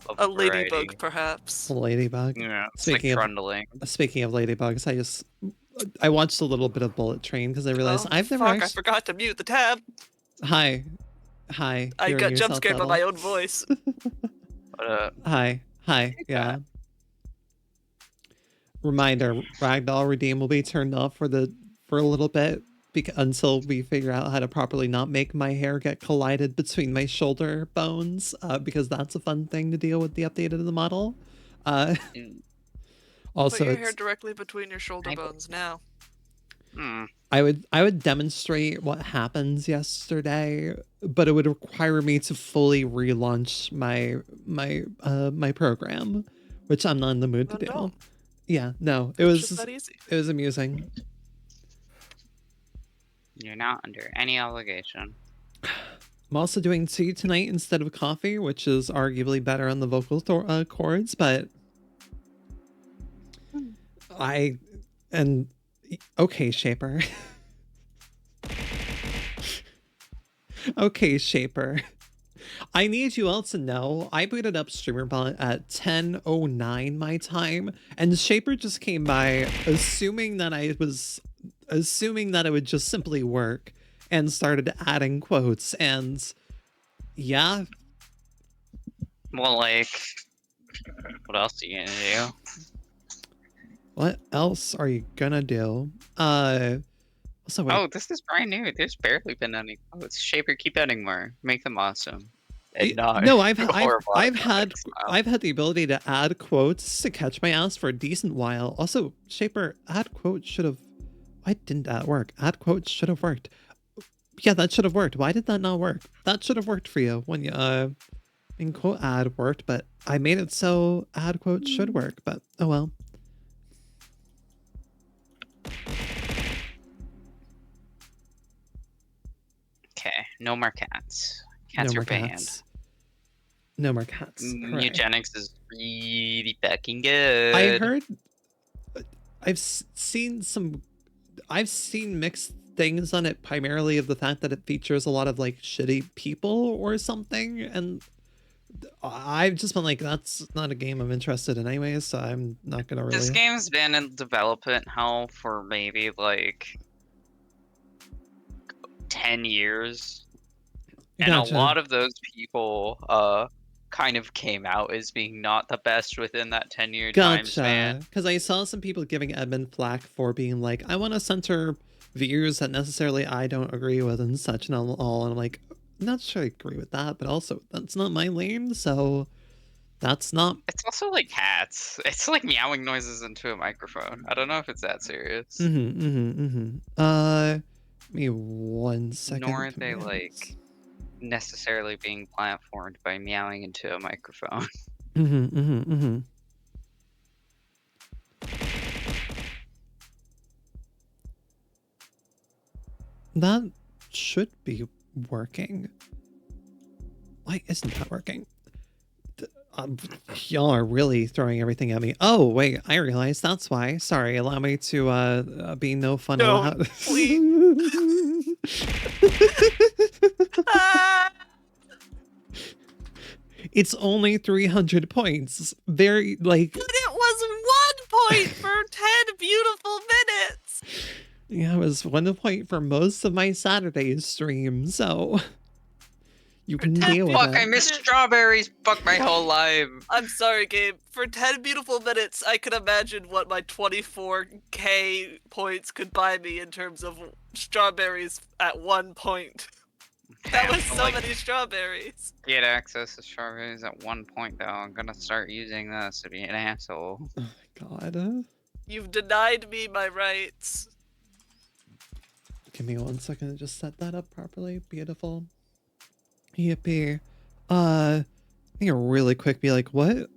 of A variety. ladybug, perhaps. A ladybug. Yeah, it's like Speaking of trundling. ladybugs, I watched a little bit of Bullet Train because I realized Oh, I've never fuck, I actually. forgot to mute the tab. Hi, I hearing got jump yourself scared by settle. my own voice. But Hi, yeah. Reminder: Ragdoll Redeem will be turned off for a little bit until we figure out how to properly not make my hair get collided between my shoulder bones, because that's a fun thing to deal with the update of the model. Also, put your hair directly between your shoulder bones now. I would demonstrate what happens yesterday, but it would require me to fully relaunch my program, which I'm not in the mood to do. Don't. Yeah, no, it's just that easy. It was amusing. You're not under any obligation. I'm also doing tea tonight instead of coffee, which is arguably better on the vocal cords, but okay, Shaper. Okay, Shaper. I need you all to know I booted up StreamerBot at 10:09 my time, and Shaper just came by assuming that it would just simply work and started adding quotes, and yeah. Well, like, what else are you gonna do? What else are you gonna do? So wait. Oh, this is brand new. There's barely been any quotes. Shaper, keep adding more. Make them awesome. And no, I've had the ability to add quotes to catch my ass for a decent while. Also, Shaper, add quotes should have. Why didn't that work? Add quotes should have worked. Yeah, that should have worked. Why did that not work? That should have worked for you when you in quote add worked, but I made it so add quotes should work. But oh well. Okay, no more cats. Cats are banned. No more cats. Eugenics is really fucking good. I heard. I've seen mixed things on it, primarily of the fact that it features a lot of like shitty people or something, and I've just been like, that's not a game I'm interested in anyways, so I'm not gonna really. This game's been in development hell for maybe like 10 years. And a lot of those people kind of came out as being not the best within that 10-year time span. Because I saw some people giving Edmund flack for being like, I want to censor views that necessarily I don't agree with and such and all. And I'm like, I'm not sure I agree with that, but also that's not my lane, so that's not. It's also like cats. It's like meowing noises into a microphone. I don't know if it's that serious. Give me 1 second. Nor are they like necessarily being platformed by meowing into a microphone. That should be working. Why isn't that working? Y'all are really throwing everything at me. Oh wait, I realize that's why. Sorry, allow me to be no fun. No, please. It's only 300 points. Very like. But it was 1 point for 10 beautiful minutes. Yeah, it was 1 point for most of my Saturday stream, so you can deal with it. Fuck, I missed strawberries. Fuck my whole life. I'm sorry, Gabe. For 10 beautiful minutes, I could imagine what my 24k points could buy me in terms of strawberries at 1 point. That was so many strawberries. Get access to strawberries at 1 point, though. I'm gonna start using this to be an asshole. Oh my god. You've denied me my rights. Give me 1 second to just set that up properly. Beautiful. Yippee. Need to really quick be like, what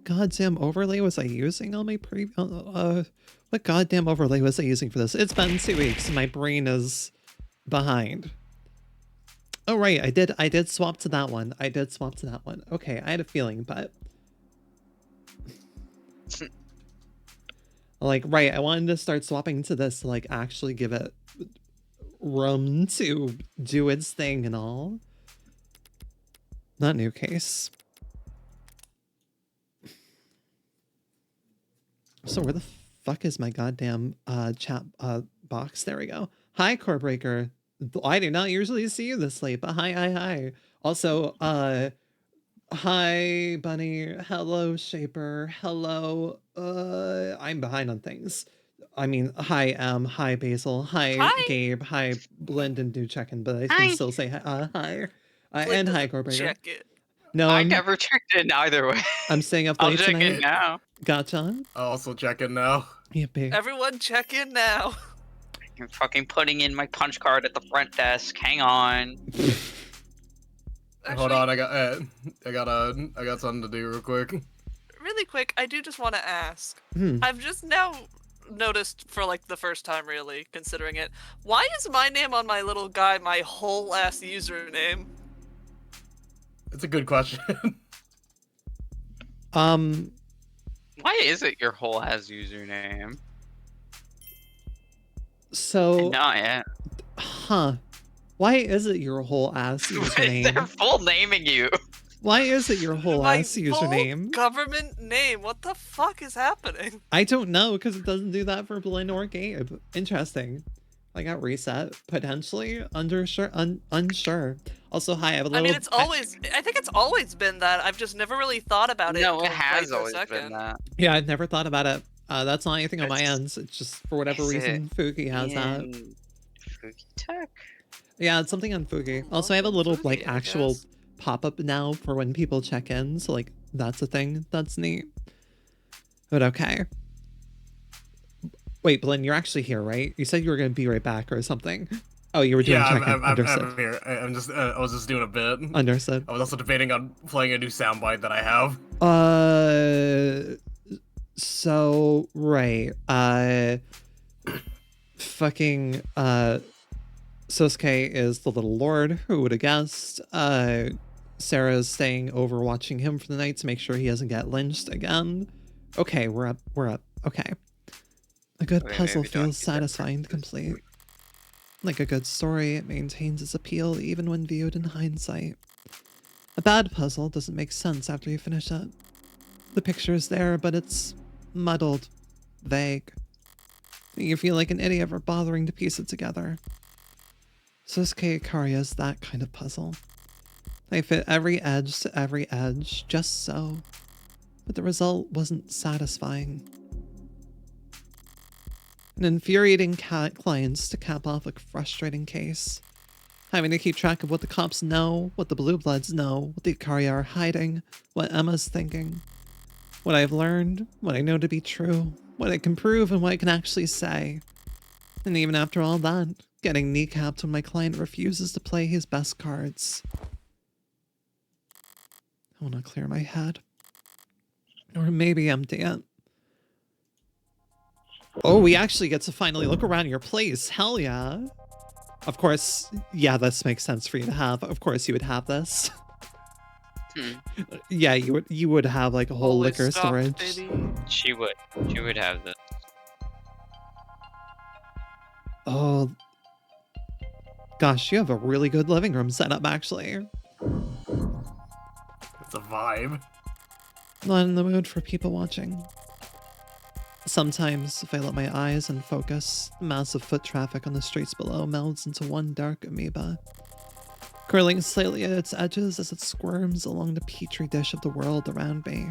goddamn overlay was I using on my what goddamn overlay was I using for this? It's been 2 weeks and my brain is behind. Oh right, I did swap to that one. Okay, I had a feeling, but like, right, I wanted to start swapping to this to like actually give it room to do its thing and all. Not new case. So where the fuck is my goddamn chat box? There we go. Hi, Corebreaker. I do not usually see you this late, but hi. Also, hi, Bunny. Hello, Shaper. Hello. I'm behind on things. I mean, hi, hi, Basil. Hi, Hi. Gabe. Hi, Blendon. Do check in, but I Hi. can still say hi. Flynn And hi, doesn't Corebreaker. check it. No, I never checked in either way. I'm staying up I'll late check tonight. in now. Gotcha. I'll also check in now. Yippee. Everyone check in now. I'm fucking putting in my punch card at the front desk. Hang on. Hold on, I got something to do real quick. Really quick, I do just want to ask. Hmm. I've just now noticed for like the first time really considering it. Why is my name on my little guy my whole ass username? It's a good question. Why is it your whole has username? So, No, yeah. huh. Why is it your whole ass They're username? full naming you. Why is it your whole My ass full username? government name. What the fuck is happening? I don't know, because it doesn't do that for Blinn or Gabe. Interesting. I got reset, potentially. Unsure. Also, hi, I have a little... I mean, it's always. I think it's always been that. I've just never really thought about it. No, it until has right always this been second. that. Yeah, I've never thought about it. That's not anything on my It's- ends. It's just, for whatever is reason, Fuki has that. In Fuki Tech? Yeah, it's something on Fuki. Also, I have a little, Fuki, like, I actual guess. pop-up now for when people check in. So, like, that's a thing. That's neat. But okay. Wait, Blinn, you're actually here, right? You said you were going to be right back or something. Oh, you were doing Yeah, check-in. Understood. I'm here. I was just doing a bit. Understood. I was also debating on playing a new soundbite that I have. So, right. Fucking, Sosuke is the little lord. Who would have guessed? Sarah's staying over watching him for the night to make sure he doesn't get lynched again. Okay, we're up. Okay. A good Okay, puzzle maybe don't feels do that satisfying to complete. Like a good story, it maintains its appeal even when viewed in hindsight. A bad puzzle doesn't make sense after you finish it. The picture is there, but it's muddled, vague. You feel like an idiot for bothering to piece it together. Sosuke Ikaria is that kind of puzzle. They fit every edge to every edge, just so. But the result wasn't satisfying. An infuriating clients to cap off a frustrating case. Having to keep track of what the cops know, what the Blue Bloods know, what the Ikaria are hiding, what Emma's thinking. What I've learned, what I know to be true, what I can prove, and what I can actually say. And even after all that, getting kneecapped when my client refuses to play his best cards. I want to clear my head. Or maybe empty it. Oh, we actually get to finally look around your place. Hell yeah. Of course, yeah, this makes sense for you to have. Of course you would have this. Yeah, you would have like a whole Always liquor stocked, storage. baby. She would have this. Oh, gosh, you have a really good living room setup, actually. It's a vibe. Not in the mood for people watching. Sometimes, if I let my eyes unfocus, the massive foot traffic on the streets below melds into one dark amoeba, curling slightly at its edges as it squirms along the petri dish of the world around me.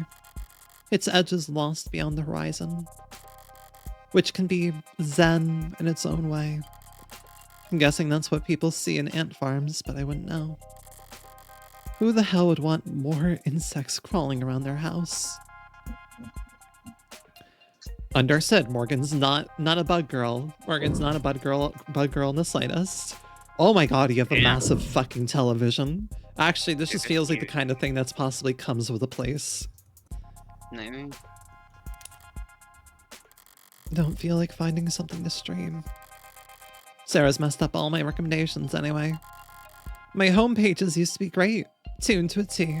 Its edges lost beyond the horizon, which can be zen in its own way. I'm guessing that's what people see in ant farms, but I wouldn't know. Who the hell would want more insects crawling around their house? Understood. Morgan's not a bug girl. Morgan's not a bug girl in the slightest. Oh my god, you have a Yeah. massive fucking television. Actually, this just It's feels like the huge. kind of thing that's possibly comes with a place. Maybe. Don't feel like finding something to stream. Sarah's messed up all my recommendations anyway. My home pages used to be great, tuned to a T.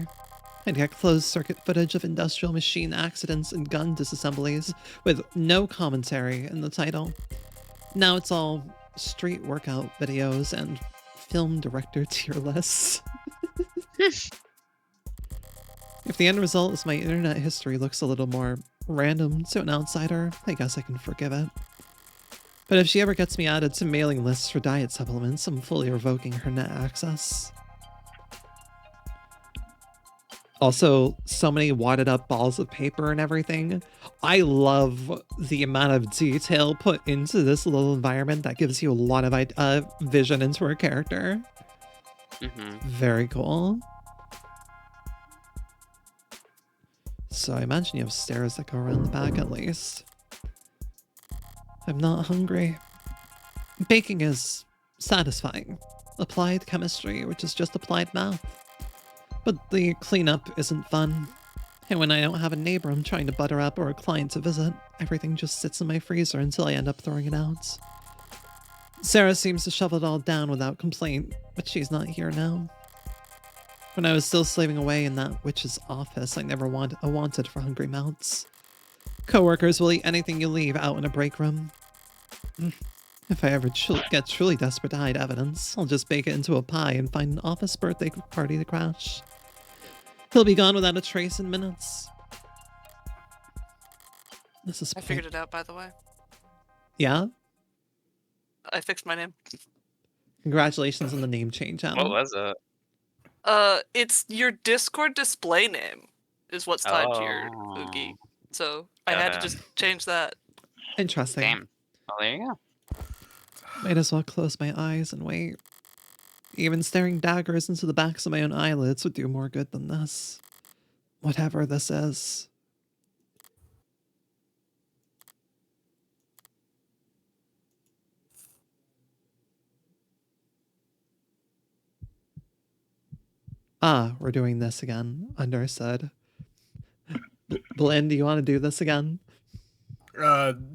I'd get closed circuit footage of industrial machine accidents and gun disassemblies with no commentary in the title. Now it's all street workout videos and film director tier lists. If the end result is my internet history looks a little more random to an outsider, I guess I can forgive it. But if she ever gets me added to mailing lists for diet supplements, I'm fully revoking her net access. Also, so many wadded up balls of paper and everything. I love the amount of detail put into this little environment that gives you a lot of vision into her character. Very cool. So I imagine you have stairs that go around the back at least. I'm not hungry. Baking is satisfying. Applied chemistry, which is just applied math. But the cleanup isn't fun. And when I don't have a neighbor I'm trying to butter up or a client to visit, everything just sits in my freezer until I end up throwing it out. Sarah seems to shovel it all down without complaint, but she's not here now. When I was still slaving away in that witch's office, I never wanted for hungry mouths. Coworkers will eat anything you leave out in a break room. If I ever get truly desperate to hide evidence, I'll just bake it into a pie and find an office birthday party to crash. He'll be gone without a trace in minutes. This is. I figured it out, by the way. Yeah? I fixed my name. Congratulations on the name change, Alan. What was it? It's your Discord display name is what's tied to your Oogie. So I had to just change that. Interesting. Damn. Well, there you go. Might as well close my eyes and wait. Even staring daggers into the backs of my own eyelids would do more good than this. Whatever this is. Ah, we're doing this again. Understood. Blinn, do you want to do this again?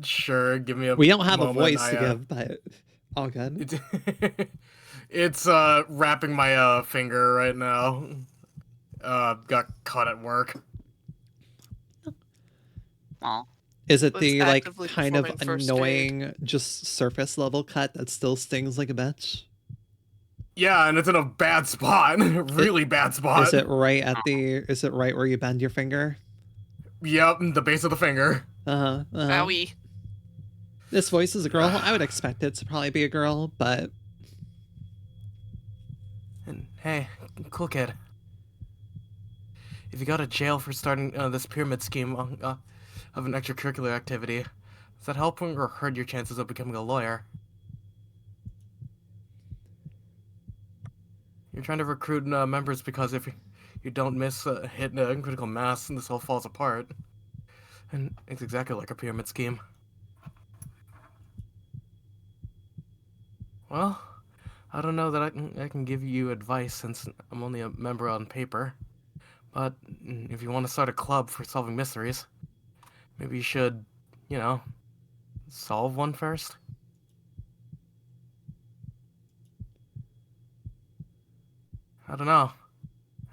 Sure. Give me a. We don't have a moment. voice to give, but all good. It's wrapping my finger right now. Got caught at work. Oh. Is it Let's the like actively kind of performing first annoying, just surface level cut that still stings like a bitch? Yeah, and it's in a bad spot. Really bad spot. Is it right at the? Is it right where you bend your finger? Yep, the base of the finger. Owie. This voice is a girl. I would expect it to probably be a girl, but And hey, cool kid. If you go to jail for starting this pyramid scheme of an extracurricular activity, does that help or hurt your chances of becoming a lawyer? You're trying to recruit members because if you don't miss hitting a critical mass, and this all falls apart. And it's exactly like a pyramid scheme. Well, I don't know that I can give you advice since I'm only a member on paper. But if you want to start a club for solving mysteries, maybe you should, you know, solve one first. I don't know.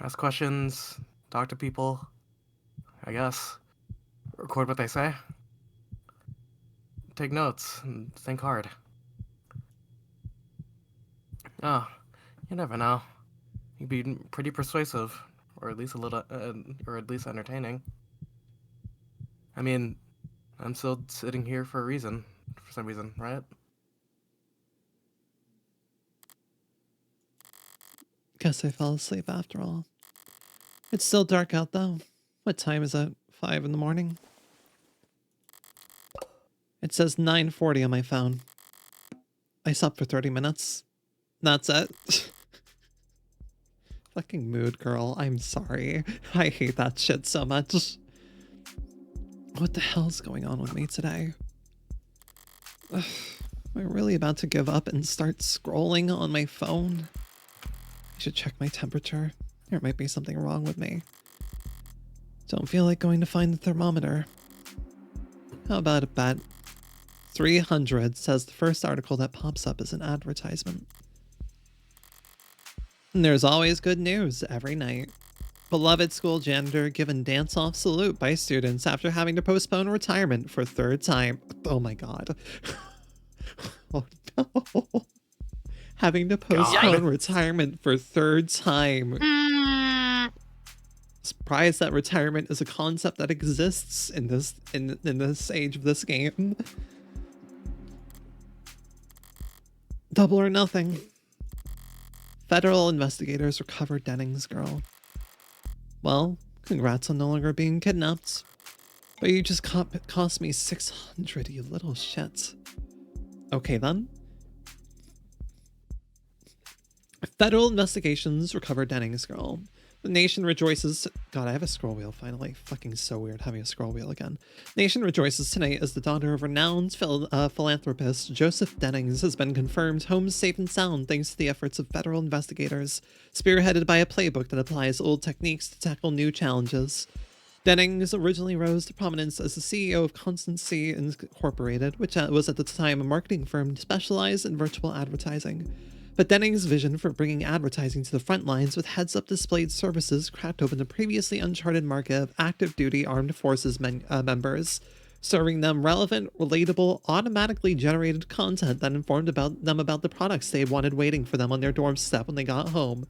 Ask questions, talk to people, I guess. Record what they say. Take notes and think hard. Oh, you never know. You'd be pretty persuasive, or at least a little, or at least entertaining. I mean, I'm still sitting here for some reason, right? guess I fell asleep after all. It's still dark out though. What time is it? 5 in the morning? It says 9:40 on my phone. I slept for 30 minutes. That's it. Fucking mood girl. I'm sorry. I hate that shit so much. What the hell's going on with me today? Ugh, am I really about to give up and start scrolling on my phone? I should check my temperature. There might be something wrong with me. Don't feel like going to find the thermometer. How about a bet? 300 says the first article that pops up is an advertisement. And there's always good news every night. Beloved school janitor given dance-off salute by students after having to postpone retirement for third time. Oh my god. Oh no. Having to postpone retirement for third time. Surprised that retirement is a concept that exists in this age of this game. Double or nothing. Federal investigators recovered Denning's girl. Well, congrats on no longer being kidnapped. But you just cost me 600, you little shit. Okay then. Federal investigations recovered Denning's girl. The nation rejoices. God, I have a scroll wheel finally. Fucking so weird having a scroll wheel again. Nation rejoices tonight as the daughter of renowned philanthropist Joseph Dennings has been confirmed home safe and sound thanks to the efforts of federal investigators, spearheaded by a playbook that applies old techniques to tackle new challenges. Dennings originally rose to prominence as the CEO of Constancy Incorporated, which was at the time a marketing firm specialized in virtual advertising. But Dennings' vision for bringing advertising to the front lines with heads-up displayed services cracked open a previously uncharted market of active duty armed forces members, serving them relevant, relatable, automatically generated content that informed them about the products they wanted waiting for them on their doorstep when they got home.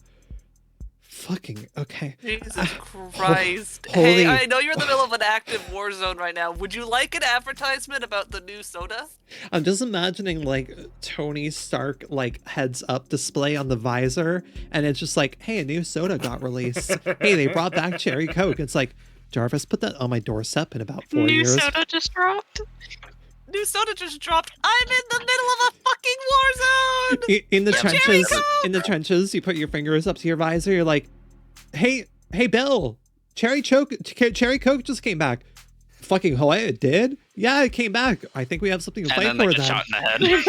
Fucking okay. Jesus Christ. Holy... Hey, I know you're in the middle of an active war zone right now. Would you like an advertisement about the new soda? I'm just imagining like Tony Stark like heads up display on the visor, and it's just like, hey, a new soda got released. Hey, they brought back Cherry Coke. It's like, Jarvis, put that on my doorstep in about 4 years. New soda just dropped. New soda just dropped. I'm in the middle of a fucking war zone. In the trenches, you put your fingers up to your visor. You're like, hey, Bill, Cherry Coke just came back. Fucking Hawaii, it did? Yeah, it came back. I think we have something to fight for. Shot in the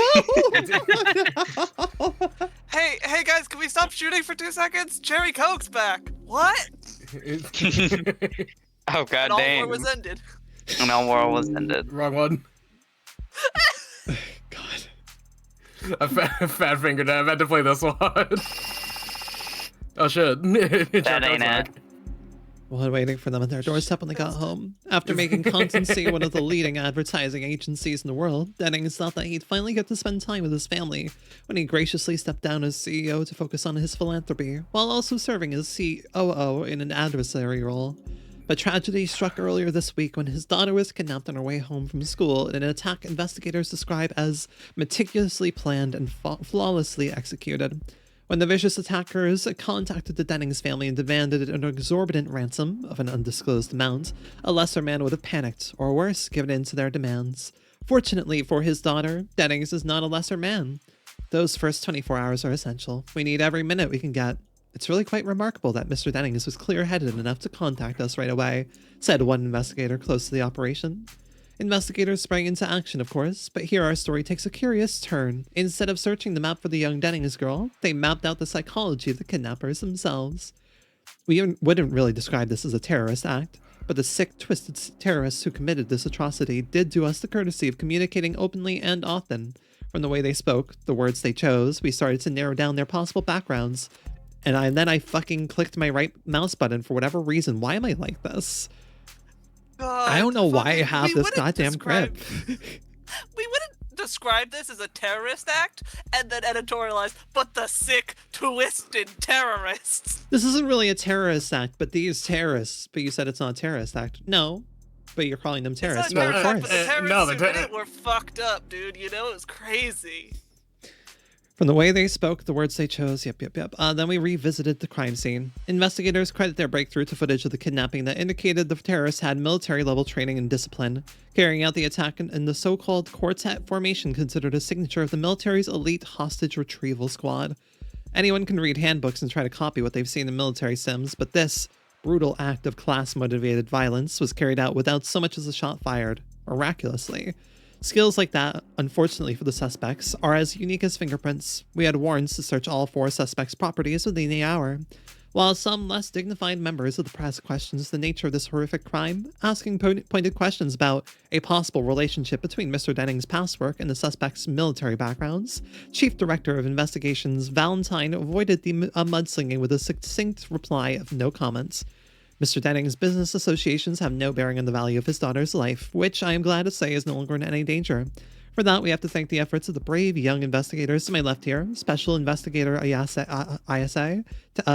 head. Hey guys, can we stop shooting for 2 seconds? Cherry Coke's back. What? Oh god and dang. All war was ended. And all war was ended. Wrong one. God. A fat finger. I've had to play this one. Oh shit. That ain't it. While waiting for them at their doorstep when they got home. After making Constancy one of the leading advertising agencies in the world, Dennings thought that he'd finally get to spend time with his family when he graciously stepped down as CEO to focus on his philanthropy, while also serving as COO in an adversary role. But tragedy struck earlier this week when his daughter was kidnapped on her way home from school in an attack investigators describe as meticulously planned and flawlessly executed. When the vicious attackers contacted the Dennings family and demanded an exorbitant ransom of an undisclosed amount, a lesser man would have panicked, or worse, given in to their demands. Fortunately for his daughter, Dennings is not a lesser man. Those first 24 hours are essential. We need every minute we can get. It's really quite remarkable that Mr. Dennings was clear-headed enough to contact us right away, said one investigator close to the operation. Investigators sprang into action, of course, but here our story takes a curious turn. Instead of searching the map for the young Dennings girl, they mapped out the psychology of the kidnappers themselves. We wouldn't really describe this as a terrorist act, but the sick, twisted terrorists who committed this atrocity did do us the courtesy of communicating openly and often. From the way they spoke, the words they chose, we started to narrow down their possible backgrounds. And then I fucking clicked my right mouse button for whatever reason. Why am I like this? God, I don't know why I have this goddamn grip. We wouldn't describe this as a terrorist act and then editorialize, but the sick, twisted terrorists. This isn't really a terrorist act, but these terrorists. But you said it's not a terrorist act. No, but you're calling them terrorists. Well, of course. But the terrorists who did it were fucked up, dude. You know, it was crazy. From the way they spoke, the words they chose, yep. Then we revisited the crime scene. Investigators credit their breakthrough to footage of the kidnapping that indicated the terrorists had military-level training and discipline, carrying out the attack in the so-called quartet formation considered a signature of the military's elite hostage retrieval squad. Anyone can read handbooks and try to copy what they've seen in military sims, but this brutal act of class-motivated violence was carried out without so much as a shot fired, miraculously. Skills like that, unfortunately for the suspects, are as unique as fingerprints. We had warrants to search all 4 suspects' properties within the hour. While some less dignified members of the press questions the nature of this horrific crime, asking pointed questions about a possible relationship between Mr. Dennings' past work and the suspects' military backgrounds, Chief Director of Investigations Valentine avoided the mudslinging with a succinct reply of no comments. Mr. Dennings' business associations have no bearing on the value of his daughter's life, which I am glad to say is no longer in any danger. For that, we have to thank the efforts of the brave young investigators to my left here, Special Investigator ISA,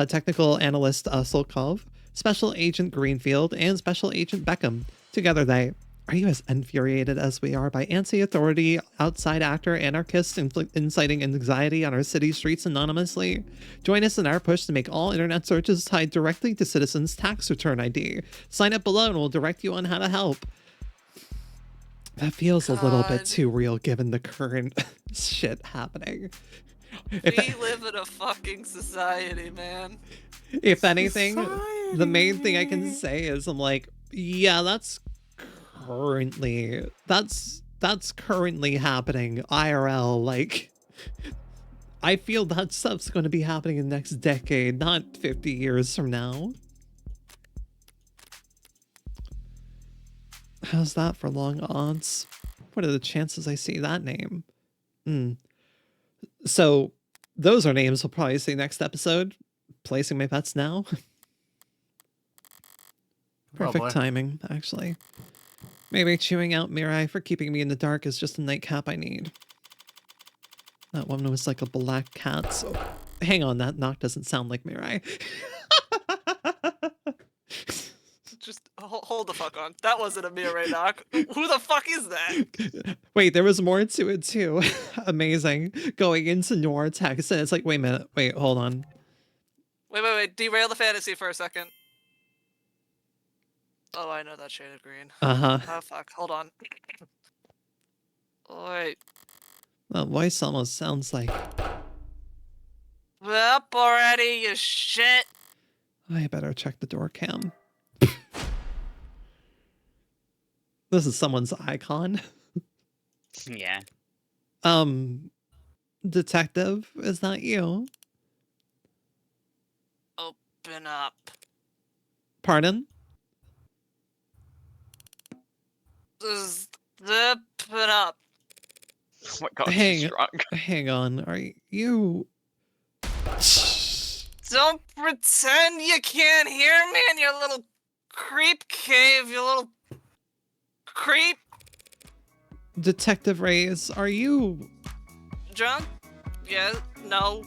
Technical Analyst Solkov, Special Agent Greenfield, and Special Agent Beckham. Together they... Are you as infuriated as we are by anti-authority, outside actor, anarchists inciting anxiety on our city streets anonymously? Join us in our push to make all internet searches tied directly to citizens' tax return ID. Sign up below and we'll direct you on how to help. That feels a little bit too real given the current shit happening. We live in a fucking society, man. If anything, the main thing I can say is I'm like, yeah, that's currently happening IRL. Like, I feel that stuff's going to be happening in the next decade, not 50 years from now. How's that for long odds? What are the chances I see that name? So those are names we'll probably see next episode. Placing my bets now. Perfect timing, actually. Maybe chewing out Mirai for keeping me in the dark is just a nightcap I need. That one was like a black cat, so... Hang on, that knock doesn't sound like Mirai. Just hold the fuck on. That wasn't a Mirai knock. Who the fuck is that? Wait, there was more to it too. Amazing. Going into Noir text, and it's like, wait a minute. Wait, hold on. Wait. Derail the fantasy for a second. Oh, I know that shade of green. Uh-huh. Oh, fuck. Hold on. Wait. That voice almost sounds like... Up already, you shit! I better check the door cam. This is someone's icon. Yeah. Detective, is that you? Open up. Pardon? Open up. Oh my god, she's drunk. Hang on, are you... Don't pretend you can't hear me in your little creep cave, you little creep. Detective Reyes, are you... Drunk? Yeah, no.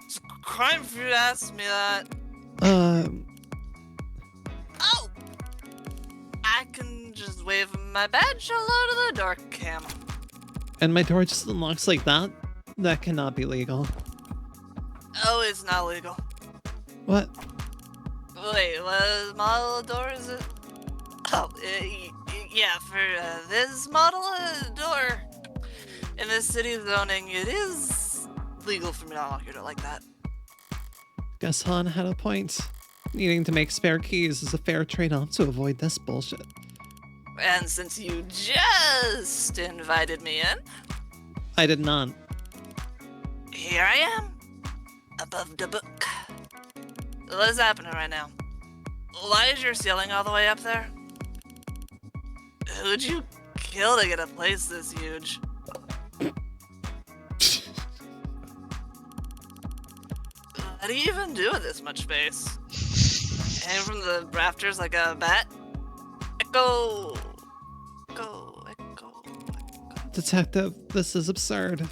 It's a crime for you to ask me that. Oh! I can just wave my badge hello to the door cam. And my door just unlocks like that? That cannot be legal. Oh, it's not legal. What? Wait, what model of door is it? Oh, yeah, for this model of door, in this city zoning, it is legal for me to unlock your door like that. Guess Han had a point. Needing to make spare keys is a fair trade-off to avoid this bullshit. And since you just invited me in, I did not. here I am, above the book. What is happening right now? Why is your ceiling all the way up there? Who'd you kill to get a place this huge? What do you even do with this much space? Hang from the rafters like a bat? Echo! Echo. Detective, this is absurd.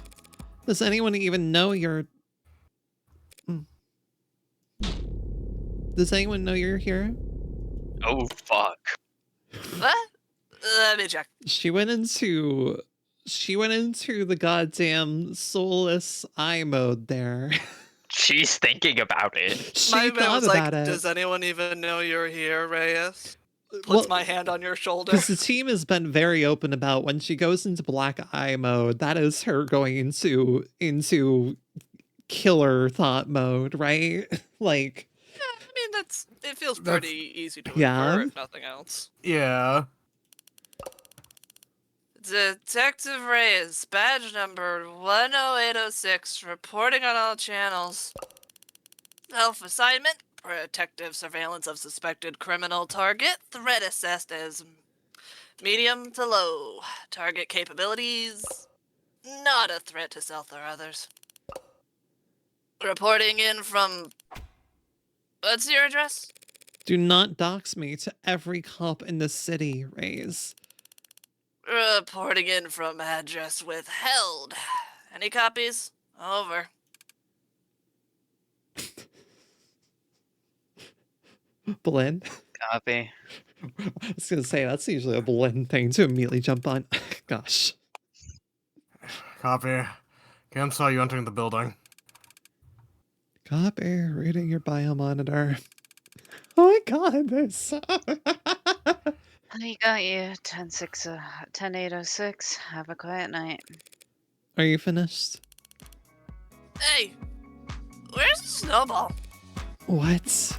Does anyone even know you're... Does anyone know you're here? Oh, fuck. What? Let me check. She went into the goddamn soulless eye mode there. She's thinking about it. She My man thought was about like, it. does anyone even know you're here, Reyes? Puts Well, my hand on your shoulder. because the team has been very open about when she goes into black eye mode, that is her going into killer thought mode, right? Like, Yeah, I mean, it feels pretty easy to Yeah. infer, if nothing else. Yeah. Detective Reyes, badge number 10806, reporting on all channels. Self-assignment, protective surveillance of suspected criminal target, threat assessed as medium to low. Target capabilities, not a threat to self or others. Reporting in from... What's your address? do not dox me to every cop in the city, Reyes. Reporting in from address withheld. Any copies? Over. Blend? Copy. I was gonna say, that's usually a blend thing to immediately jump on. Gosh. Copy. Cam saw you entering the building. Copy, reading your bio monitor. Oh my god, there's... I got you. 10-806. Have a quiet night. Are you finished? Hey, where's Snowball? What?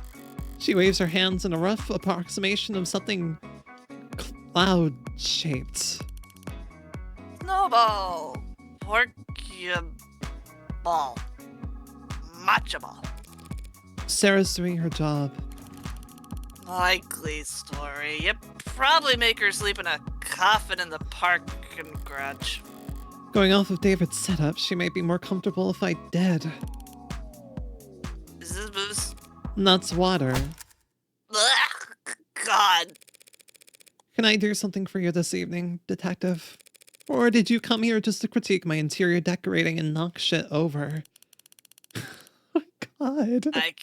She waves her hands in a rough approximation of something cloud-shaped. Snowball. Ball. Matcha ball. Sarah's doing her job. Likely story. You probably make her sleep in a coffin in the parking garage. Going off of David's setup, she might be more comfortable if I did. Is this booze? Nuts water. Ugh, God. Can I do something for you this evening, detective? Or did you come here just to critique my interior decorating and knock shit over? Oh, God. I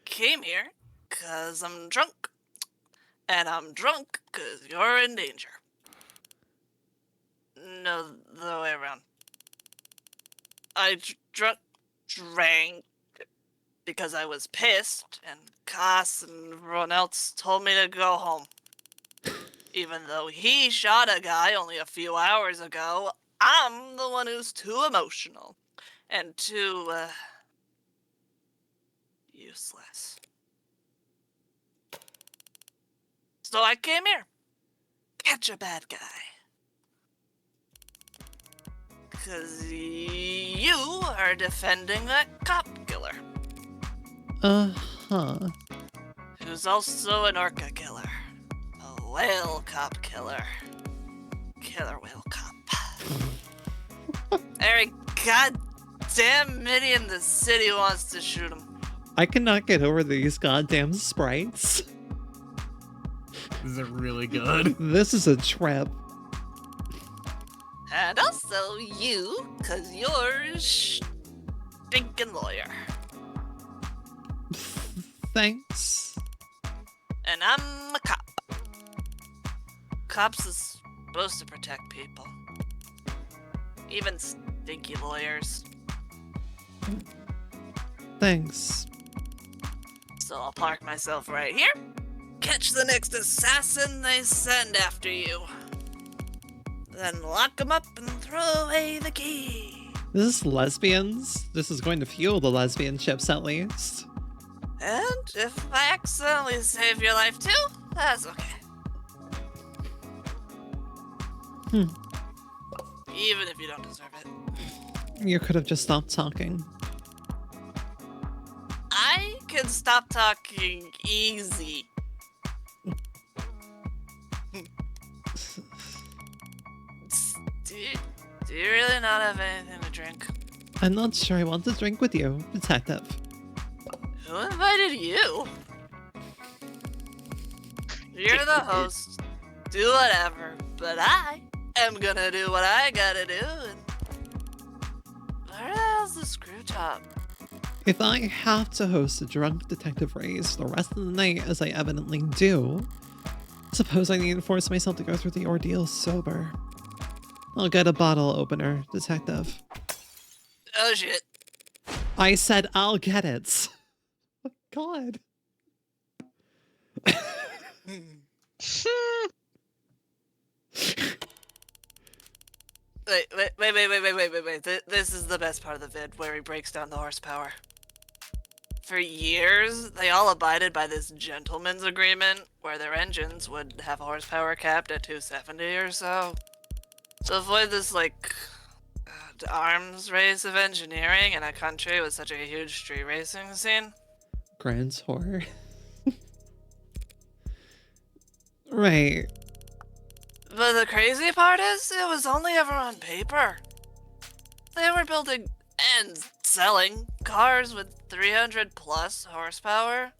came here because I'm drunk. And I'm drunk because you're in danger. No, the other way around. I drank because I was pissed, and Cass and everyone else told me to go home. Even though he shot a guy only a few hours ago, I'm the one who's too emotional and too, useless. So I came here. Catch a bad guy. 'Cause you are defending that cop killer. Uh-huh. Who's also an orca killer. A whale cop killer. Killer whale cop. Every goddamn mini in the city wants to shoot him. I cannot get over these goddamn sprites. Is it really good? This is a trip. And also you, 'cause you're a stinking lawyer. Thanks. And I'm a cop. Cops is supposed to protect people. Even stinky lawyers. Thanks. So I'll park myself right here. Catch the next assassin they send after you. Then lock them up and throw away the key. This is lesbians? This is going to fuel the lesbian ships at least. And if I accidentally save your life too, that's okay. Even if you don't deserve it. You could have just stopped talking. I can stop talking easy. Do you really not have anything to drink? I'm not sure I want to drink with you, detective. Who invited you? You're the host. Do whatever, but I am gonna do what I gotta do. And where the hell's the screw top? If I have to host a drunk Detective Reyes the rest of the night, as I evidently do, suppose I need to force myself to go through the ordeal sober. I'll get a bottle opener, detective. Oh shit. I said I'll get it. God. Wait. This is the best part of the vid, where he breaks down the horsepower. For years, they all abided by this gentleman's agreement, where their engines would have horsepower capped at 270 or so. To avoid this, arms race of engineering in a country with such a huge street racing scene. Grand's horror. Right. But the crazy part is, it was only ever on paper. They were building and selling cars with 300 plus horsepower.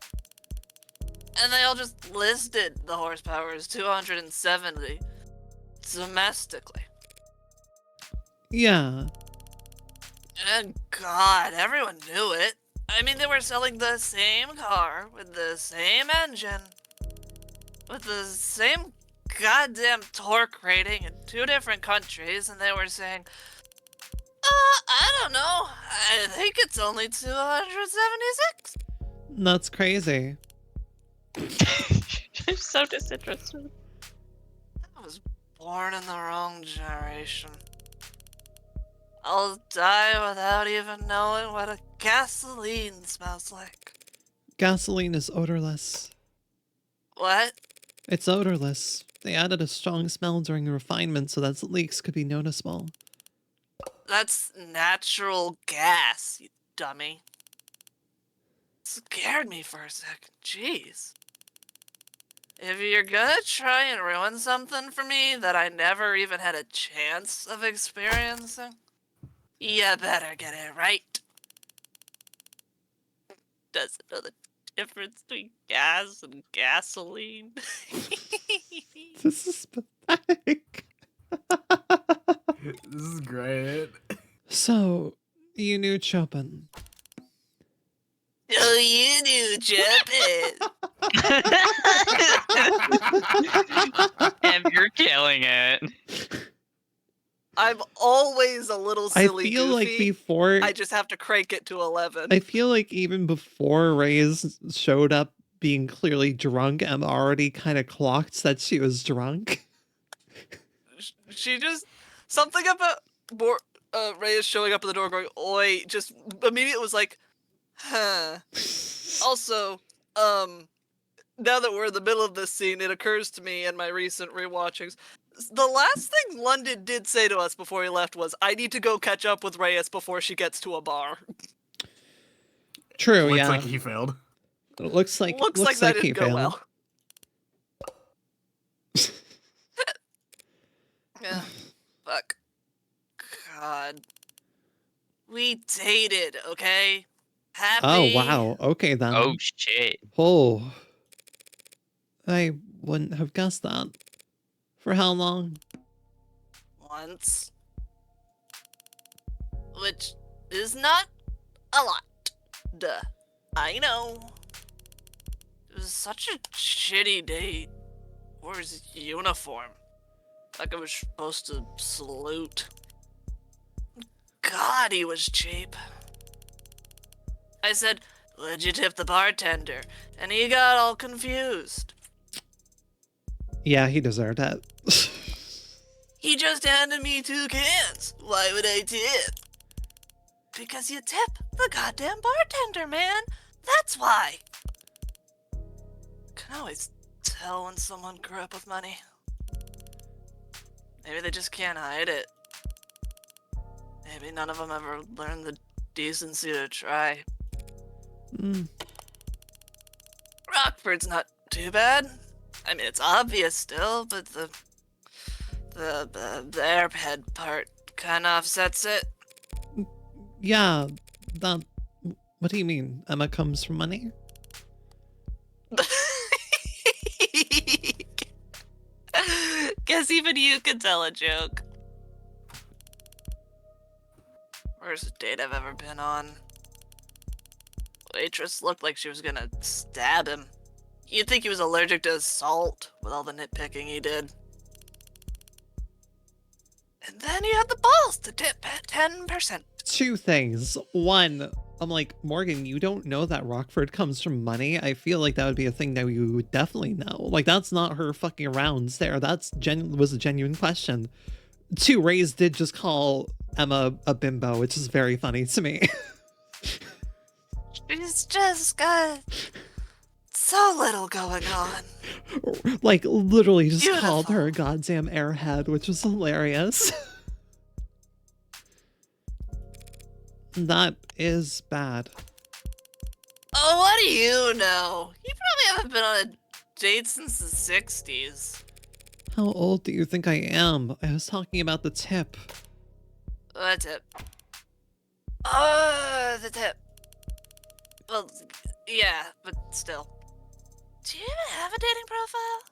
And they all just listed the horsepower as 270 domestically. Yeah. And God, everyone knew it. I mean, they were selling the same car with the same engine, with the same goddamn torque rating in 2 different countries, and they were saying, I don't know, I think it's only 276. That's crazy. I'm so disinterested. I was born in the wrong generation. I'll die without even knowing what a gasoline smells like. Gasoline is odorless. What? It's odorless. They added a strong smell during refinement so that leaks could be noticeable. That's natural gas, you dummy. Scared me for a second. Jeez. If you're gonna try and ruin something for me that I never even had a chance of experiencing, you better get it right. Doesn't know the difference between gas and gasoline. This is pathetic. This is great. So, you knew Chopin. Oh, you knew Chopin. Em, you're killing it. I'm always a little silly I feel goofy. like before... I just have to crank it to 11. I feel like even before Reyes showed up being clearly drunk, Emma already kind of clocked that she was drunk. She just... Something about Reyes showing up at the door going, oi, just immediately was like, huh. Also, now that we're in the middle of this scene, it occurs to me in my recent rewatchings, the last thing London did say to us before he left was, I need to go catch up with Reyes before she gets to a bar. True, Looks yeah. like he failed. It looks like that he didn't go failed. well. Yeah, fuck. God. We dated, okay? Happy. Oh, wow. Okay, then. Oh shit. Oh. I wouldn't have guessed that. For how long? Once. Which is not a lot. Duh. I know. It was such a shitty date. Wore his uniform. Like I was supposed to salute. God, he was cheap. I said, would you tip the bartender? And he got all confused. Yeah, he deserved it. He just handed me 2 cans. Why would I tip? Because you tip the goddamn bartender, man. That's why. Can always tell when someone grew up with money. Maybe they just can't hide it. Maybe none of them ever learned the decency to try. Rockford's not too bad. I mean, it's obvious still, but the airhead part kind of offsets it. Yeah, that... What do you mean? Emma comes from money? Guess even you could tell a joke. Worst date I've ever been on. Waitress looked like she was gonna stab him. You'd think he was allergic to salt with all the nitpicking he did. And then he had the balls to tip at 10%. 2 things. 1, I'm like, Morgan, you don't know that Rockford comes from money? I feel like that would be a thing that you would definitely know. Like, that's not her fucking around there. That's was a genuine question. 2, Reyes did just call Emma a bimbo, which is very funny to me. She's just got so little going on. Like, literally just Beautiful. called her a goddamn airhead, which was hilarious. That is bad. Oh, what do you know? You probably haven't been on a date since the 60s. How old do you think I am? I was talking about the tip. What tip? Oh, the tip. Well, yeah, but still. Do you even have a dating profile?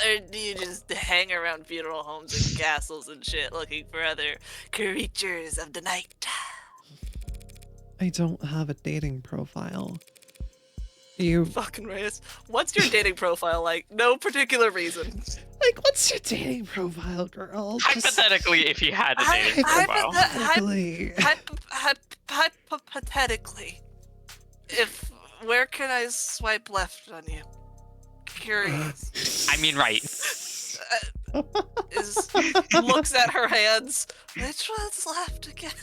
Or do you just hang around funeral homes and castles and shit looking for other creatures of the night? I don't have a dating profile. You Fucking Reyes. What's your dating profile like? No particular reason. like, what's your dating profile, girl? Just Hypothetically, if you had a dating profile. hypothetically. Hypothetically, where can I swipe left on you? Curious. I mean, right. Looks at her hands. Which one's left again?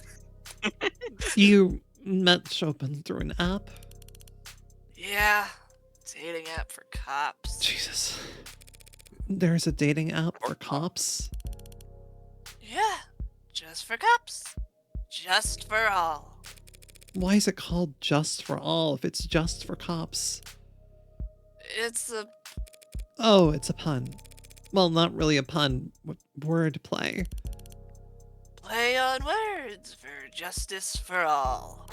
You met Chopin through an app? Yeah, dating app for cops. Jesus. There's a dating app for cops? Yeah, just for cops. Just for all. Why is it called Just for All if it's just for cops? It's a Oh, it's a pun. Well, not really a pun. Word play. play on words for justice for all.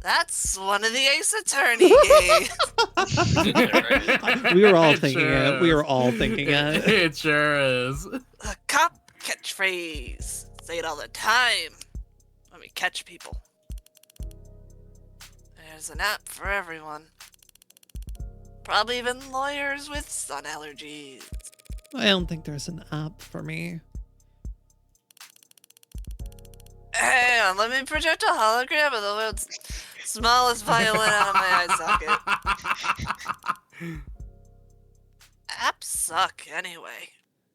That's one of the Ace Attorney games. We were all It thinking sure it. We is. were all thinking it. It sure is. A cop catchphrase. Say it all the time when we catch people. There's an app for everyone. Probably even lawyers with sun allergies. I don't think there's an app for me. Hang on, let me project a hologram of the world's smallest violin out of my eye socket. Apps suck anyway.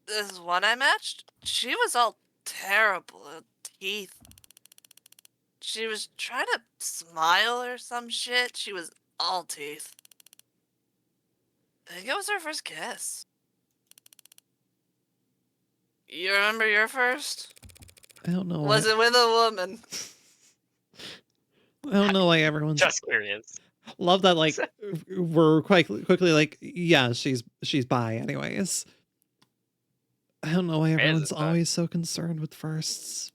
This one I matched, she was all terrible at teeth. She was trying to smile or some shit. She was all teeth. I think it was her first kiss. You remember your first? I don't know. Was it with a woman? I don't know why everyone's Just curious. love that. Like, we're quite quickly like, yeah, she's bi, anyways. I don't know why everyone's that? always so concerned with firsts.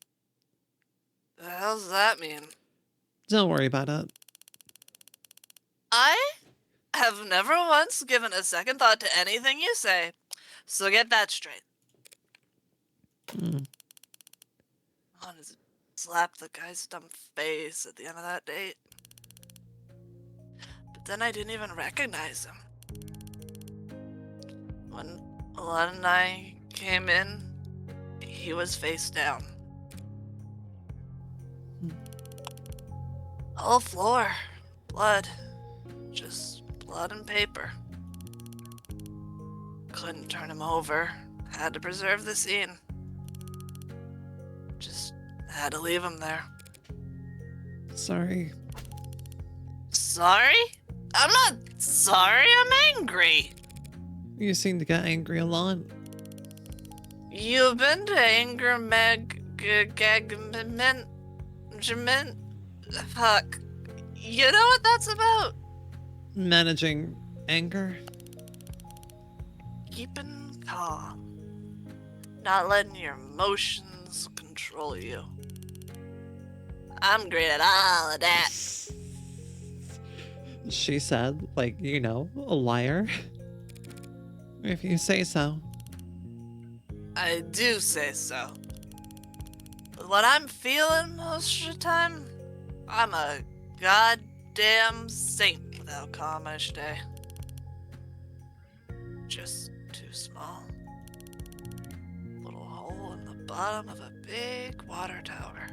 The hell's that mean? Don't worry about it. I have never once given a second thought to anything you say, so get that straight. Hmm. I wanted to slap the guy's dumb face at the end of that date. But then I didn't even recognize him. When Alana and I came in, he was face down. Whole floor, blood. Just blood and paper. Couldn't turn him over. Had to preserve the scene. Just had to leave him there. Sorry. Sorry? I'm not sorry, I'm angry. You seem to get angry a lot. You've been to anger fuck. You know what that's about? Managing anger. Keeping calm. Not letting your emotions control you. I'm great at all of that. She said, like, you know, a liar. If you say so. I do say so. But what I'm feeling most of the time, I'm a goddamn saint without calm each day. Just too small. Little hole in the bottom of a big water tower.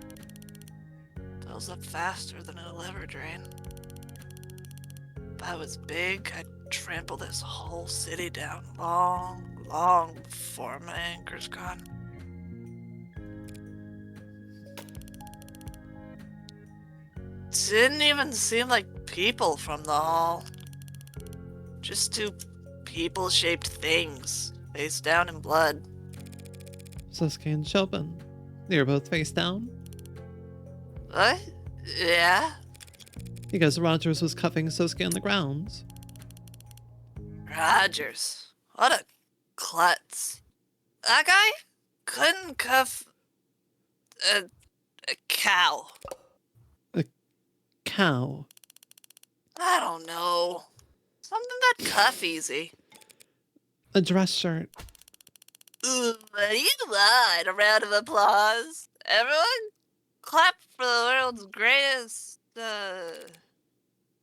Fills up faster than it'll ever drain. If I was big, I'd trample this whole city down long, long before my anchor's gone. Didn't even seem like people from the hall. Just two people-shaped things, face down in blood. Susuke and Chopin. You're both face down? What? Yeah? Because Rogers was cuffing Susuke on the ground. Rogers. What a klutz. That guy couldn't cuff a cow. Cow. I don't know. Something that cuff easy. A dress shirt. Ooh, what do you want? A round of applause? Everyone, clap for the world's greatest,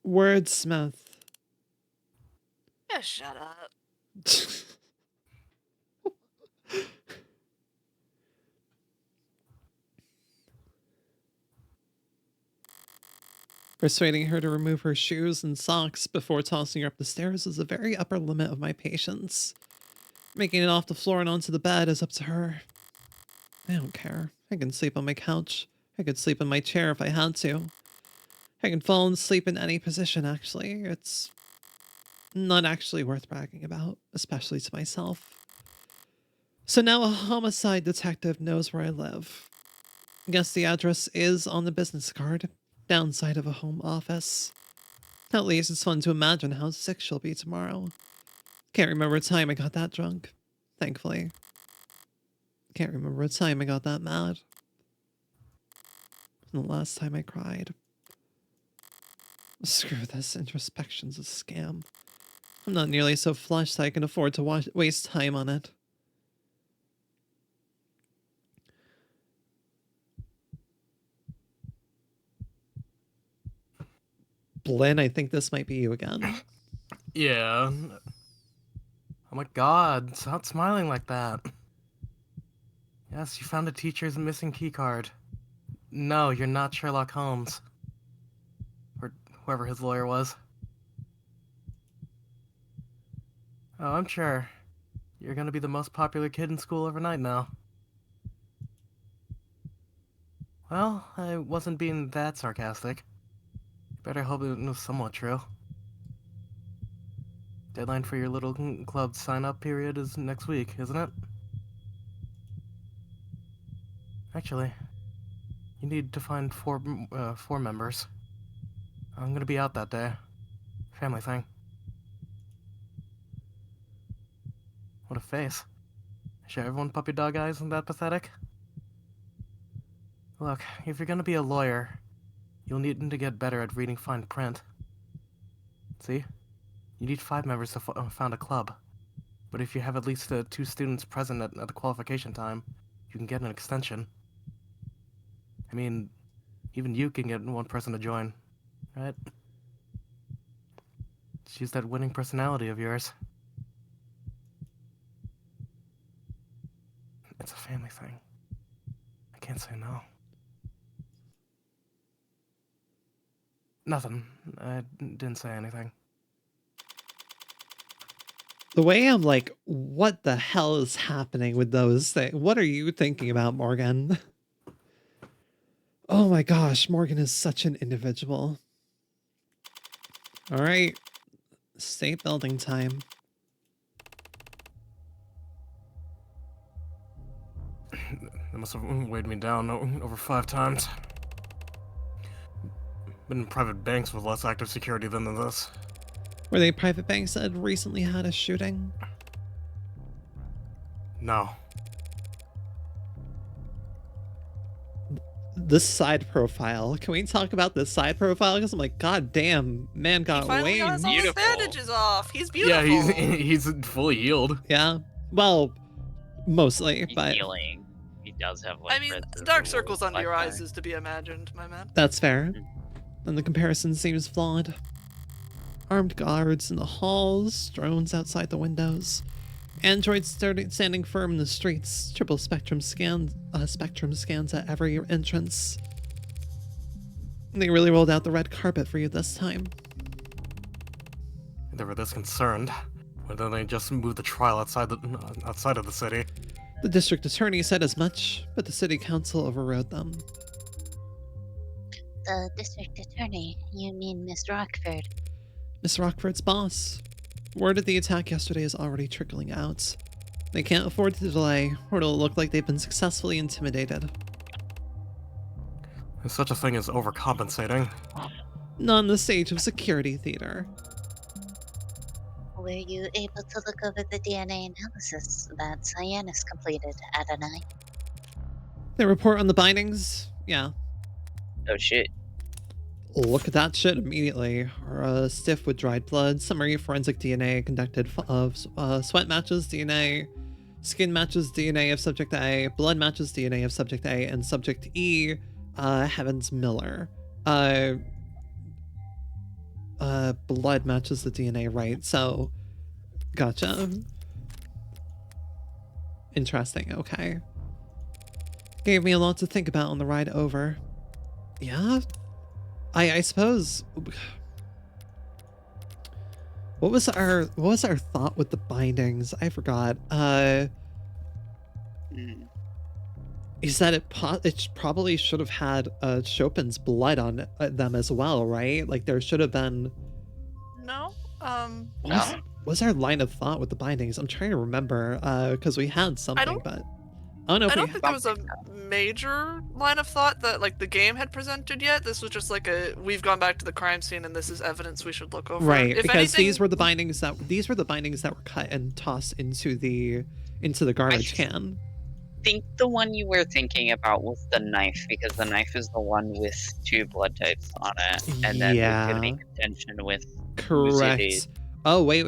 Wordsmith. Yeah, shut up. Persuading her to remove her shoes and socks before tossing her up the stairs is the very upper limit of my patience. Making it off the floor and onto the bed is up to her. I don't care. I can sleep on my couch. I could sleep in my chair if I had to. I can fall asleep in any position, actually. It's not actually worth bragging about, especially to myself. So now a homicide detective knows where I live. Guess the address is on the business card. Downside of a home office. At least it's fun to imagine how sick she'll be tomorrow. Can't remember a time I got that drunk. Thankfully. Can't remember a time I got that mad. And the last time I cried. Screw this, introspection's a scam. I'm not nearly so flushed that I can afford to waste time on it. Blinn, I think this might be you again. Yeah. Oh my god, stop smiling like that. Yes, you found a teacher's missing keycard. No, you're not Sherlock Holmes. Or whoever his lawyer was. Oh, I'm sure. You're gonna be the most popular kid in school overnight now. Well, I wasn't being that sarcastic. Better hope it was somewhat true. Deadline for your little club sign-up period is next week, isn't it? Actually, you need to find four members. I'm gonna be out that day. Family thing. What a face. Should everyone puppy dog eyes and that pathetic? Look, if you're gonna be a lawyer, you'll need to get better at reading fine print. See? You need 5 members to found a club. But if you have at least 2 students present at the qualification time, you can get an extension. I mean, even you can get 1 person to join, right? Just use that winning personality of yours. It's a family thing. I can't say no. Nothing. I didn't say anything. The way I'm like, what the hell is happening with those things? What are you thinking about, Morgan? Oh my gosh, Morgan is such an individual. All right, state building time. They must have weighed me down over 5 times. Been in private banks with less active security than this. Were they private banks that had recently had a shooting? No. This side profile. Can we talk about this side profile? Because I'm like, god damn, man got He finally got way. his all his Beautiful. bandages off. He's beautiful. Yeah, he's fully healed. Yeah, well, mostly, He's but healing. He does have like. I mean, red dark circles circles under like your eyes that. is to be imagined, my man. that's fair. And the comparison seems flawed. Armed guards in the halls, drones outside the windows, androids standing firm in the streets, triple spectrum scans at every entrance. They really rolled out the red carpet for you this time. They were this concerned. Why don't they just move the trial outside of the city? The district attorney said as much, but the city council overrode them. The district attorney, you mean Miss Rockford? Miss Rockford's boss. Word of the attack yesterday is already trickling out. They can't afford to delay, or it'll look like they've been successfully intimidated. There's such a thing as overcompensating. Not on the stage of security theater. Were you able to look over the DNA analysis that Cyanus completed, Adonai? They report on the bindings? Yeah. Oh shit. Look at that shit immediately. Or stiff with dried blood, summary forensic DNA conducted of sweat matches DNA, skin matches DNA of subject A, blood matches DNA of subject A, and subject E Heavens Miller. Blood matches the DNA, right? So, gotcha. Interesting, okay. Gave me a lot to think about on the ride over. Yeah? I suppose... What was our thought with the bindings? I forgot. Is that it probably should have had Chopin's blood on them as well, right? Like there should have been... No? What was our line of thought with the bindings? I'm trying to remember, because we had something, but... I don't think there was a major line of thought that like the game had presented yet. This was just like we've gone back to the crime scene and this is evidence we should look over. Right, because these were the bindings that were cut and tossed into the garbage can. I think the one you were thinking about was the knife, because the knife is the one with 2 blood types on it, and then there's gonna be contention with correct. Oh, wait.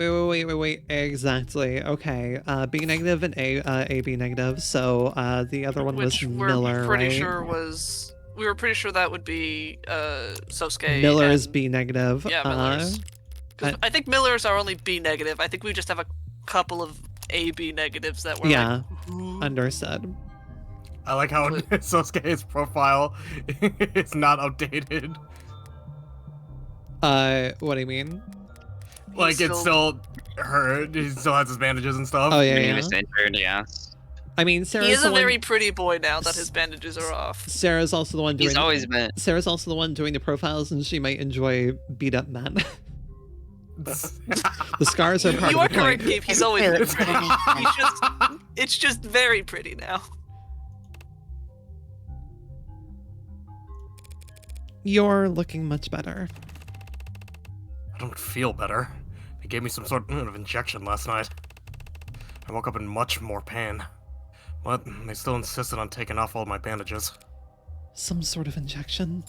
Exactly. Okay. B negative and AB negative. So the other one was Miller, right? We were pretty sure that would be Sosuke. Miller is B negative. Yeah, Miller's. I think Miller's are only B negative. I think we just have a couple of AB negatives that were understood. I like how Sosuke's profile is not updated. What do you mean? Like it's still hurt. He still has his bandages and stuff. Oh yeah. He was injured, yeah. I mean, he is a very pretty boy now that his bandages are off. Sarah's also the one doing. He's always been. Sarah's also the one doing the profiles, and she might enjoy beat up men. The scars are part you of are the correct, point. Gabe. He's always been pretty. It's just very pretty now. You're looking much better. I don't feel better. They gave me some sort of injection last night. I woke up in much more pain. But they still insisted on taking off all my bandages. Some sort of injection?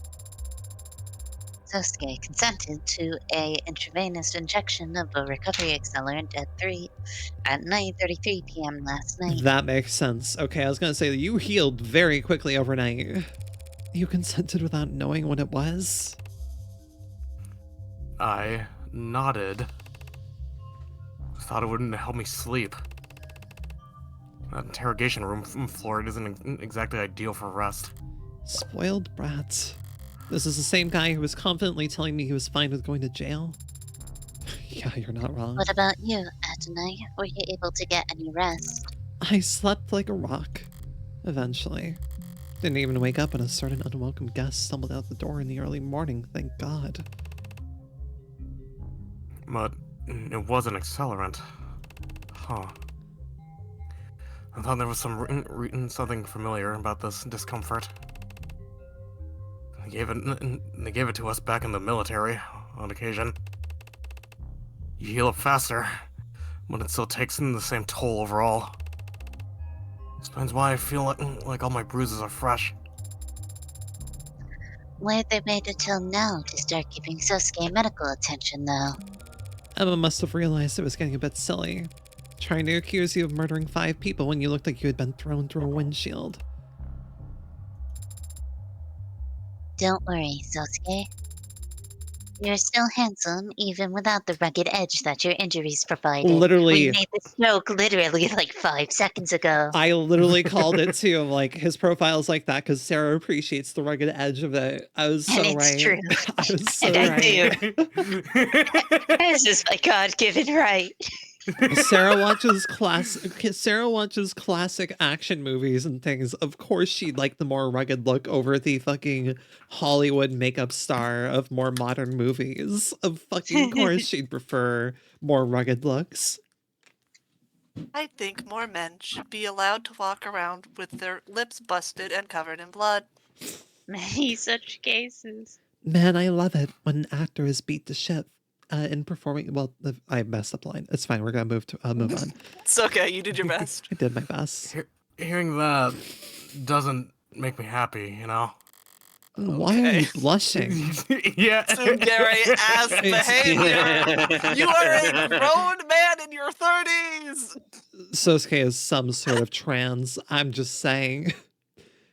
Sosuke consented to a intravenous injection of a recovery accelerant at 9:33 p.m. last night. That makes sense. Okay, I was gonna say that you healed very quickly overnight. You consented without knowing what it was? I nodded. Thought it wouldn't help me sleep. That interrogation room floor isn't exactly ideal for rest. Spoiled brat. This is the same guy who was confidently telling me he was fine with going to jail. Yeah, you're not wrong. What about you, Adonai? Were you able to get any rest? I slept like a rock. Eventually. Didn't even wake up when a certain unwelcome guest stumbled out the door in the early morning, thank God. But it was an accelerant. Huh. I thought there was something familiar about this discomfort. They gave it to us back in the military, on occasion. You heal up faster, but it still takes in the same toll overall. Explains why I feel like all my bruises are fresh. Why they waited till now to start giving Sosuke medical attention, though? Emma must have realized it was getting a bit silly. Trying to accuse you of murdering 5 people when you looked like you had been thrown through a windshield. Don't worry, Sosuke. You're still handsome, even without the rugged edge that your injuries provided. Literally. We made the joke literally like 5 seconds ago. I literally called it too. Like, his profile's like that because Sarah appreciates the rugged edge of it. I was so and it's right. true. I was so and right. I do. This is my God-given right. Sarah watches classic action movies and things. Of course she'd like the more rugged look over the fucking Hollywood makeup star of more modern movies. Of fucking course she'd prefer more rugged looks. I think more men should be allowed to walk around with their lips busted and covered in blood. Many such cases. Man, I love it when an actor is beat to shit. In performing, well, I messed up the line. It's fine. We're gonna move on. It's okay. You did your best. I did my best. Hearing that doesn't make me happy, you know. Why are you blushing? Yeah. Tsundere ass behavior. You are a grown man in your 30s. Sosuke is some sort of trans. I'm just saying.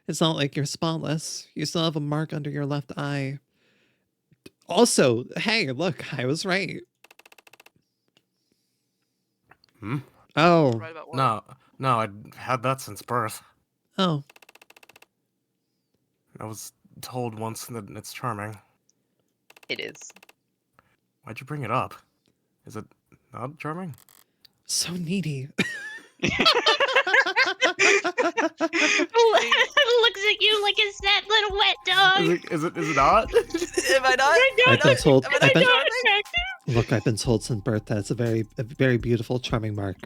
It's not like you're spotless. You still have a mark under your left eye. Also, hey, look, I was right. Hmm? Oh. Right about what? No, I'd had that since birth. Oh. I was told once that it's charming. It is. Why'd you bring it up? Is it not charming? So needy. Looks at you like a sad little wet dog. Is it not? Am I not? I've been told. Am I not charming? Look, I've been told since birth that it's a very beautiful, charming mark.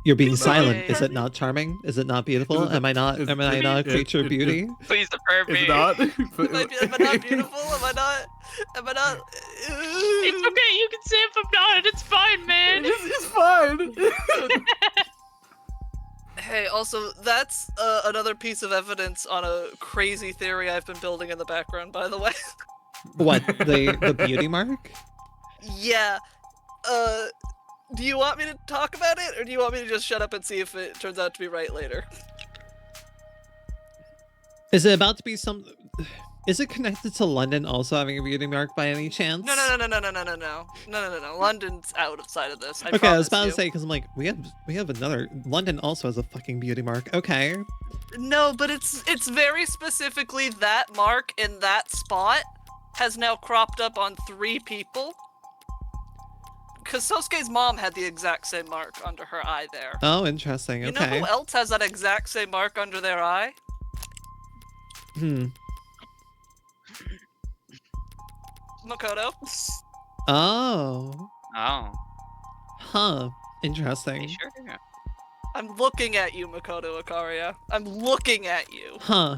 You're being silent. Is it not charming? Is it not beautiful? Am I not a creature of beauty? Please affirm me. Is it not? Am I not beautiful? Am I not? It's okay, you can say if I'm not. It's fine, man. It's fine. Hey, also, that's another piece of evidence on a crazy theory I've been building in the background, by the way. What, the beauty mark? Yeah. Do you want me to talk about it, or do you want me to just shut up and see if it turns out to be right later? Is it about to be some? Is it connected to London also having a beauty mark by any chance? No. London's outside of this. Okay, I was about to say, because I'm like, we have another. London also has a fucking beauty mark. Okay. No, but it's very specifically that mark in that spot has now cropped up on 3 people. Because Sosuke's mom had the exact same mark under her eye there. Oh, interesting. You Okay. know who else has that exact same mark under their eye? Makoto. Oh. Oh. Huh. Interesting. Sure. I'm looking at you, Makoto Ikaria. I'm looking at you. Huh.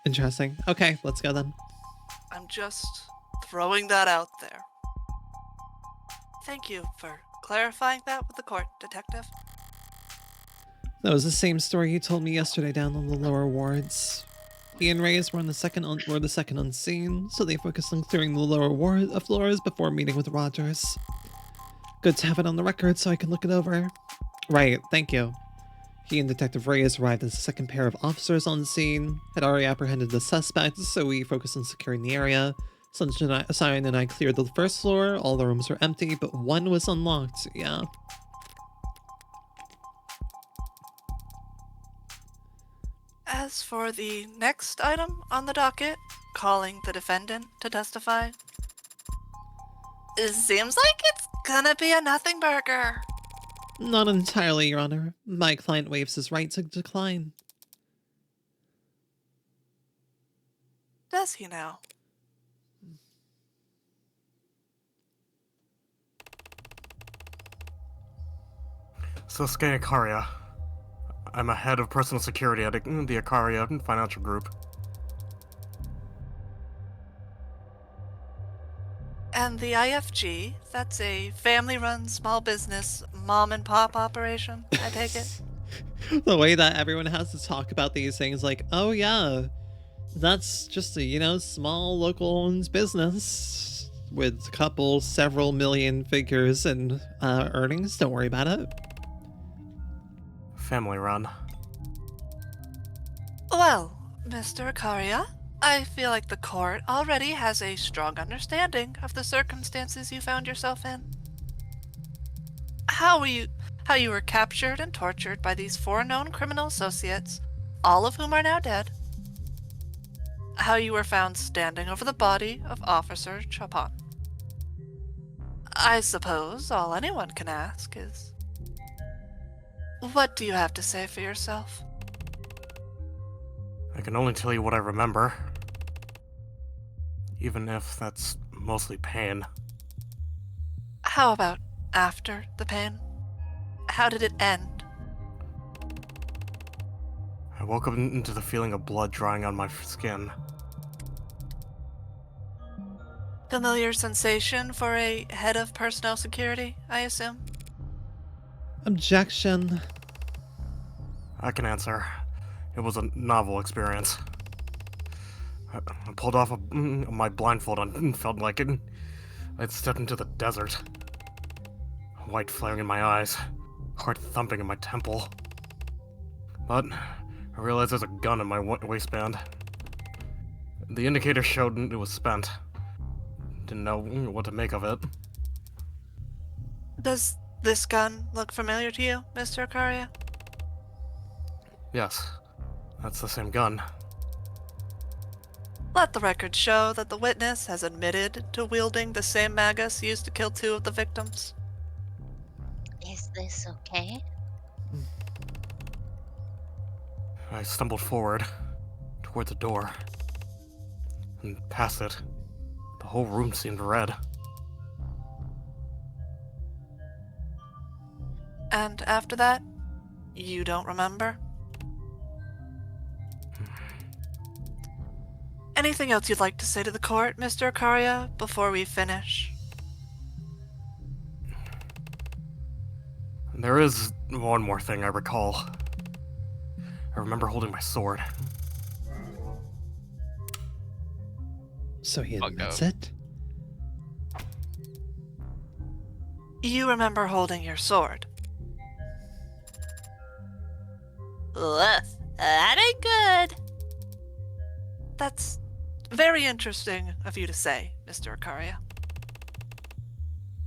Interesting. Okay, let's go then. I'm just throwing that out there. Thank you for clarifying that with the court, Detective. That was the same story you told me yesterday down in the lower wards. He and Reyes were the second on scene, so they focused on clearing the lower floors before meeting with Rogers. Good to have it on the record so I can look it over. Right, thank you. He and Detective Reyes arrived as the second pair of officers on scene, had already apprehended the suspects, so we focused on securing the area. Sunshine and I cleared the first floor, all the rooms were empty, but one was unlocked, yeah. As for the next item on the docket, calling the defendant to testify, it seems like it's gonna be a nothing burger. Not entirely, Your Honor. My client waives his right to decline. Does he now? Sosuke Ikaria. I'm a head of personal security at the Ikaria Financial Group. And the IFG, that's a family-run small business mom-and-pop operation, I take it? The way that everyone has to talk about these things, like, oh yeah, that's just a, small local-owned business with several million figures in earnings. Don't worry about it. Family run. Well, Mr. Ikaria, I feel like the court already has a strong understanding of the circumstances you found yourself in. How you were captured and tortured by these 4 known criminal associates, all of whom are now dead. How you were found standing over the body of Officer Chapon. I suppose all anyone can ask is, what do you have to say for yourself? I can only tell you what I remember. Even if that's mostly pain. How about after the pain? How did it end? I woke up into the feeling of blood drying on my skin. Familiar sensation for a head of personnel security, I assume? Objection. I can answer. It was a novel experience. I pulled off my blindfold and felt like I'd stepped into the desert. White flaring in my eyes, heart thumping in my temple. But I realized there's a gun in my waistband. The indicator showed it was spent. Didn't know what to make of it. Does this gun look familiar to you, Mr. Akaria? Yes, that's the same gun. Let the record show that the witness has admitted to wielding the same magus used to kill 2 of the victims. Is this okay? I stumbled forward, toward the door, and past it. The whole room seemed red. And after that, you don't remember? Anything else you'd like to say to the court, Mr. Akaria, before we finish? There is one more thing I recall. I remember holding my sword. So he Fuck admits no. it? You remember holding your sword. Ugh, that ain't good. That's very interesting of you to say, Mr. Akaria.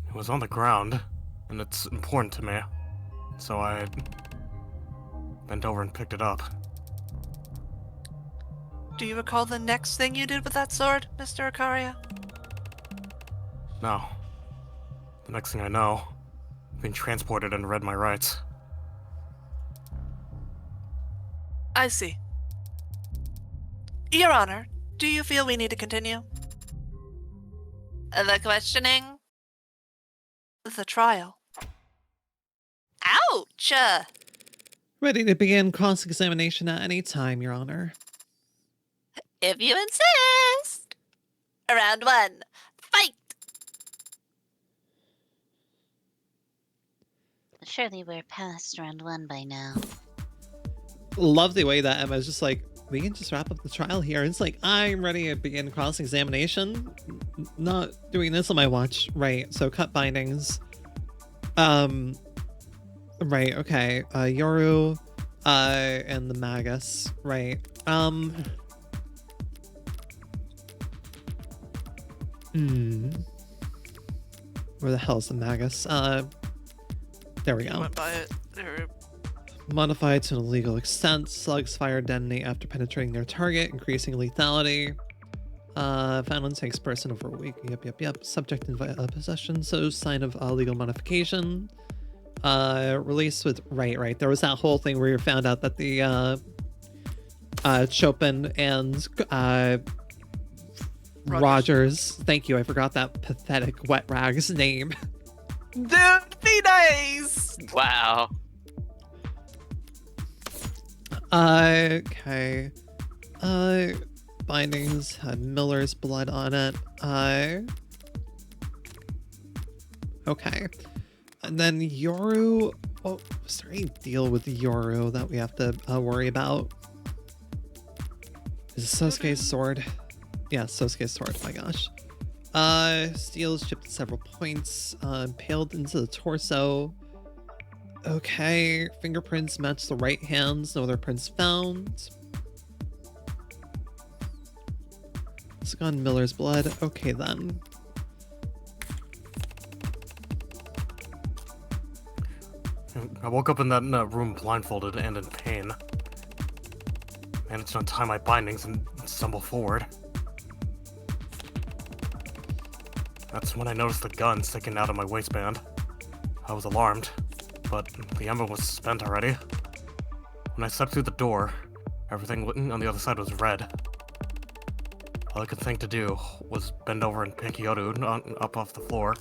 It was on the ground, and it's important to me. So I bent over and picked it up. Do you recall the next thing you did with that sword, Mr. Akaria? No. The next thing I know, I've been transported and read my rights. I see. Your Honor, do you feel we need to continue? The questioning? The trial. Ouch! Ready to begin cross-examination at any time, Your Honor. If you insist. Round 1. Fight! Surely we're past round 1 by now. Love the way that Emma's just like, we can just wrap up the trial here. It's like, I'm ready to begin cross-examination. Not doing this on my watch. Right, so cut bindings. Right, okay. Yoru, and the Magus. Right. Where the hell's the Magus? There we You go. went by it. There. Modified to an illegal extent. Slugs fire detonate after penetrating their target, increasing lethality. Violence takes person over a week. Yep. Subject in possession, so sign of legal modification. Release with right. There was that whole thing where you found out that the Chopin and Rogers. Thank you. I forgot that pathetic wet rag's name. Dude, be nice! Wow. Okay. Bindings had Miller's blood on it. Okay. And then Yoru. Oh, is there any deal with Yoru that we have to worry about? Is it Sosuke's sword? Yeah, Sosuke's sword. My gosh. Steel is chipped at several points. Impaled into the torso. Okay, fingerprints match the right hands. No other prints found. It's gone Miller's blood. Okay then. I woke up in that room blindfolded and in pain. Managed to untie my bindings and stumble forward. That's when I noticed the gun sticking out of my waistband. I was alarmed, but the ammo was spent already. When I stepped through the door, everything on the other side was red. All I could think to do was bend over and pick Yoru up off the floor.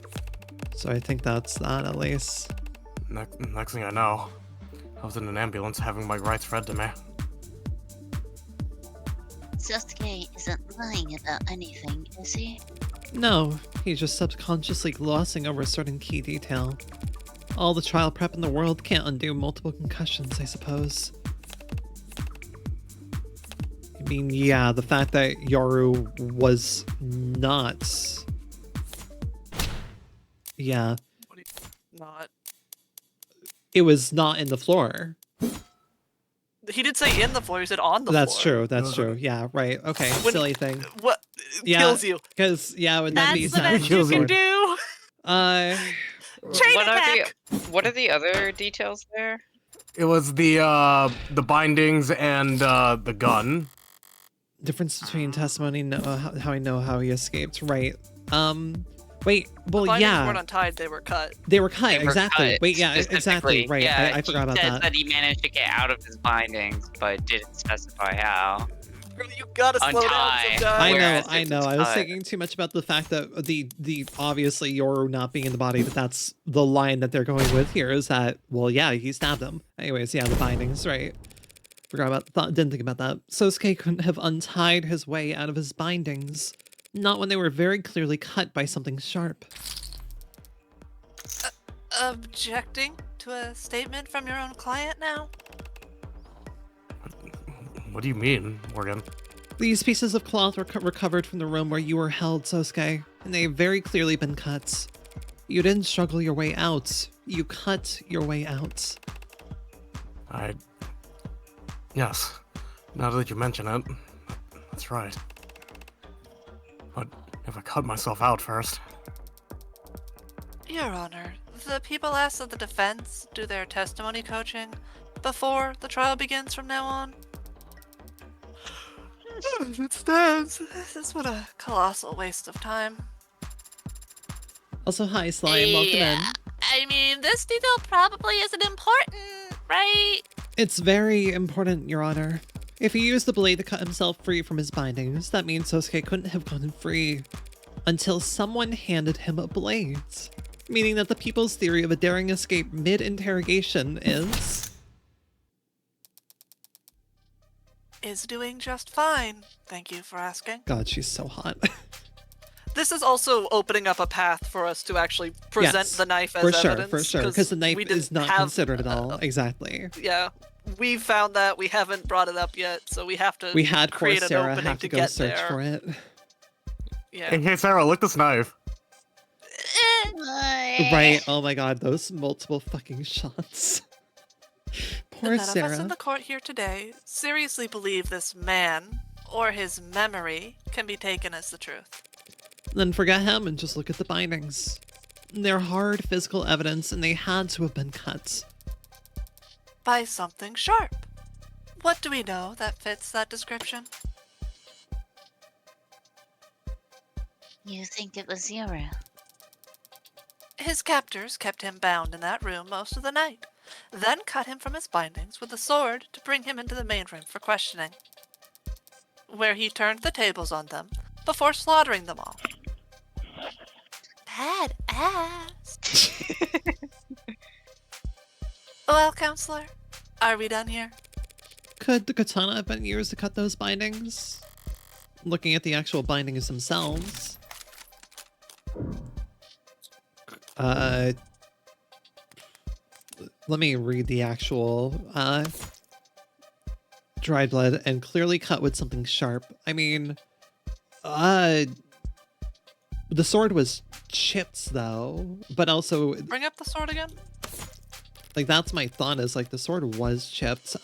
So I think that's that at least. Next thing I know, I was in an ambulance having my rights read to me. Sosuke isn't lying about anything, is he? No, he's just subconsciously glossing over a certain key detail. All the trial prep in the world can't undo multiple concussions, I suppose. I mean, yeah, the fact that Yoru was not... Yeah. What do you... Not. It was not in the floor. He did say in the floor. He said on the That's floor. true. That's true. Yeah, right. Okay, When- silly thing. What Yeah, kills you? Because, yeah, when that That's means the that best You sword. can do. Chain What are attack! what are the other details there? It was the bindings and the gun. Difference between testimony and how I know how he escaped. Right. Wait. Well, The bindings yeah. weren't untied; they were cut. They were cut. They were exactly. cut Wait. Yeah. Exactly. specifically. Right. Yeah, I forgot about he says that. that he managed to get out of his bindings, but didn't specify how. Girl, you gotta slow down Untie. sometimes. I Whereas know. I if know. it's I was cut- thinking too much about the fact that the obviously Yoru not being in the body, but that's the line that they're going with here is that, well, yeah, he stabbed him. Anyways, yeah, the bindings, right? Forgot about didn't think about that. Sosuke couldn't have untied his way out of his bindings. Not when they were very clearly cut by something sharp. Objecting to a statement from your own client now? What do you mean, Morgan? These pieces of cloth were recovered from the room where you were held, Sosuke, and they've very clearly been cut. You didn't struggle your way out. You cut your way out. Yes. Now that you mention it, that's right. But if I cut myself out first... Your Honor, the people asked that the defense do their testimony coaching before the trial begins from now on. It stands. This was a colossal waste of time. Also, hi, Slime. Welcome in. I mean, this detail probably isn't important, right? It's very important, Your Honor. If he used the blade to cut himself free from his bindings, that means Sosuke couldn't have gotten free until someone handed him a blade. Meaning that the people's theory of a daring escape mid-interrogation is... Is doing just fine. Thank you for asking. God, she's so hot. This is also opening up a path for us to actually present Yes, the knife as for sure, evidence. for sure. Because the knife we is didn't not have- considered at all. Exactly. Yeah, we found that. We haven't brought it up yet, so we have to We had poor create an Sarah opening have to go get search there. for it. Yeah. Hey, Sarah, look this knife. Right, oh my god, those multiple fucking shots. Poor None of us in Sarah. the court here today seriously believe this man or his memory can be taken as the truth. Then forget him and just look at the bindings. They're hard physical evidence and they had to have been cut. By something sharp. What do we know that fits that description? You think it was Yoru? His captors kept him bound in that room most of the night, then cut him from his bindings with a sword to bring him into the main room for questioning, where he turned the tables on them before slaughtering them all. Badass. Well, counselor, are we done here? Could the katana have been used to cut those bindings? Looking at the actual bindings themselves. Let me read the actual, dried blood and clearly cut with something sharp. I mean, the sword was chipped though, but also, Bring up the sword again. like, that's my thought is, like, the sword was chipped.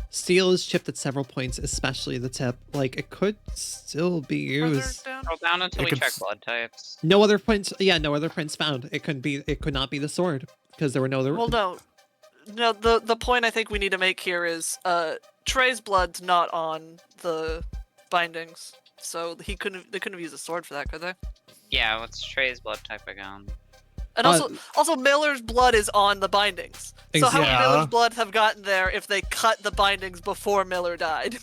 Steel is chipped at several points, especially the tip. Like, it could still be Further used. down. Scroll down until It we could check s- blood types. No other prints. Yeah, no other prints found. It could not be the sword because there were no other. Well, no. The point I think we need to make here is Trey's blood's not on the bindings, so they couldn't have used a sword for that, could they? Yeah, what's Trey's blood type again? And also Miller's blood is on the bindings. So how would Yeah. Miller's blood have gotten there if they cut the bindings before Miller died?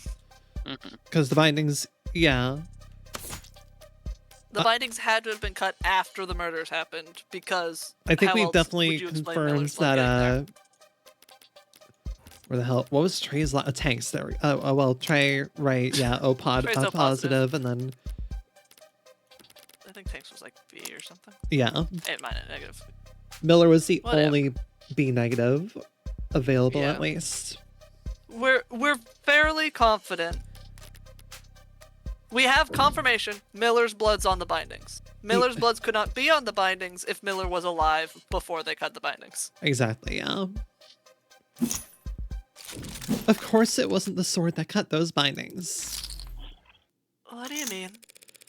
Because the bindings. Yeah. The bindings had to have been cut after the murders happened because I think how we've else definitely would you explain confirmed Miller's blood that. getting there? Where the hell? What was Trey's? Tanks. There. Oh well, Trey. Right. Yeah. O Trey's O positive, and then I think Tanks was like B or something. yeah, It might have negative. Miller was the Whatever. only B negative available Yeah. at least. We're fairly confident. We have confirmation Miller's blood's on the bindings. Miller's bloods could not be on the bindings if Miller was alive before they cut the bindings. Exactly. Yeah. Of course it wasn't the sword that cut those bindings. What do you mean?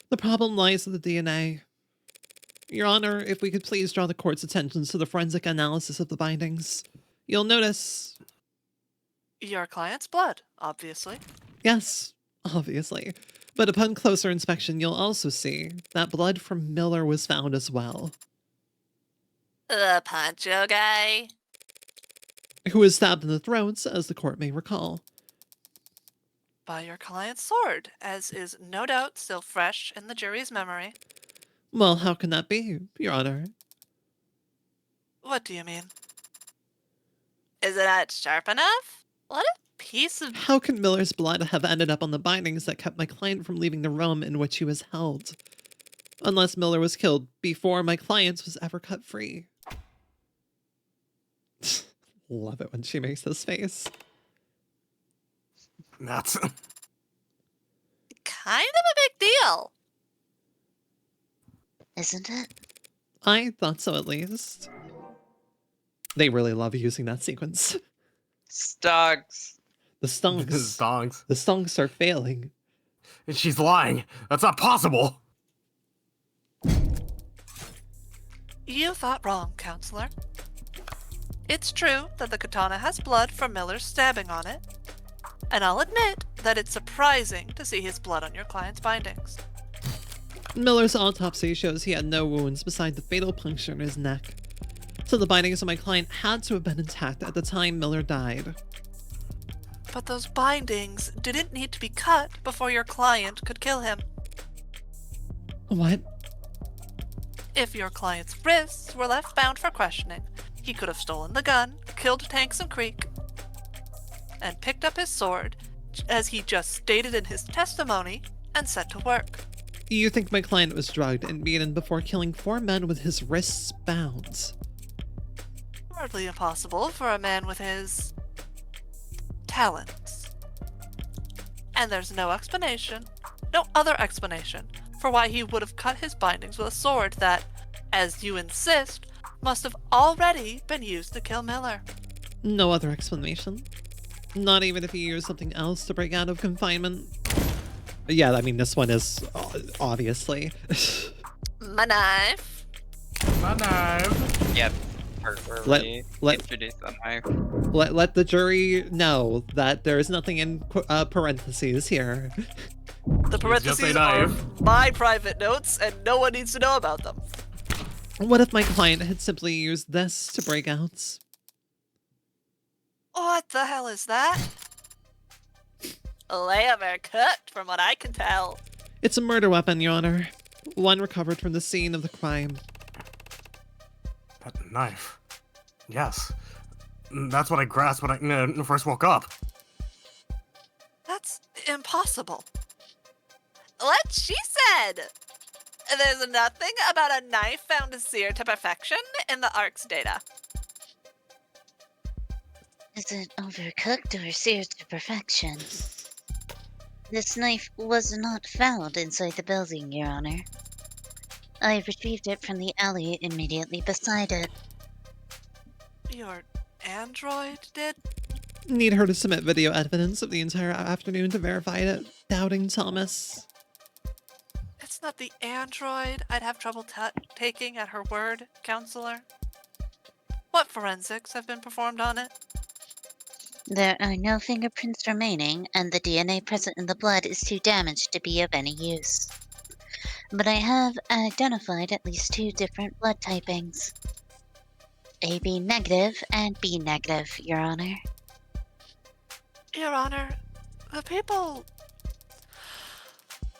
The problem lies with the DNA. Your Honor, if we could please draw the court's attention to the forensic analysis of the bindings, you'll notice... Your client's blood, obviously. Yes, obviously. But upon closer inspection, you'll also see that blood from Miller was found as well. The poncho guy? Who was stabbed in the throat, as the court may recall. By your client's sword, as is no doubt still fresh in the jury's memory. Well, how can that be, Your Honor? What do you mean? Is it not sharp enough? What a piece of... How can Miller's blood have ended up on the bindings that kept my client from leaving the room in which he was held? Unless Miller was killed before my client was ever cut free. Love it when she makes this face. That's... kind of a big deal. Isn't it? I thought so, at least. They really love using that sequence. Stonks. The stonks. Stonks. The stonks are failing. She's lying. That's not possible. You thought wrong, counselor. It's true that the katana has blood from Miller's stabbing on it, and I'll admit that it's surprising to see his blood on your client's bindings. Miller's autopsy shows he had no wounds beside the fatal puncture in his neck. So the bindings of my client had to have been intact at the time Miller died. But those bindings didn't need to be cut before your client could kill him. What? If your client's wrists were left bound for questioning, he could have stolen the gun, killed Tanksome Creek, and picked up his sword, as he just stated in his testimony, and set to work. You think my client was drugged and beaten before killing 4 men with his wrists bound? Hardly impossible for a man with his... talents. And there's no explanation, no other explanation, for why he would have cut his bindings with a sword that, as you insist, must have already been used to kill Miller. No other explanation? Not even if he used something else to break out of confinement? Yeah, I mean, this one is obviously. My knife. My knife. Yep. Let Introduce the knife. let the jury know that there is nothing in parentheses here. The parentheses are my private notes, and no one needs to know about them. What if my client had simply used this to break out? What the hell is that? Lamb are cooked, from what I can tell. It's a murder weapon, Your Honor. One recovered from the scene of the crime. That knife. Yes. That's what I grasped when I first woke up. That's impossible. What she said! There's nothing about a knife found seared to perfection in the ARC's data. Is it overcooked or seared to perfection? This knife was not found inside the building, Your Honor. I retrieved it from the alley immediately beside it. Your android did? Need her to submit video evidence of the entire afternoon to verify it. Doubting Thomas. It's not the android I'd have trouble taking at her word, counselor. What forensics have been performed on it? There are no fingerprints remaining, and the DNA present in the blood is too damaged to be of any use. But I have identified at least 2 different blood typings. AB negative and B negative, Your Honor. Your Honor, the people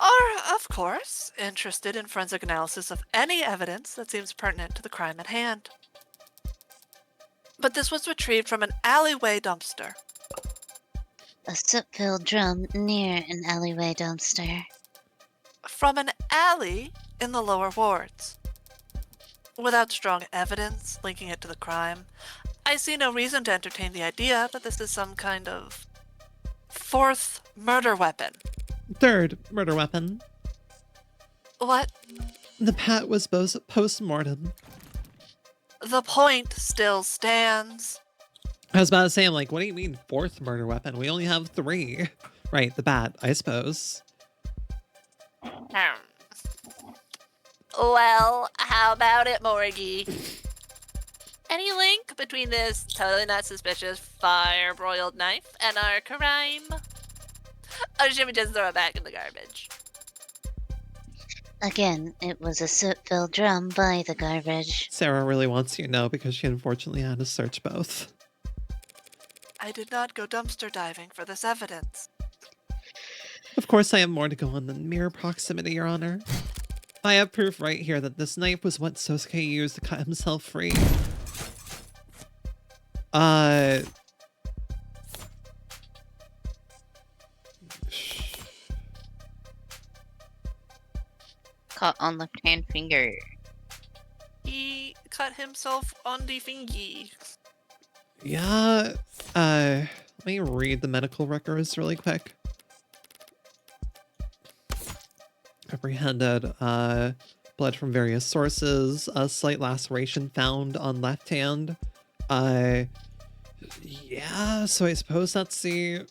are, of course, interested in forensic analysis of any evidence that seems pertinent to the crime at hand. But this was retrieved from an alleyway dumpster. A soot-filled drum near an alleyway dumpster. From an alley in the lower wards. Without strong evidence linking it to the crime, I see no reason to entertain the idea that this is some kind of 4th murder weapon. 3rd murder weapon. What? The pat was post-mortem. The point still stands. I was about to say, I'm like, what do you mean 4th murder weapon? We only have 3. Right, the bat, I suppose. Well, how about it, Morgie? Any link between this totally not suspicious fire-broiled knife and our crime? Or should we just throw it back in the garbage? Again, it was a soot-filled drum by the garbage. Sarah really wants you to know because she unfortunately had to search both. I did not go dumpster diving for this evidence. Of course, I have more to go on than mere proximity, Your Honor. I have proof right here that this knife was what Sosuke used to cut himself free. Caught on left-hand finger. He cut himself on the fingy. Yeah, let me read the medical records really quick. Apprehended, blood from various sources, a slight laceration found on left hand. Yeah, so I suppose that's the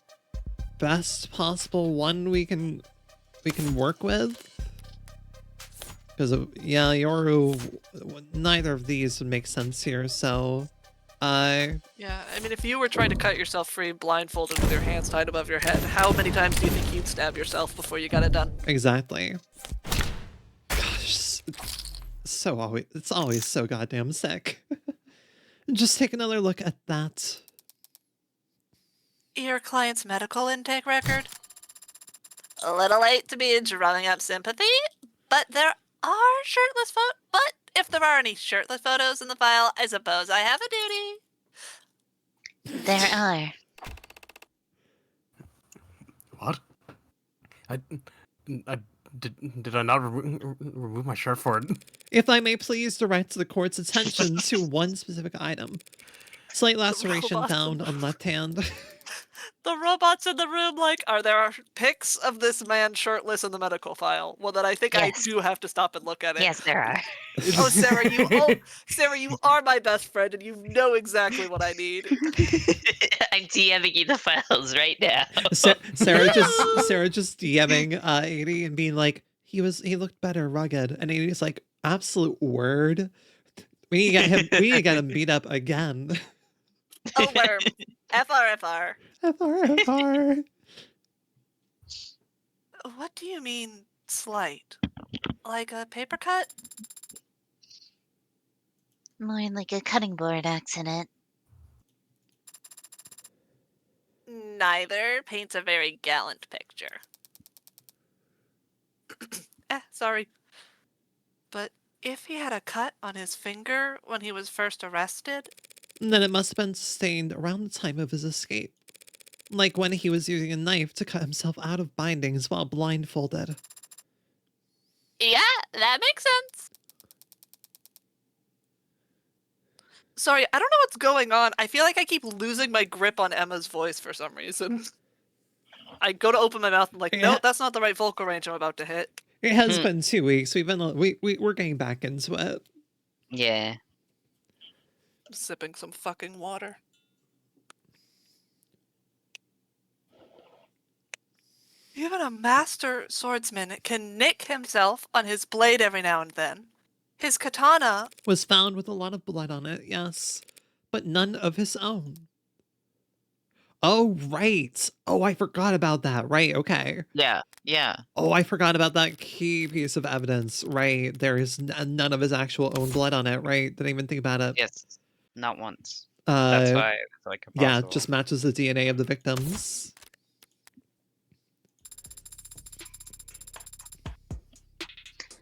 best possible one we can work with. Because, yeah, Yoru, neither of these would make sense here, so... Yeah, I mean, if you were trying to cut yourself free blindfolded with your hands tied above your head, how many times do you think you'd stab yourself before you got it done? Exactly. Gosh, it's always so goddamn sick. Just take another look at that. Your client's medical intake record? A little late to be drumming up sympathy, but there are shirtless photos. But if there are any shirtless photos in the file, I suppose I have a duty. There are. What? Did I not remove my shirt for it? If I may please direct the court's attention to one specific item. Slight laceration found on left hand. The robots in the room, like, are there pics of this man shirtless in the medical file? Well, then I think Yes. I do have to stop and look at it. Yes, there are. Oh, Sarah, Sarah, you are my best friend, and you know exactly what I need. I'm DMing you the files right now. Sarah just DMing 80 and being like, he looked better rugged, and 80's like, absolute word. We need to get him beat up again. Oh, worm. FR. FR. What do you mean, slight? Like a paper cut? More like a cutting board accident. Neither paints a very gallant picture. Sorry. But if he had a cut on his finger when he was first arrested... Then it must have been sustained around the time of his escape. Like when he was using a knife to cut himself out of bindings while blindfolded. Yeah, that makes sense. Sorry, I don't know what's going on. I feel like I keep losing my grip on Emma's voice for some reason. I go to open my mouth and like, no, that's not the right vocal range I'm about to hit. It has been 2 weeks. We're getting back into it. Yeah. I'm sipping some fucking water. Even a master swordsman can nick himself on his blade every now and then. His katana Was found with a lot of blood on it, yes. But none of his own. Oh, right. Oh, I forgot about that. Right, okay. Yeah. Oh, I forgot about that key piece of evidence. Right, there is none of his actual own blood on it, right? Didn't even think about it. Yes, not once. That's why it's like impossible. Yeah, it just matches the DNA of the victims.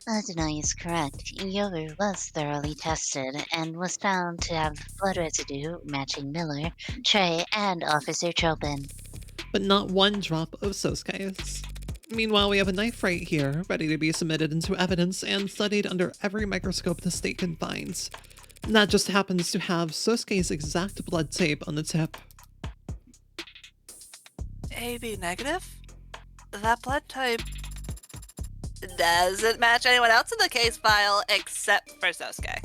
Adonai is correct. Yoru was thoroughly tested and was found to have blood residue matching Miller, Trey, and Officer Chopin. But not one drop of Sosuke's. Meanwhile, we have a knife right here, ready to be submitted into evidence and studied under every microscope the state can find. And that just happens to have Sosuke's exact blood tape on the tip. AB negative? That blood type doesn't match anyone else in the case file except for Sosuke.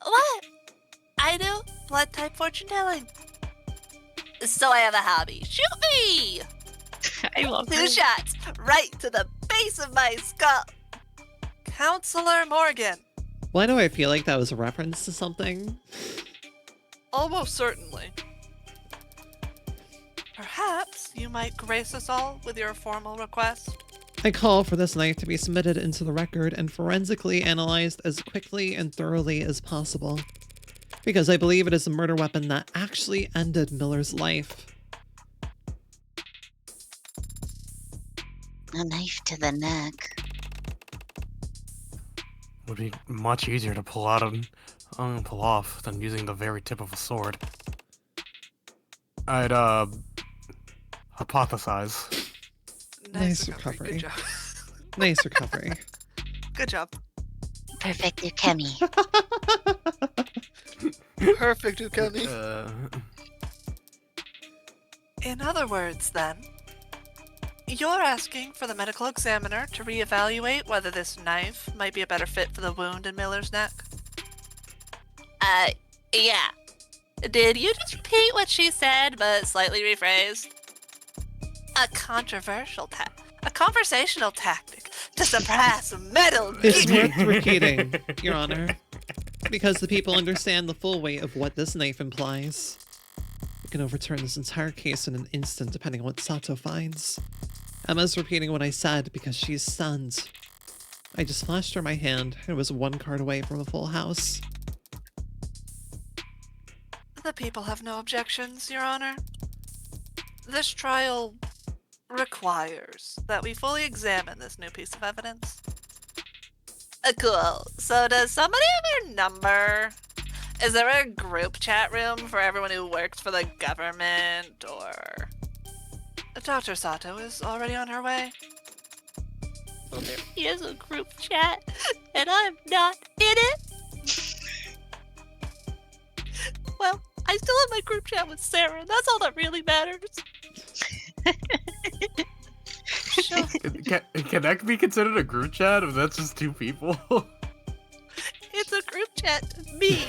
What? I do blood type fortune telling. So I have a hobby. Shoot me! I love 2 it. shots right to the base of my skull. Counselor Morgan. Why do I feel like that was a reference to something? Almost certainly. Perhaps you might grace us all with your formal request. I call for this knife to be submitted into the record and forensically analyzed as quickly and thoroughly as possible. Because I believe it is a murder weapon that actually ended Miller's life. A knife to the neck. Would be much easier to pull off than using the very tip of a sword. I'd hypothesize. Nice recovery. recovery. Good job. Nice recovery. Good job. Perfect Ukemi. Perfect, Ukemi. In other words, then, you're asking for the medical examiner to reevaluate whether this knife might be a better fit for the wound in Miller's neck? Yeah. Did you just repeat what she said, but slightly rephrased? A conversational tactic to suppress metal It's geek. worth repeating, Your Honor. Because the people understand the full weight of what this knife implies. We can overturn this entire case in an instant depending on what Sato finds. Emma's repeating what I said because she's stunned. I just flashed her my hand and was 1 card away from a full house. The people have no objections, Your Honor. This trial requires that we fully examine this new piece of evidence. Cool. So does somebody have your number? Is there a group chat room for everyone who works for the government, or... Dr. Sato is already on her way. Well, there is a group chat, and I'm not in it. Well, I still have my group chat with Sarah, and that's all that really matters. Can that be considered a group chat if that's just 2 people? It's a group chat to me.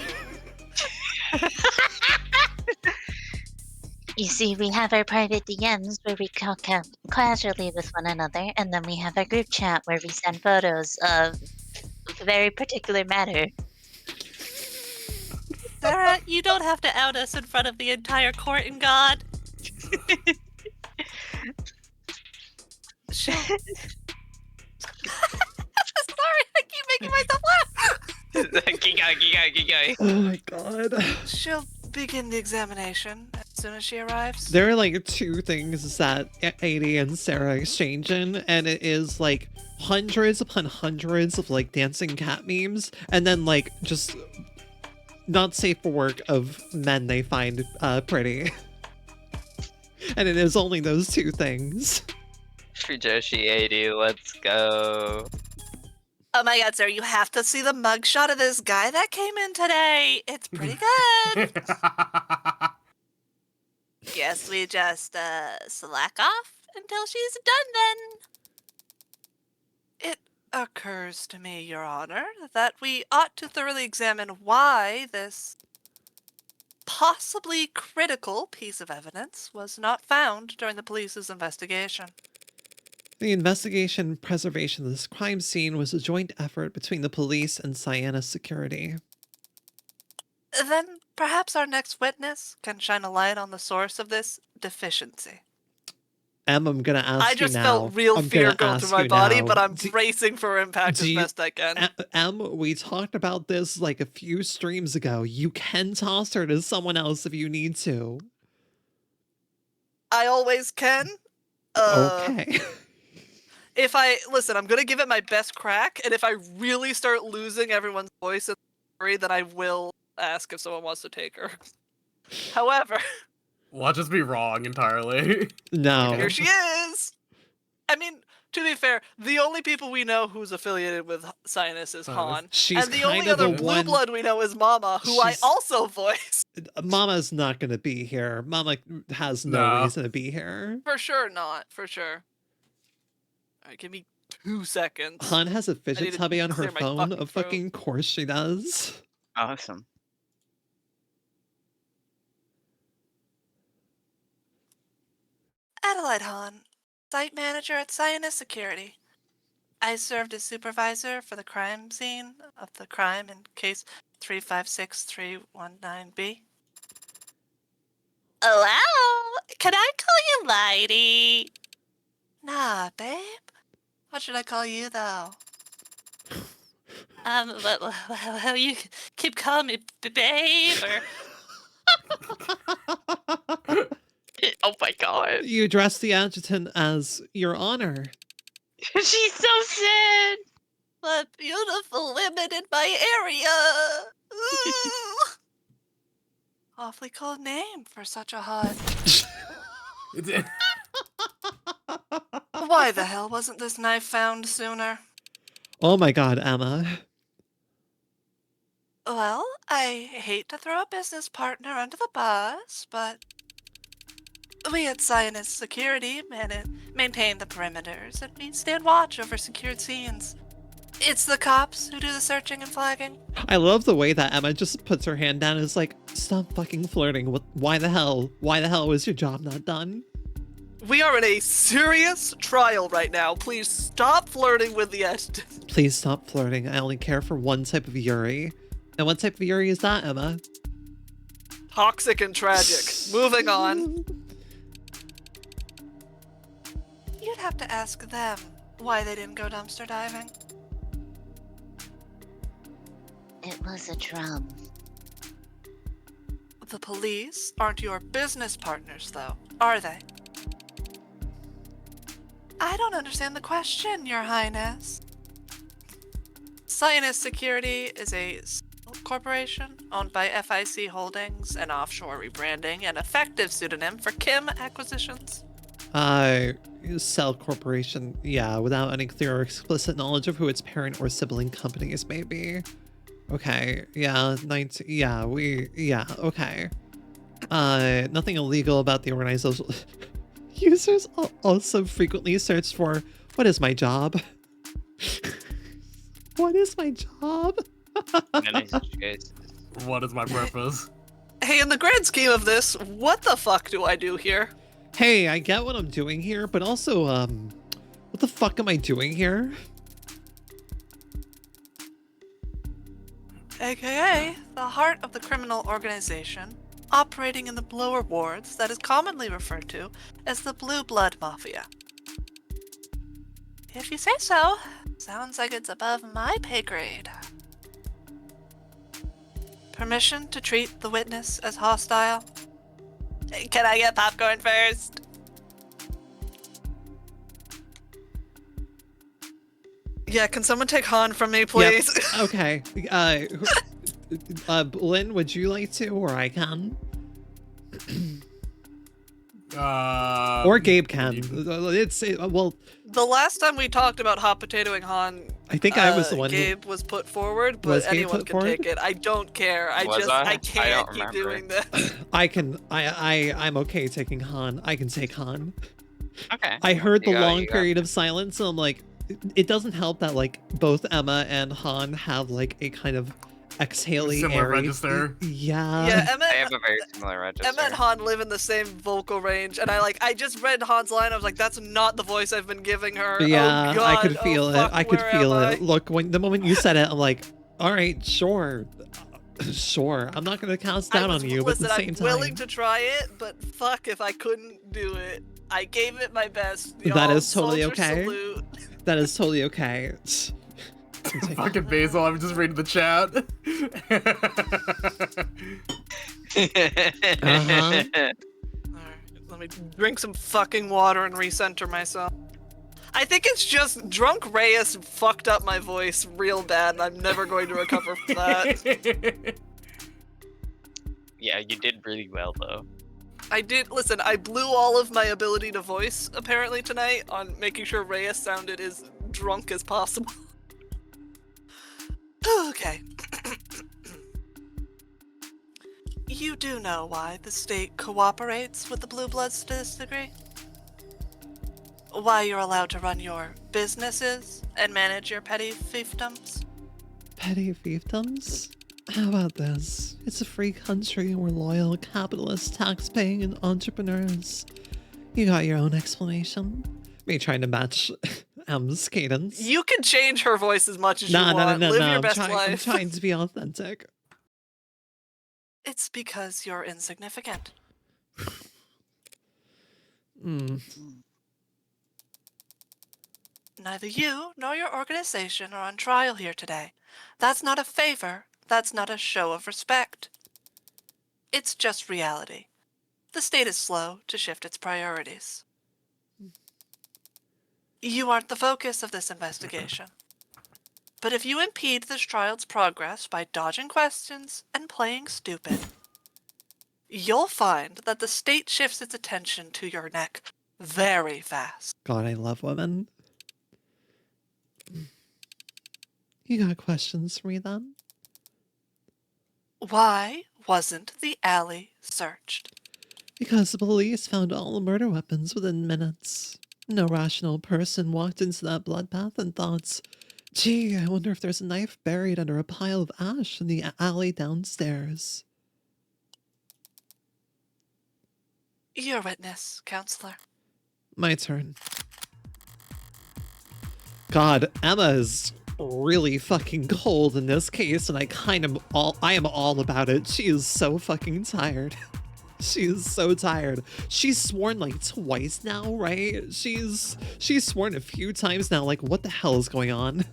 You see, we have our private DMs where we talk casually with one another, and then we have our group chat where we send photos of a very particular matter. Sarah, you don't have to out us in front of the entire court and God. Sorry, I keep making myself laugh. Keep going. Oh my god. She'll begin the examination as soon as she arrives. There are like 2 things that AD and Sarah exchange in, and it is like hundreds upon hundreds of like dancing cat memes, and then like just not safe for work of men they find pretty. And it is only those 2 things. Fujoshi 80, let's go. Oh my god, Sarah, you have to see the mugshot of this guy that came in today. It's pretty good. Guess we just slack off until she's done then. It occurs to me, Your Honor, that we ought to thoroughly examine why this possibly critical piece of evidence was not found during the police's investigation. The investigation and preservation of this crime scene was a joint effort between the police and Sienna Security. Then perhaps our next witness can shine a light on the source of this deficiency. Em, I'm gonna ask I you just now. felt real I'm fear gonna go ask through my you body, now. but I'm Do- bracing for impact do as you- best I can. Em, we talked about this like a few streams ago. You can toss her to someone else if you need to. I always can. Okay. If listen, I'm gonna give it my best crack, and if I really start losing everyone's voice in the story, then I will ask if someone wants to take her. However, Watch us be wrong entirely. No. here she is. I mean, to be fair, the only people we know who's affiliated with Sinus is Han, She's and the kind only of other the blue one. blood we know is Mama, who I She's- also voice. Mama's not gonna be here. Mama has no No. reason to be here. For sure not. For sure. All right, give me 2 seconds. Han has a need fidget to tubby on her clear my phone. fucking Of throat. fucking course she does. Awesome. Adelaide Hahn, site manager at Zionist Security. I served as supervisor for the crime scene of the crime in case 356319B. Hello? Can I call you lady? Nah, babe. What should I call you, though? Well, you keep calling me babe, or... Oh my god. You address the adjutant as Your Honor. She's so sad. The beautiful women in my area. Ooh. Awfully cool name for such a hut. Why the hell wasn't this knife found sooner? Oh my god, Emma. Well, I hate to throw a business partner under the bus, but we at Zionist Security maintain the perimeters, and we stand watch over secured scenes. It's the cops who do the searching and flagging. I love the way that Emma just puts her hand down and is like, stop fucking flirting. Why the hell? Why the hell was your job not done? We are in a serious trial right now. Please stop flirting with the adjutant. Please stop flirting. I only care for one type of Yuri. And what type of Yuri is that, Emma? Toxic and tragic. Moving on. You'd have to ask them why they didn't go dumpster diving. It was a drum. The police aren't your business partners, though, are they? I don't understand the question, Your Highness. Zionist Security is a corporation owned by FIC Holdings, an offshore rebranding and effective pseudonym for Kim Acquisitions. Cell Corporation, yeah, without any clear or explicit knowledge of who its parent or sibling companies may be. Okay, yeah, okay. Nothing illegal about the organization. Users also frequently search for, what is my job? What is my job? What is my purpose? Hey, in the grand scheme of this, what the fuck do I do here? Hey, I get what I'm doing here, but also, what the fuck am I doing here? AKA the heart of the criminal organization, operating in the lower wards that is commonly referred to as the Blue Blood Mafia. If you say so, sounds like it's above my pay grade. Permission to treat the witness as hostile? Can I get popcorn first? Yeah, can someone take Han from me, please? Yep. Okay. Lynn, would you like to, or I can? Or Gabe can. Well. The last time we talked about hot potatoing Han, I think I was the one. Gabe was put forward, but anyone can take it. I don't care. I can't keep doing this. I'm okay taking Han. I can take Han. Okay. I heard the long period of silence, and I'm like, it doesn't help that like both Emma and Han have like a kind of exhaling similar airy register. Yeah. Yeah, They have a very similar register. Emma and Han live in the same vocal range, and I just read Han's line. I was like, that's not the voice I've been giving her. Yeah, oh, God. I could feel it. Fuck, I could feel where am it. Look, the moment you said it, I'm like, all right, sure. Sure. I'm not gonna cast down on you, but at the same time. I'm willing to try it, but fuck if I couldn't do it. I gave it my best. That is totally okay. Salute. That is totally okay. Fucking Basil, I'm just reading the chat. Alright, let me drink some fucking water and recenter myself. I think it's just drunk Reyes fucked up my voice real bad, and I'm never going to recover from that. Yeah, you did really well, though. I did. Listen, I blew all of my ability to voice, apparently, tonight on making sure Reyes sounded as drunk as possible. Okay. You do know why the state cooperates with the Blue Bloods to this degree? Why you're allowed to run your businesses and manage your petty fiefdoms? Petty fiefdoms? How about this? It's a free country and we're loyal, capitalist, tax-paying, and entrepreneurs. You got your own explanation? Me trying to match M's cadence. You can change her voice as much as you want. Live your best life. I'm trying to be authentic. It's because you're insignificant. Neither you nor your organization are on trial here today. That's not a favor. That's not a show of respect. It's just reality. The state is slow to shift its priorities. You aren't the focus of this investigation. But if you impede this trial's progress by dodging questions and playing stupid, you'll find that the state shifts its attention to your neck very fast. God, I love women. You got questions for me then? Why wasn't the alley searched? Because the police found all the murder weapons within minutes. No rational person walked into that bloodbath and thought, gee, I wonder if there's a knife buried under a pile of ash in the alley downstairs. Your witness, counselor. My turn. God, Emma is really fucking cold in this case, and I am all about it. She is so fucking tired. She is so tired. She's sworn like twice now, right? She's sworn a few times now. Like, what the hell is going on?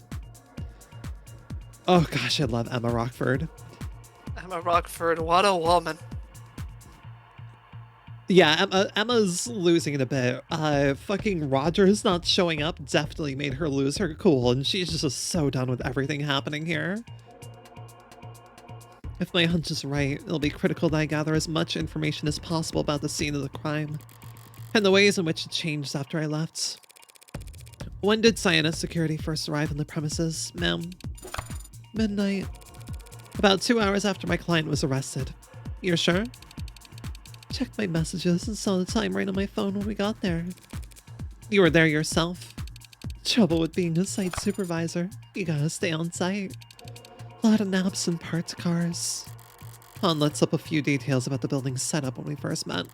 Oh gosh, I love Emma Rockford. Emma Rockford, what a woman. Yeah, Emma's losing it a bit. Fucking Roger's not showing up definitely made her lose her cool, and she's just so done with everything happening here. If my hunch is right, it'll be critical that I gather as much information as possible about the scene of the crime, and the ways in which it changed after I left. When did Sienna Security first arrive on the premises, ma'am? Midnight. About 2 hours after my client was arrested. You're sure? Checked my messages and saw the time right on my phone when we got there. You were there yourself. Trouble with being a site supervisor. You gotta stay on site. A lot of naps and parts cars. Han lets up a few details about the building's setup when we first met.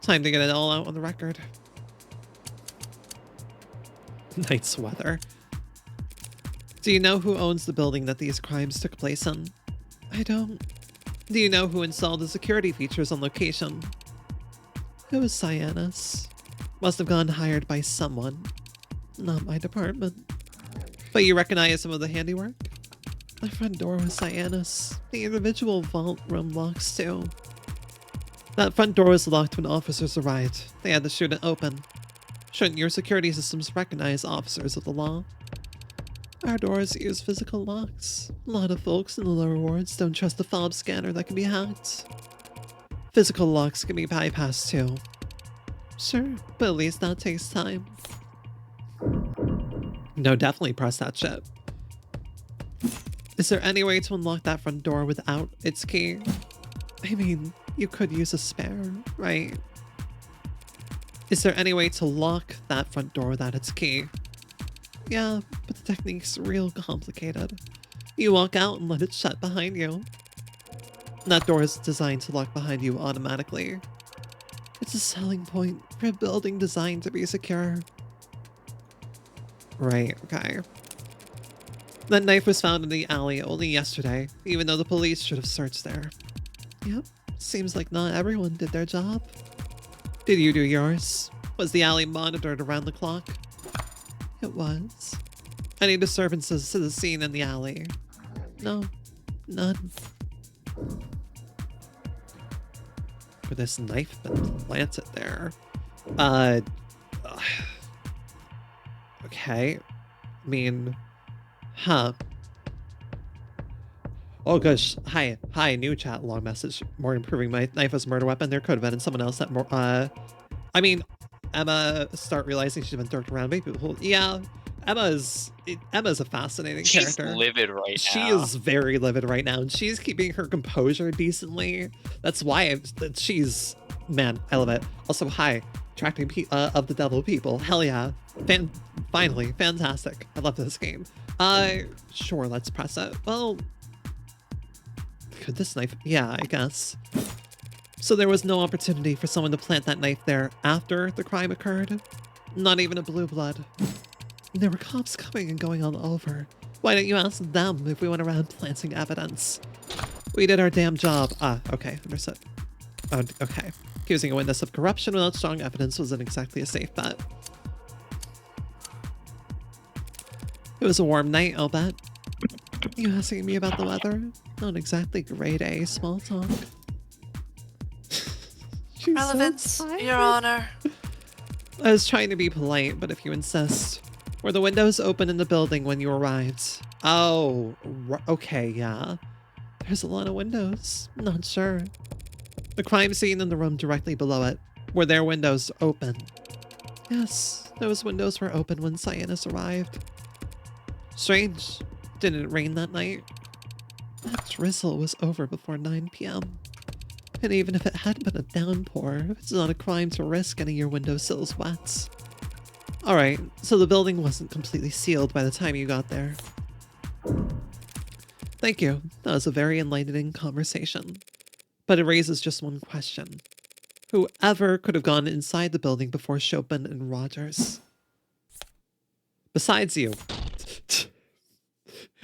Time to get it all out on the record. Night's weather. Do you know who owns the building that these crimes took place in? I don't. Do you know who installed the security features on location? It was Sienna's. Must have gone hired by someone. Not my department. But you recognize some of the handiwork? The front door was Sienna's. The individual vault room locks too. That front door was locked when officers arrived. They had to shoot it open. Shouldn't your security systems recognize officers of the law? Our doors use physical locks. A lot of folks in the lower wards don't trust the fob scanner that can be hacked. Physical locks can be bypassed too. Sure, but at least that takes time. No, definitely press that shit. Is there any way to unlock that front door without its key? I mean, you could use a spare, right? Is there any way to lock that front door without its key? Yeah, but the technique's real complicated. You walk out and let it shut behind you. That door is designed to lock behind you automatically. It's a selling point for a building designed to be secure. Right, okay. That knife was found in the alley only yesterday, even though the police should have searched there. Yep, seems like not everyone did their job. Did you do yours? Was the alley monitored around the clock? It was. Any disturbances to the scene in the alley? No, none. For this knife been planted there. Okay. I mean, huh. Oh gosh, hi, new chat, long message. More improving my knife as a murder weapon. There could have been someone else that more, I mean, Emma start realizing she's been dorked around by people. Yeah, Emma's a fascinating character. She's livid right now. She is very livid right now, and she's keeping her composure decently. That's why she's, man, I love it. Also, hi, attracting of the devil people. Hell yeah, finally, fantastic. I love this game. Sure, let's press it. Well, could this knife? Yeah, I guess. So there was no opportunity for someone to plant that knife there after the crime occurred? Not even a blue blood. There were cops coming and going all over. Why don't you ask them if we went around planting evidence? We did our damn job. Ah, okay, understood. Oh, okay. Accusing a witness of corruption without strong evidence wasn't exactly a safe bet. It was a warm night, I'll bet. You asking me about the weather? Not exactly grade A small talk. Relevance, Your Honor. I was trying to be polite, but if you insist. Were the windows open in the building when you arrived? Oh, okay, yeah. There's a lot of windows. Not sure. The crime scene in the room directly below it. Were their windows open? Yes, those windows were open when Cyanus arrived. Strange. Didn't it rain that night? That drizzle was over before 9 p.m. And even if it had been a downpour, it's not a crime to risk any of your windowsills wet. Alright, so the building wasn't completely sealed by the time you got there. Thank you. That was a very enlightening conversation. But it raises just one question. Whoever could have gone inside the building before Chopin and Rogers? Besides you.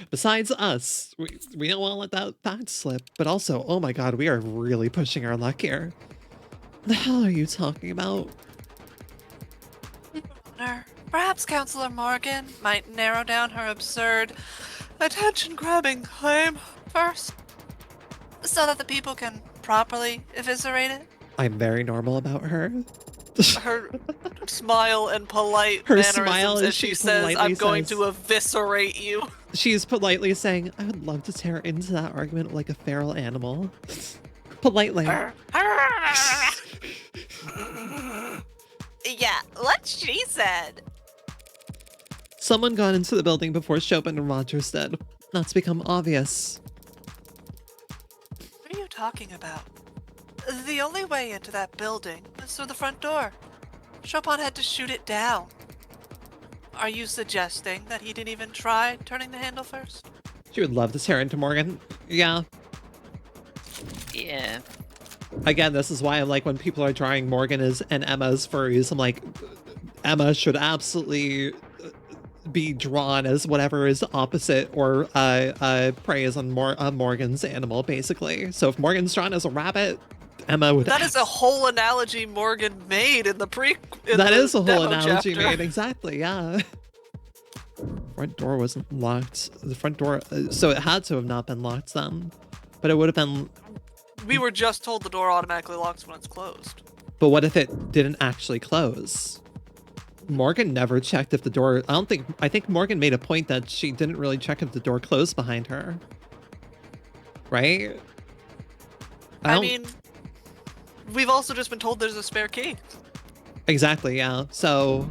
Besides us. We don't want to let that fact slip. But also, oh my god, we are really pushing our luck here. The hell are you talking about? Perhaps Counselor Morgan might narrow down her absurd, attention-grabbing claim first, so that the people can properly eviscerate it. I'm very normal about her. Her smile and polite Her mannerisms smile as she says, "I'm going to eviscerate you." She's politely saying, I would love to tear into that argument like a feral animal. Politely. Yeah, what she said. Someone got into the building before Chopin and Rogers did. That's become obvious. What are you talking about? The only way into that building was through the front door. Chopin had to shoot it down. Are you suggesting that he didn't even try turning the handle first? She would love to tear into Morgan. Yeah. Yeah. Again, this is why I like when people are drawing Morgan as and Emma's furries. I'm like, Emma should absolutely be drawn as whatever is opposite or preys on Morgan's animal, basically. So if Morgan's drawn as a rabbit, Emma would. That is a whole analogy Morgan made in the That is a whole analogy chapter. made, exactly, yeah. Front door wasn't locked. The front door, so it had to have not been locked then. But it would have been. We were just told the door automatically locks when it's closed. But what if it didn't actually close? Morgan never checked if the door. I think Morgan made a point that she didn't really check if the door closed behind her. Right? I mean, we've also just been told there's a spare key. Exactly, yeah. So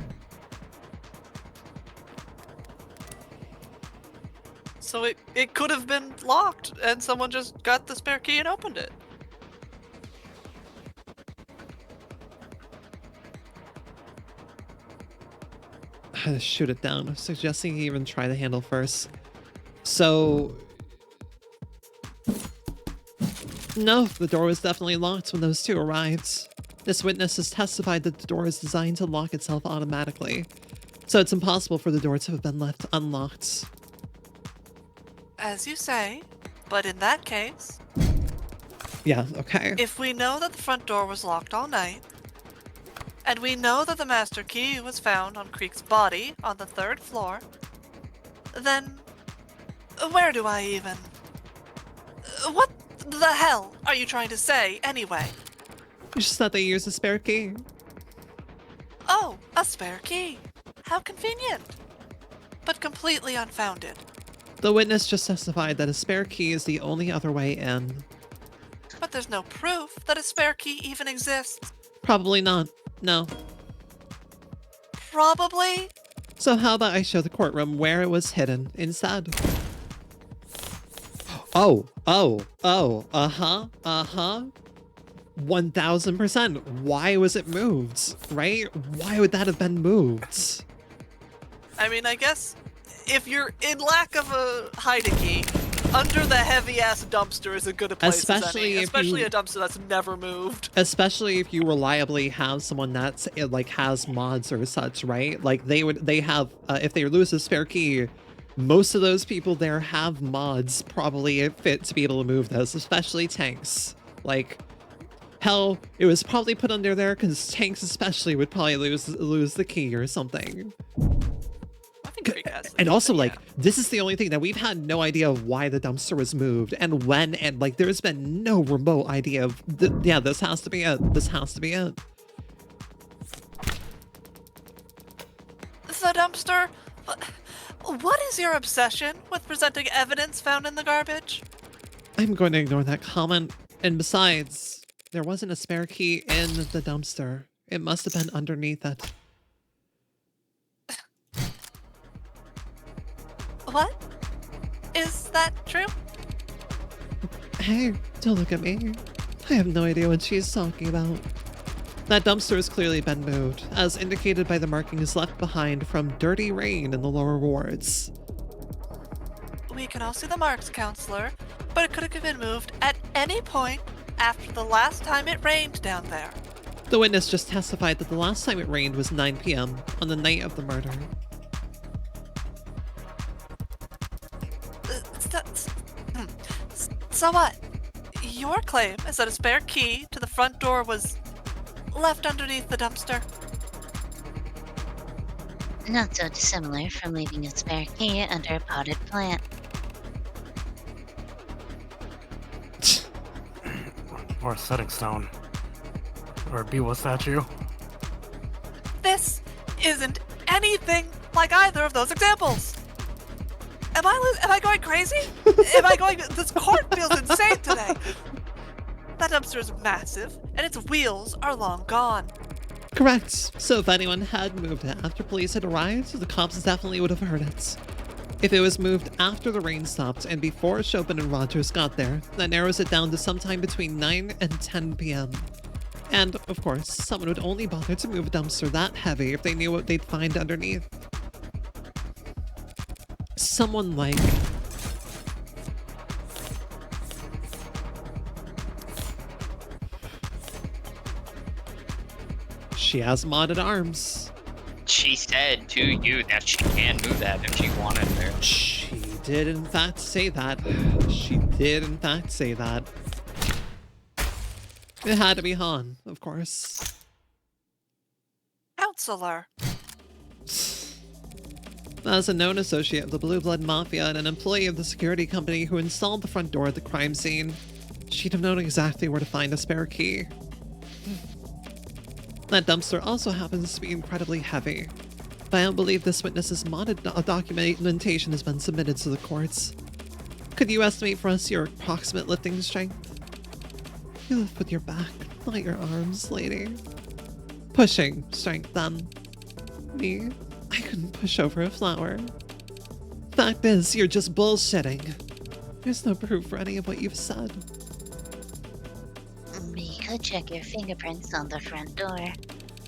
it could have been locked and someone just got the spare key and opened it. shoot it down. I'm suggesting you even try the handle first. So no, the door was definitely locked when those two arrived. This witness has testified that the door is designed to lock itself automatically, so it's impossible for the door to have been left unlocked. As you say, but in that case... Yeah, okay. If we know that the front door was locked all night, and we know that the master key was found on Creek's body on the 3rd floor, then where do I even... What the hell are you trying to say, anyway? Just that they used a spare key. Oh, a spare key. How convenient. But completely unfounded. The witness just testified that a spare key is the only other way in. But there's no proof that a spare key even exists. Probably not. No. Probably? So how about I show the courtroom where it was hidden instead? Oh, uh-huh. 1000%. Why was it moved, right? Why would that have been moved? I mean, I guess if you're in lack of a hiding key, under the heavy-ass dumpster is a good a place as any. Especially a dumpster that's never moved. Especially if you reliably have someone that's like has mods or such, right? Like they have if they lose a spare key, most of those people there have mods probably fit to be able to move those, especially tanks. Like, hell, it was probably put under there because tanks especially would probably lose the key or something. And also, like, this is the only thing that we've had no idea of why the dumpster was moved and when, and like, there's been no remote idea of, yeah, this has to be it. This has to be it. The dumpster? What is your obsession with presenting evidence found in the garbage? I'm going to ignore that comment. And besides, there wasn't a spare key in the dumpster. It must have been underneath it. What? Is that true? Hey, don't look at me. I have no idea what she's talking about. That dumpster has clearly been moved, as indicated by the markings left behind from dirty rain in the lower wards. We can all see the marks, Counselor, but it could have been moved at any point after the last time it rained down there. The witness just testified that the last time it rained was 9 p.m. on the night of the murder. So what? Your claim is that a spare key to the front door was left underneath the dumpster? Not so dissimilar from leaving a spare key under a potted plant. Or a setting stone. Or a Biwa statue. This isn't anything like either of those examples. Am I going crazy? This court feels insane today. That dumpster is massive, and its wheels are long gone. Correct. So if anyone had moved it after police had arrived, the cops definitely would have heard it. If it was moved after the rain stopped and before Chopin and Rogers got there, that narrows it down to sometime between 9 and 10 p.m. And, of course, someone would only bother to move a dumpster that heavy if they knew what they'd find underneath. Someone like... She has modded arms. She said to you that she can move that if she wanted to. She did in fact say that. She did in fact say that. It had to be Han, of course. Counselor. As a known associate of the Blue Blood Mafia and an employee of the security company who installed the front door at the crime scene, she'd have known exactly where to find a spare key. That dumpster also happens to be incredibly heavy, but I don't believe this witness's modded documentation has been submitted to the courts. Could you estimate for us your approximate lifting strength? You lift with your back, not your arms, lady. Pushing strength, then. Me? I couldn't push over a flower. Fact is, you're just bullshitting. There's no proof for any of what you've said. We could check your fingerprints on the front door.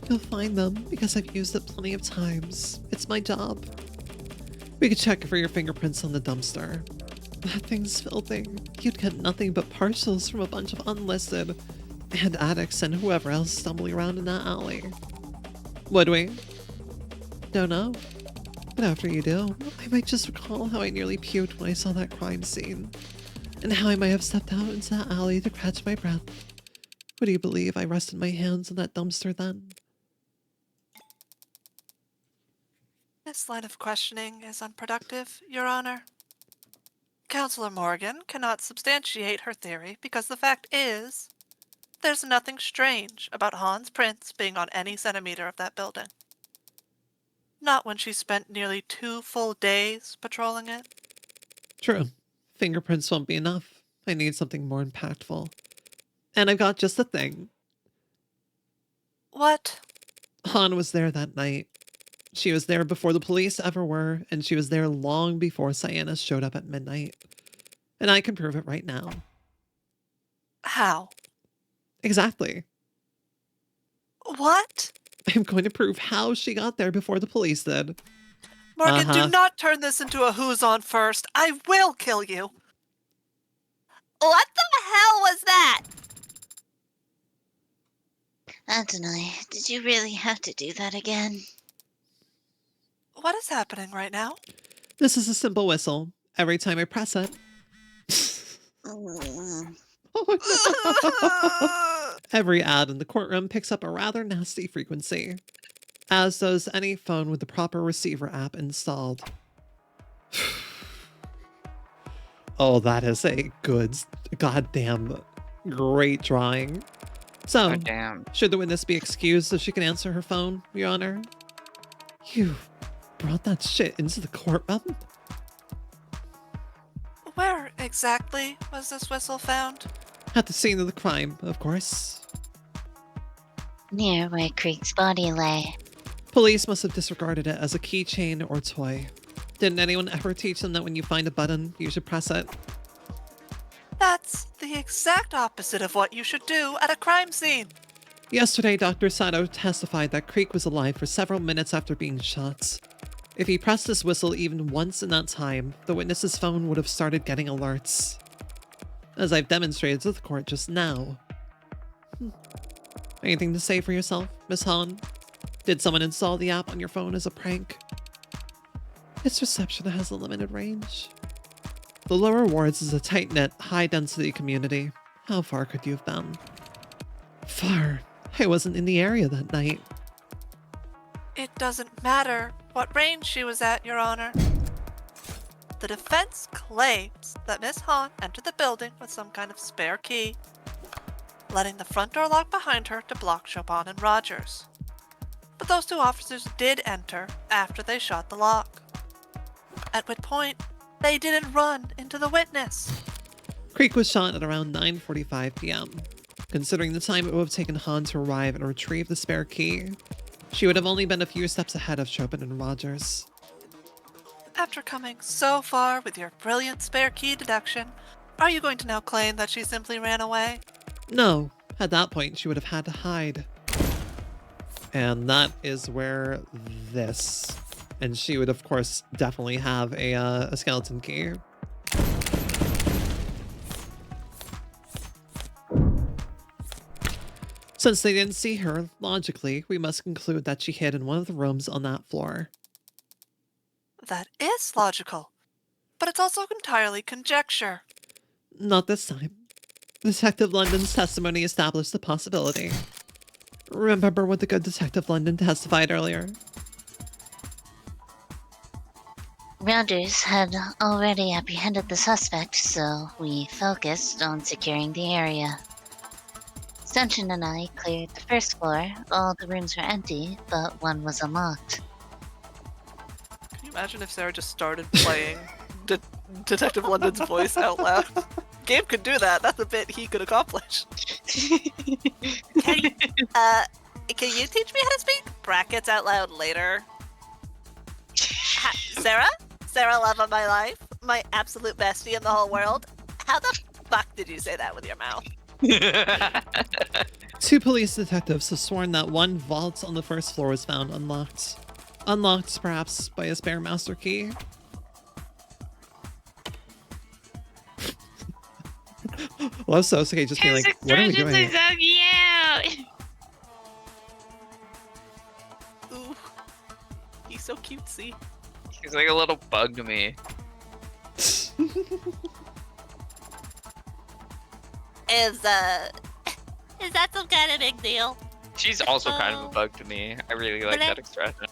You'll find them because I've used it plenty of times. It's my job. We could check for your fingerprints on the dumpster. That thing's filthy. You'd get nothing but partials from a bunch of unlisted and addicts and whoever else stumbling around in that alley. Would we? Don't know. But after you do, I might just recall how I nearly puked when I saw that crime scene. And how I might have stepped out into that alley to catch my breath. Would you believe I rested my hands on that dumpster then? This line of questioning is unproductive, Your Honor. Counselor Morgan cannot substantiate her theory because the fact is, there's nothing strange about Han's prints being on any centimeter of that building. Not when she spent nearly 2 full days patrolling it. True. Fingerprints won't be enough. I need something more impactful. And I've got just the thing. What? Han was there that night. She was there before the police ever were, and she was there long before Cyanus showed up at midnight. And I can prove it right now. How? Exactly. What? I'm going to prove how she got there before the police did. Morgan, do not turn this into a who's on first. I will kill you. What the hell was that? Adonai, did you really have to do that again? What is happening right now? This is a simple whistle. Every time I press it. Mm. Oh, no. Every ad in the courtroom picks up a rather nasty frequency, as does any phone with the proper receiver app installed. Oh, that is a good, goddamn great drawing. So, Oh, damn. should the witness be excused so she can answer her phone, Your Honor? You brought that shit into the courtroom? Where exactly was this whistle found? At the scene of the crime, of course. Near where Creek's body lay. Police must have disregarded it as a keychain or toy. Didn't anyone ever teach them that when you find a button, you should press it? That's the exact opposite of what you should do at a crime scene. Yesterday, Dr. Sato testified that Creek was alive for several minutes after being shot. If he pressed this whistle even once in that time, the witness's phone would have started getting alerts. As I've demonstrated to the court just now. Anything to say for yourself, Miss Hahn? Did someone install the app on your phone as a prank? Its reception has a limited range. The lower wards is a tight-knit, high-density community. How far could you have been? Far. I wasn't in the area that night. It doesn't matter what range she was at, Your Honor. The defense claims that Miss Hahn entered the building with some kind of spare key, letting the front door lock behind her to block Chopin and Rogers. But those two officers did enter after they shot the lock. At which point, they didn't run into the witness. Creek was shot at around 9:45 p.m. Considering the time it would have taken Hahn to arrive and retrieve the spare key, she would have only been a few steps ahead of Chopin and Rogers. After coming so far with your brilliant spare key deduction, are you going to now claim that she simply ran away? No, at that point she would have had to hide. And that is where this. And she would, of course, definitely have a skeleton key. Since they didn't see her, logically, we must conclude that she hid in one of the rooms on that floor. That is logical, but it's also entirely conjecture. Not this time. Detective London's testimony established the possibility. Remember what the good Detective London testified earlier? Rogers had already apprehended the suspect, so we focused on securing the area. Stanchion and I cleared the first floor. All the rooms were empty, but one was unlocked. Can you imagine if Sarah just started playing Detective London's voice out loud? Gabe could do that. That's a bit he could accomplish. Can you teach me how to speak brackets out loud later? Sarah? Sarah, love of my life, my absolute bestie in the whole world. How the fuck did you say that with your mouth? Two police detectives have sworn that one vault on the first floor was found unlocked. Unlocked, perhaps, by a spare master key. Love Sosuke just being like, what are we doing? Yeah. Ooh, he's so cutesy. He's like a little bug to me. Is that some kind of big deal? She's also kind of a bug to me. I really like that expression.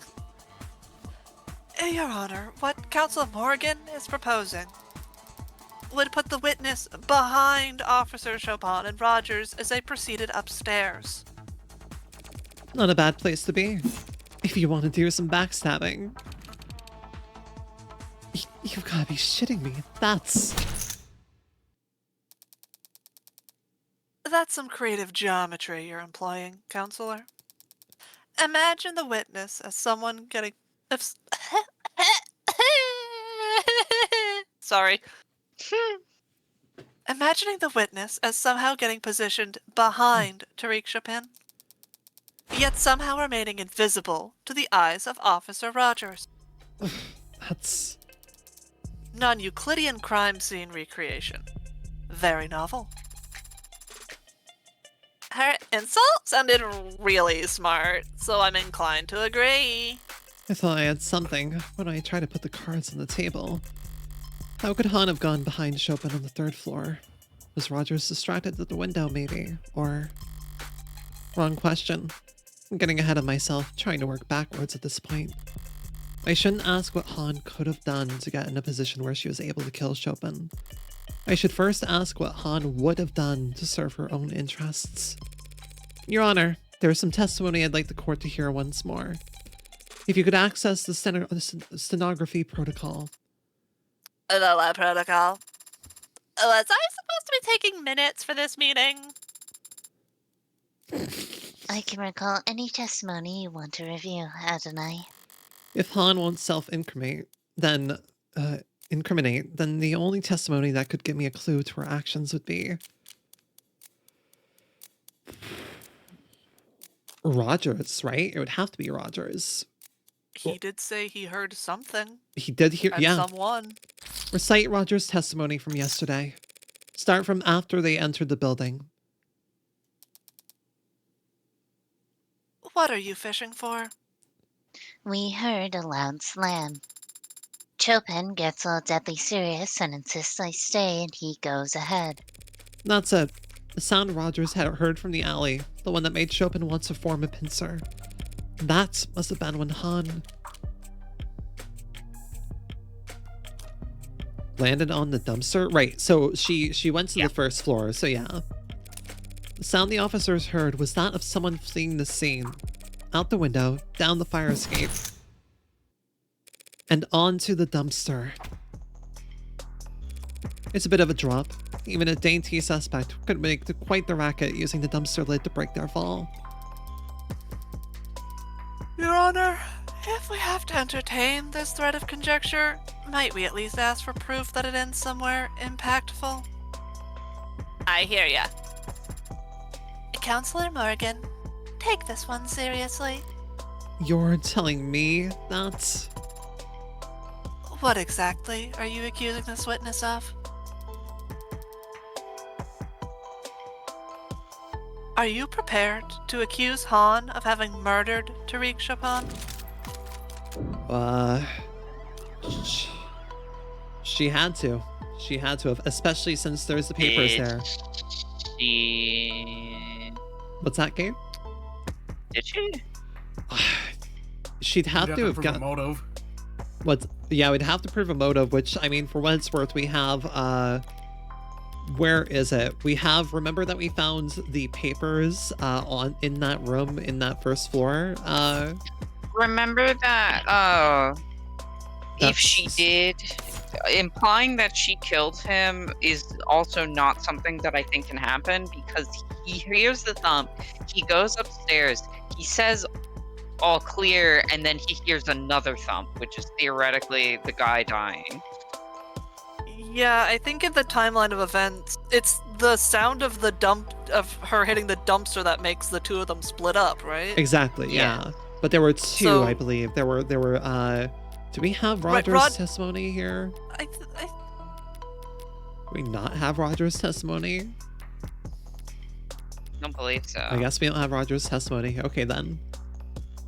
Your Honor, what Counsel Morgan is proposing would put the witness behind Officer Chopin and Rogers as they proceeded upstairs. Not a bad place to be. If you want to do some backstabbing. You've gotta be shitting me. That's some creative geometry you're employing, Counselor. Imagine the witness as someone getting... Sorry. Imagining the witness as somehow getting positioned behind Tariq Chopin, yet somehow remaining invisible to the eyes of Officer Rogers. That's... Non-Euclidean crime scene recreation. Very novel. Her insult sounded really smart, so I'm inclined to agree. I thought I had something when I tried to put the cards on the table. How could Han have gone behind Chopin on the 3rd floor? Was Rogers distracted at the window, maybe? Or... Wrong question. I'm getting ahead of myself, trying to work backwards at this point. I shouldn't ask what Han could have done to get in a position where she was able to kill Chopin. I should first ask what Han would have done to serve her own interests. Your Honor, there is some testimony I'd like the court to hear once more. If you could access the stenography protocol. The lab protocol. Was I supposed to be taking minutes for this meeting? I can recall any testimony you want to review, Adonai. If Han won't self-incriminate, then the only testimony that could give me a clue to her actions would be Rogers, right? It would have to be Rogers. He did say he heard something. He did hear, And yeah. someone. Recite Rogers' testimony from yesterday. Start from after they entered the building. What are you fishing for? We heard a loud slam. Chopin gets all deadly serious and insists I stay, and he goes ahead. That's it. The sound Rogers had heard from the alley, the one that made Chopin want to form a pincer. That must have been when Han landed on the dumpster. Right, so she went to the 1st floor, so yeah. The sound the officers heard was that of someone fleeing the scene. Out the window, down the fire escape, and onto the dumpster. It's a bit of a drop. Even a dainty suspect could make quite the racket using the dumpster lid to break their fall. Your Honor, if we have to entertain this thread of conjecture, might we at least ask for proof that it ends somewhere impactful? I hear ya. Counselor Morgan, take this one seriously. You're telling me that? What exactly are you accusing this witness of? Are you prepared to accuse Han of having murdered Tariq Chopin? She had to. She had to have, especially since there's the papers there. What's that, Gabe? Did she? She'd have to have prove got a motive. Yeah, we'd have to prove a motive, which, I mean, for what it's worth, we have, where is it? We have, remember that we found the papers, in that room, in that 1st floor? Remember that, if she did, implying that she killed him is also not something that I think can happen, because he hears the thump, he goes upstairs, he says all clear, and then he hears another thump, which is theoretically the guy dying. Yeah, I think in the timeline of events, it's the sound of her hitting the dumpster that makes the two of them split up, right? Exactly, yeah. But there were two, So- I believe. There were, do we have Roger's testimony here? I Do we not have Roger's testimony? Don't believe so. I guess we don't have Roger's testimony. Okay, then.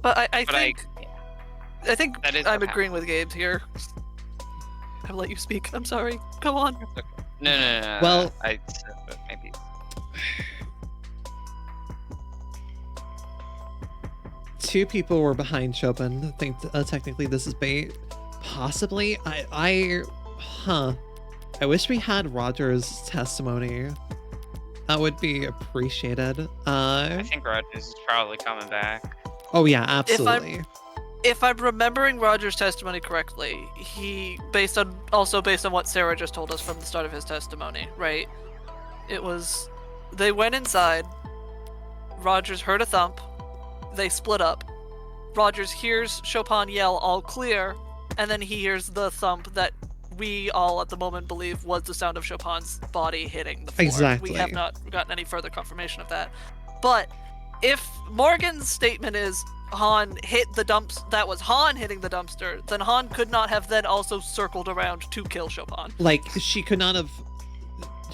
But I think that is I'm what agreeing with Gabe here. I'll let you speak. I'm sorry. Go on. No. Well- I said that maybe. Two people were behind Chopin. I think technically this is bait. Possibly. I wish we had Roger's testimony. That would be appreciated. I think Rogers is probably coming back. Oh yeah, absolutely. If I'm remembering Roger's testimony correctly, he based on what Sarah just told us from the start of his testimony, right? It was they went inside. Rogers heard a thump. They split up. Rogers hears Chopin yell all clear, and then he hears the thump that we all at the moment believe was the sound of Chopin's body hitting the floor. Exactly. We have not gotten any further confirmation of that. But if Morgan's statement is Han hit the that was Han hitting the dumpster, then Han could not have then also circled around to kill Chopin. Like, she could not have...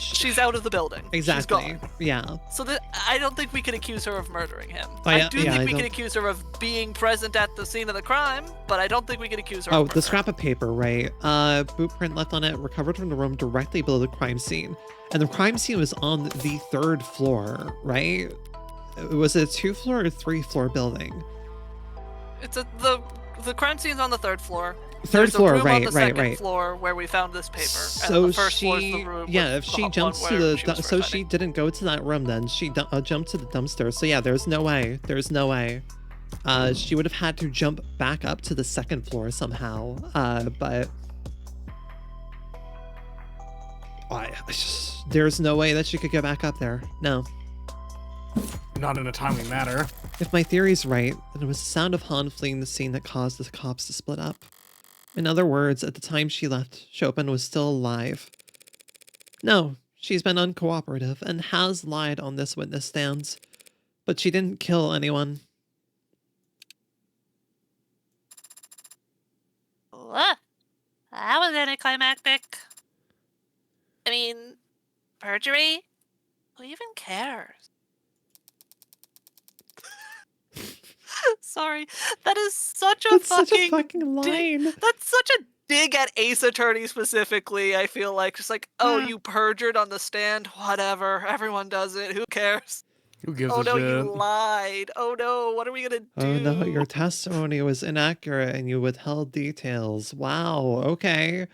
she's out of the building. Exactly. She's gone. Yeah. So that I don't think we can accuse her of murdering him. Oh, yeah, I do think we can accuse her of being present at the scene of the crime, but I don't think we can accuse her of murder. The scrap of paper, right? Boot print left on it, recovered from the room directly below the crime scene. And the crime scene was on the 3rd floor, right? Was it a 2-floor or 3-floor building? It's the crime scene's on the 3rd floor. Third floor, room right, on the right, second right. floor where we found this paper. So and the first floor is the room yeah, with if the she one jumps to where the, she was so first she hiding. didn't go to that room then. She jumped to the dumpster. So yeah, there's no way. There's no way. She would have had to jump back up to the 2nd floor somehow. But there's no way that she could get back up there. No. Not in a timely manner. If my theory's right, then it was the sound of Han fleeing the scene that caused the cops to split up. In other words, at the time she left, Chopin was still alive. No, she's been uncooperative and has lied on this witness stand, but she didn't kill anyone. What? That was anticlimactic. I mean, perjury? Who even cares? Sorry, that is such a That's fucking such a fucking line. That's such a dig at Ace Attorney specifically. I feel like just like, oh, you perjured on the stand, whatever. Everyone does it. Who cares? Who gives Oh a no, shit? you lied. Oh no, what are we gonna do? Oh no, your testimony was inaccurate and you withheld details. Wow, okay.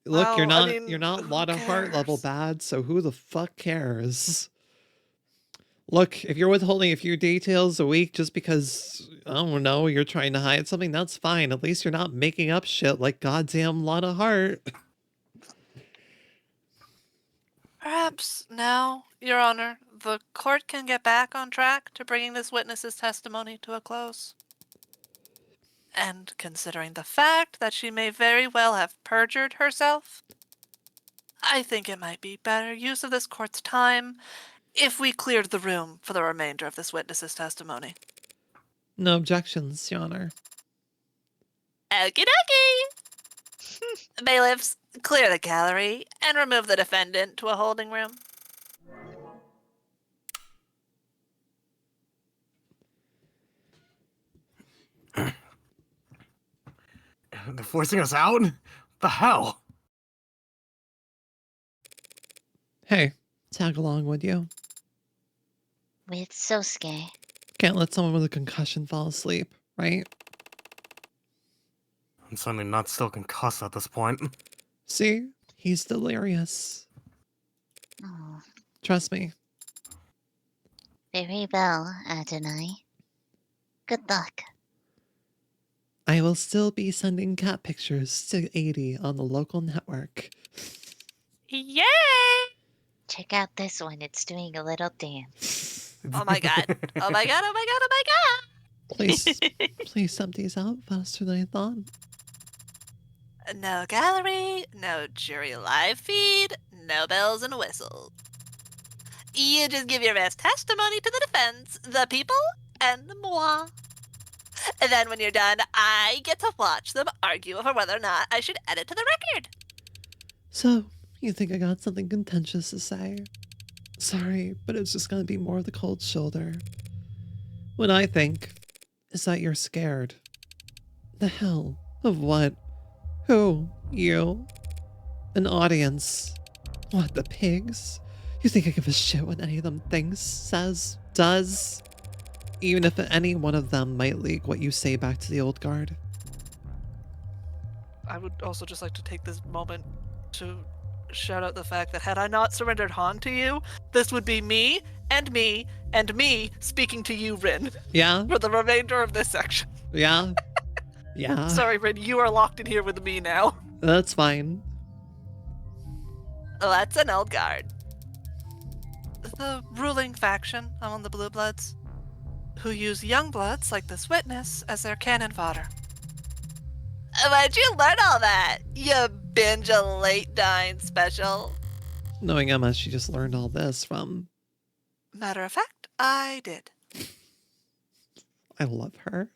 Look, Well, you're not I mean, you're not who lot of heart level cares? bad, so who the fuck cares? Look, if you're withholding a few details a week just because, I don't know, you're trying to hide something, that's fine. At least you're not making up shit like goddamn lot of heart. Perhaps now, Your Honor, the court can get back on track to bringing this witness's testimony to a close. And considering the fact that she may very well have perjured herself, I think it might be better use of this court's time if we cleared the room for the remainder of this witness's testimony. No objections, Your Honor. Okie dokie! Bailiffs, clear the gallery and remove the defendant to a holding room. They're forcing us out? What the hell? Hey, tag along, would you? With Sosuke. Can't let someone with a concussion fall asleep, right? I'm certainly not still concussed at this point. See? He's delirious. Oh, Trust me. very well, Adonai. Good luck. I will still be sending cat pictures to 80 on the local network. Yay! Check out this one. It's doing a little dance. Oh my god. Oh my god, oh my god, oh my god! Please sub these out faster than I thought. No gallery, no jury live feed, no bells and whistles. You just give your best testimony to the defense, the people, and moi. And then when you're done, I get to watch them argue over whether or not I should edit to the record. So, you think I got something contentious to say? Sorry, but it's just gonna be more of the cold shoulder. What I think is that you're scared. The hell? Of what? Who? You? An audience? What, the pigs? You think I give a shit what any of them thinks, says, does? Even if any one of them might leak what you say back to the old guard? I would also just like to take this moment to shout out the fact that had I not surrendered Han to you, this would be me and me and me speaking to you, Rin, Yeah? for the remainder of this section. Yeah? Yeah? Sorry, Rin, you are locked in here with me now. That's fine. Let's an old guard. The ruling faction among the Blue Bloods, who use young bloods like this witness as their cannon fodder. Where'd you learn all that? You binge a late dine special. Knowing Emma, she just learned all this from... Matter of fact, I did. I love her.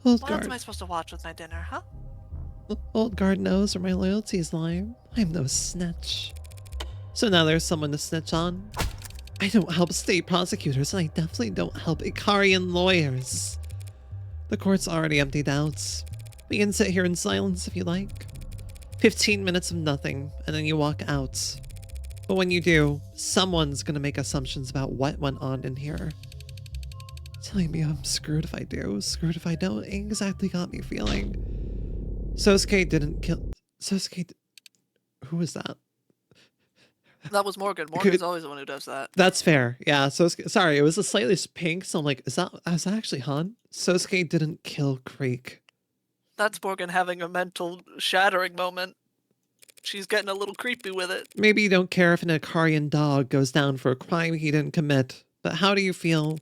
Old What else am I guard. supposed to watch with my dinner, huh? Old guard knows where my loyalties lie. I'm no snitch. So now there's someone to snitch on. I don't help state prosecutors, and I definitely don't help Ikarian lawyers. The court's already emptied out. We can sit here in silence if you like. 15 minutes of nothing, and then you walk out. But when you do, someone's gonna make assumptions about what went on in here. Telling me I'm screwed if I do, screwed if I don't, ain't exactly got me feeling. Sosuke didn't kill... Sosuke... Who was that? That was Morgan. Morgan's always the one who does that. That's fair. Yeah, Sosuke... Sorry, it was a slightly pink, so I'm like, is that actually Han? Sosuke didn't kill Creek. That's Morgan having a mental shattering moment. She's getting a little creepy with it. Maybe you don't care if an Ikarian dog goes down for a crime he didn't commit, but how do you feel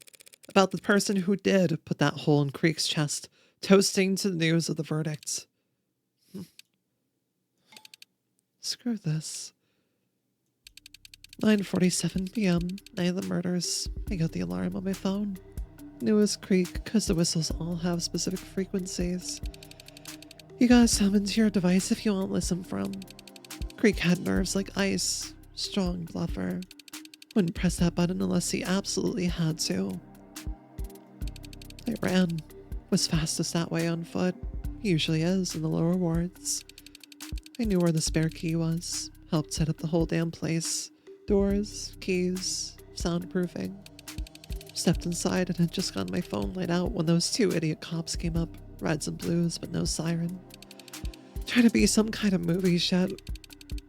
about the person who did put that hole in Creek's chest, toasting to the news of the verdict? Screw this. 9:47 p.m., night of the murders. I got the alarm on my phone. Knew it was Creek, because the whistles all have specific frequencies. You gotta summon to your device if you won't listen from. Creek had nerves like ice. Strong bluffer. Wouldn't press that button unless he absolutely had to. I ran. Was fastest that way on foot. He usually is in the lower wards. I knew where the spare key was. Helped set up the whole damn place. Doors, keys, soundproofing. Stepped inside and had just gotten my phone light out when those two idiot cops came up. Reds and blues, but no siren. Trying to be some kind of movie shit.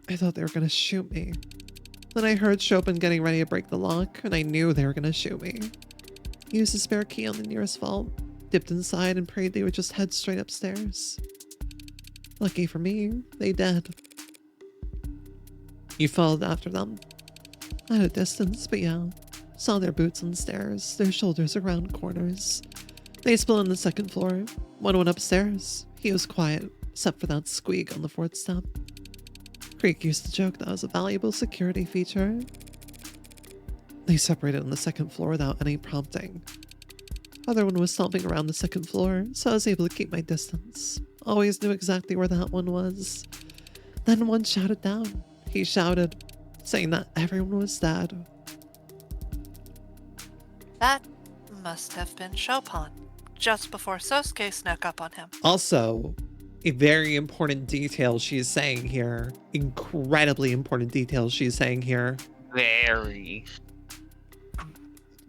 I thought they were gonna shoot me. Then I heard Chopin getting ready to break the lock, and I knew they were gonna shoot me. Used the spare key on the nearest vault, dipped inside and prayed they would just head straight upstairs. Lucky for me, they did. You followed after them. At a distance, but yeah. Saw their boots on stairs, their shoulders around corners. They split on the second floor. One went upstairs. He was quiet, except for that squeak on the fourth step. Creek used to joke that was a valuable security feature. They separated on the second floor without any prompting. Other one was stomping around the second floor, so I was able to keep my distance. Always knew exactly where that one was. Then one shouted down. He shouted, saying that everyone was dead. That must have been Chopin, just before Sosuke snuck up on him. Also, a very important detail she's saying here. Incredibly important detail she's saying here. Very.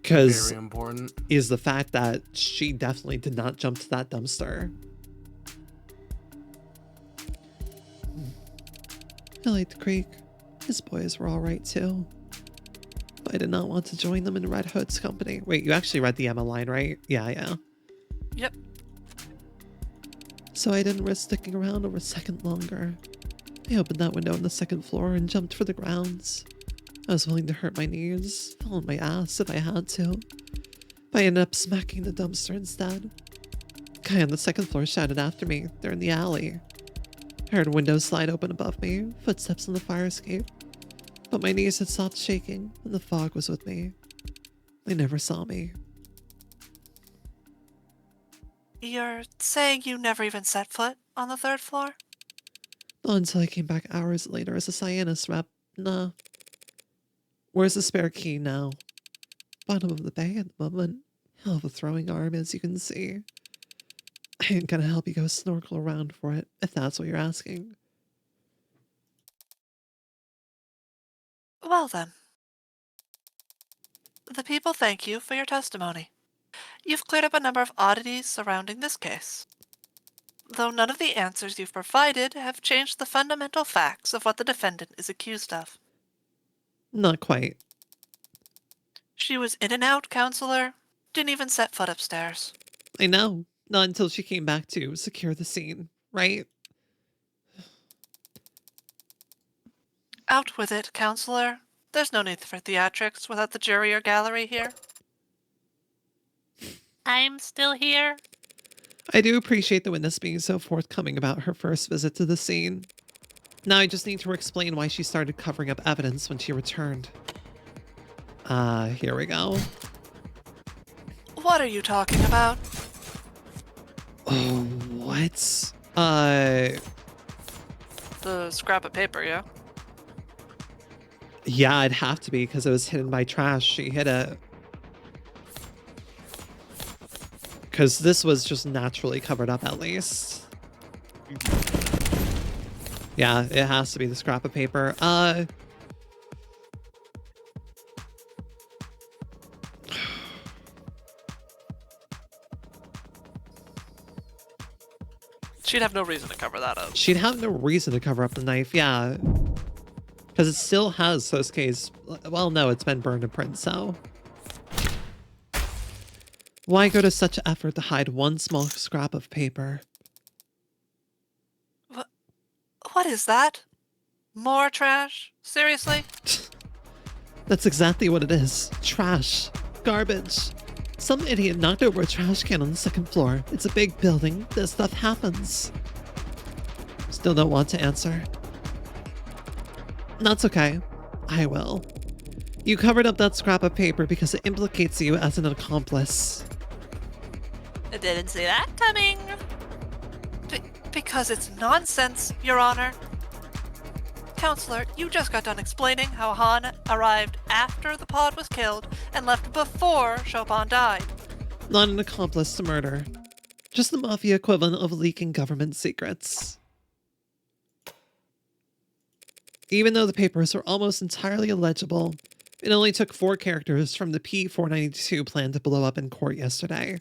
Because Very important. is the fact that she definitely did not jump to that dumpster. I liked Creek. His boys were alright too. But I did not want to join them in Red Hood's company. Wait, you actually read the Emma line, right? Yeah. Yep. So I didn't risk sticking around over a second longer. I opened that window on the second floor and jumped for the grounds. I was willing to hurt my knees, fall on my ass if I had to. But I ended up smacking the dumpster instead. Guy on the second floor shouted after me. They're in the alley. I heard windows slide open above me, footsteps on the fire escape. But my knees had stopped shaking, and the fog was with me. They never saw me. You're saying you never even set foot on the third floor? Not until I came back hours later as a Cyanus rep. Nah. Where's the spare key now? Bottom of the bay at the moment. Hell of a throwing arm, as you can see. I ain't gonna help you go snorkel around for it, if that's what you're asking. Well then. The people thank you for your testimony. You've cleared up a number of oddities surrounding this case. Though none of the answers you've provided have changed the fundamental facts of what the defendant is accused of. Not quite. She was in and out, counselor. Didn't even set foot upstairs. I know. Not until she came back to secure the scene, right? Out with it, counselor. There's no need for theatrics without the jury or gallery here. I'm still here. I do appreciate the witness being so forthcoming about her first visit to the scene. Now I just need to explain why she started covering up evidence when she returned. Here we go. What are you talking about? Oh, what? The scrap of paper, yeah? Yeah, it'd have to be because it was hidden by trash. She hid it. Because this was just naturally covered up at least. Yeah, it has to be the scrap of paper. She'd have no reason to cover that up. She'd have no reason to cover up the knife, yeah. Because it still has Sosuke's... Well, no, it's been burned to print, so... Why go to such effort to hide one small scrap of paper? What is that? More trash? Seriously? That's exactly what it is. Trash. Garbage. Some idiot knocked over a trash can on the second floor. It's a big building. This stuff happens. Still don't want to answer. That's okay. I will. You covered up that scrap of paper because it implicates you as an accomplice. I didn't see that coming. Because it's nonsense, Your Honor. Counselor, you just got done explaining how Han arrived after the pod was killed and left before Chopin died. Not an accomplice to murder. Just the mafia equivalent of leaking government secrets. Even though the papers were almost entirely illegible, it only took 4 characters from the P-492 plan to blow up in court yesterday.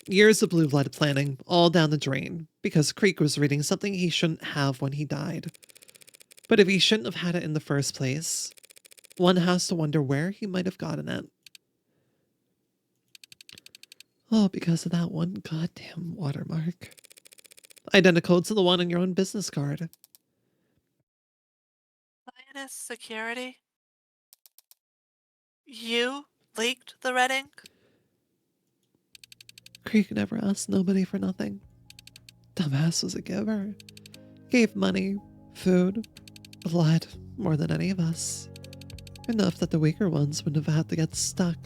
Years of blue blood planning, all down the drain, because Creek was reading something he shouldn't have when he died. But if he shouldn't have had it in the first place, one has to wonder where he might have gotten it. Oh, because of that one goddamn watermark. Identical to the one on your own business card. Lioness Security? You leaked the red ink? Creek never asked nobody for nothing. Dumbass was a giver. Gave money, food, blood, more than any of us. Enough that the weaker ones wouldn't have had to get stuck.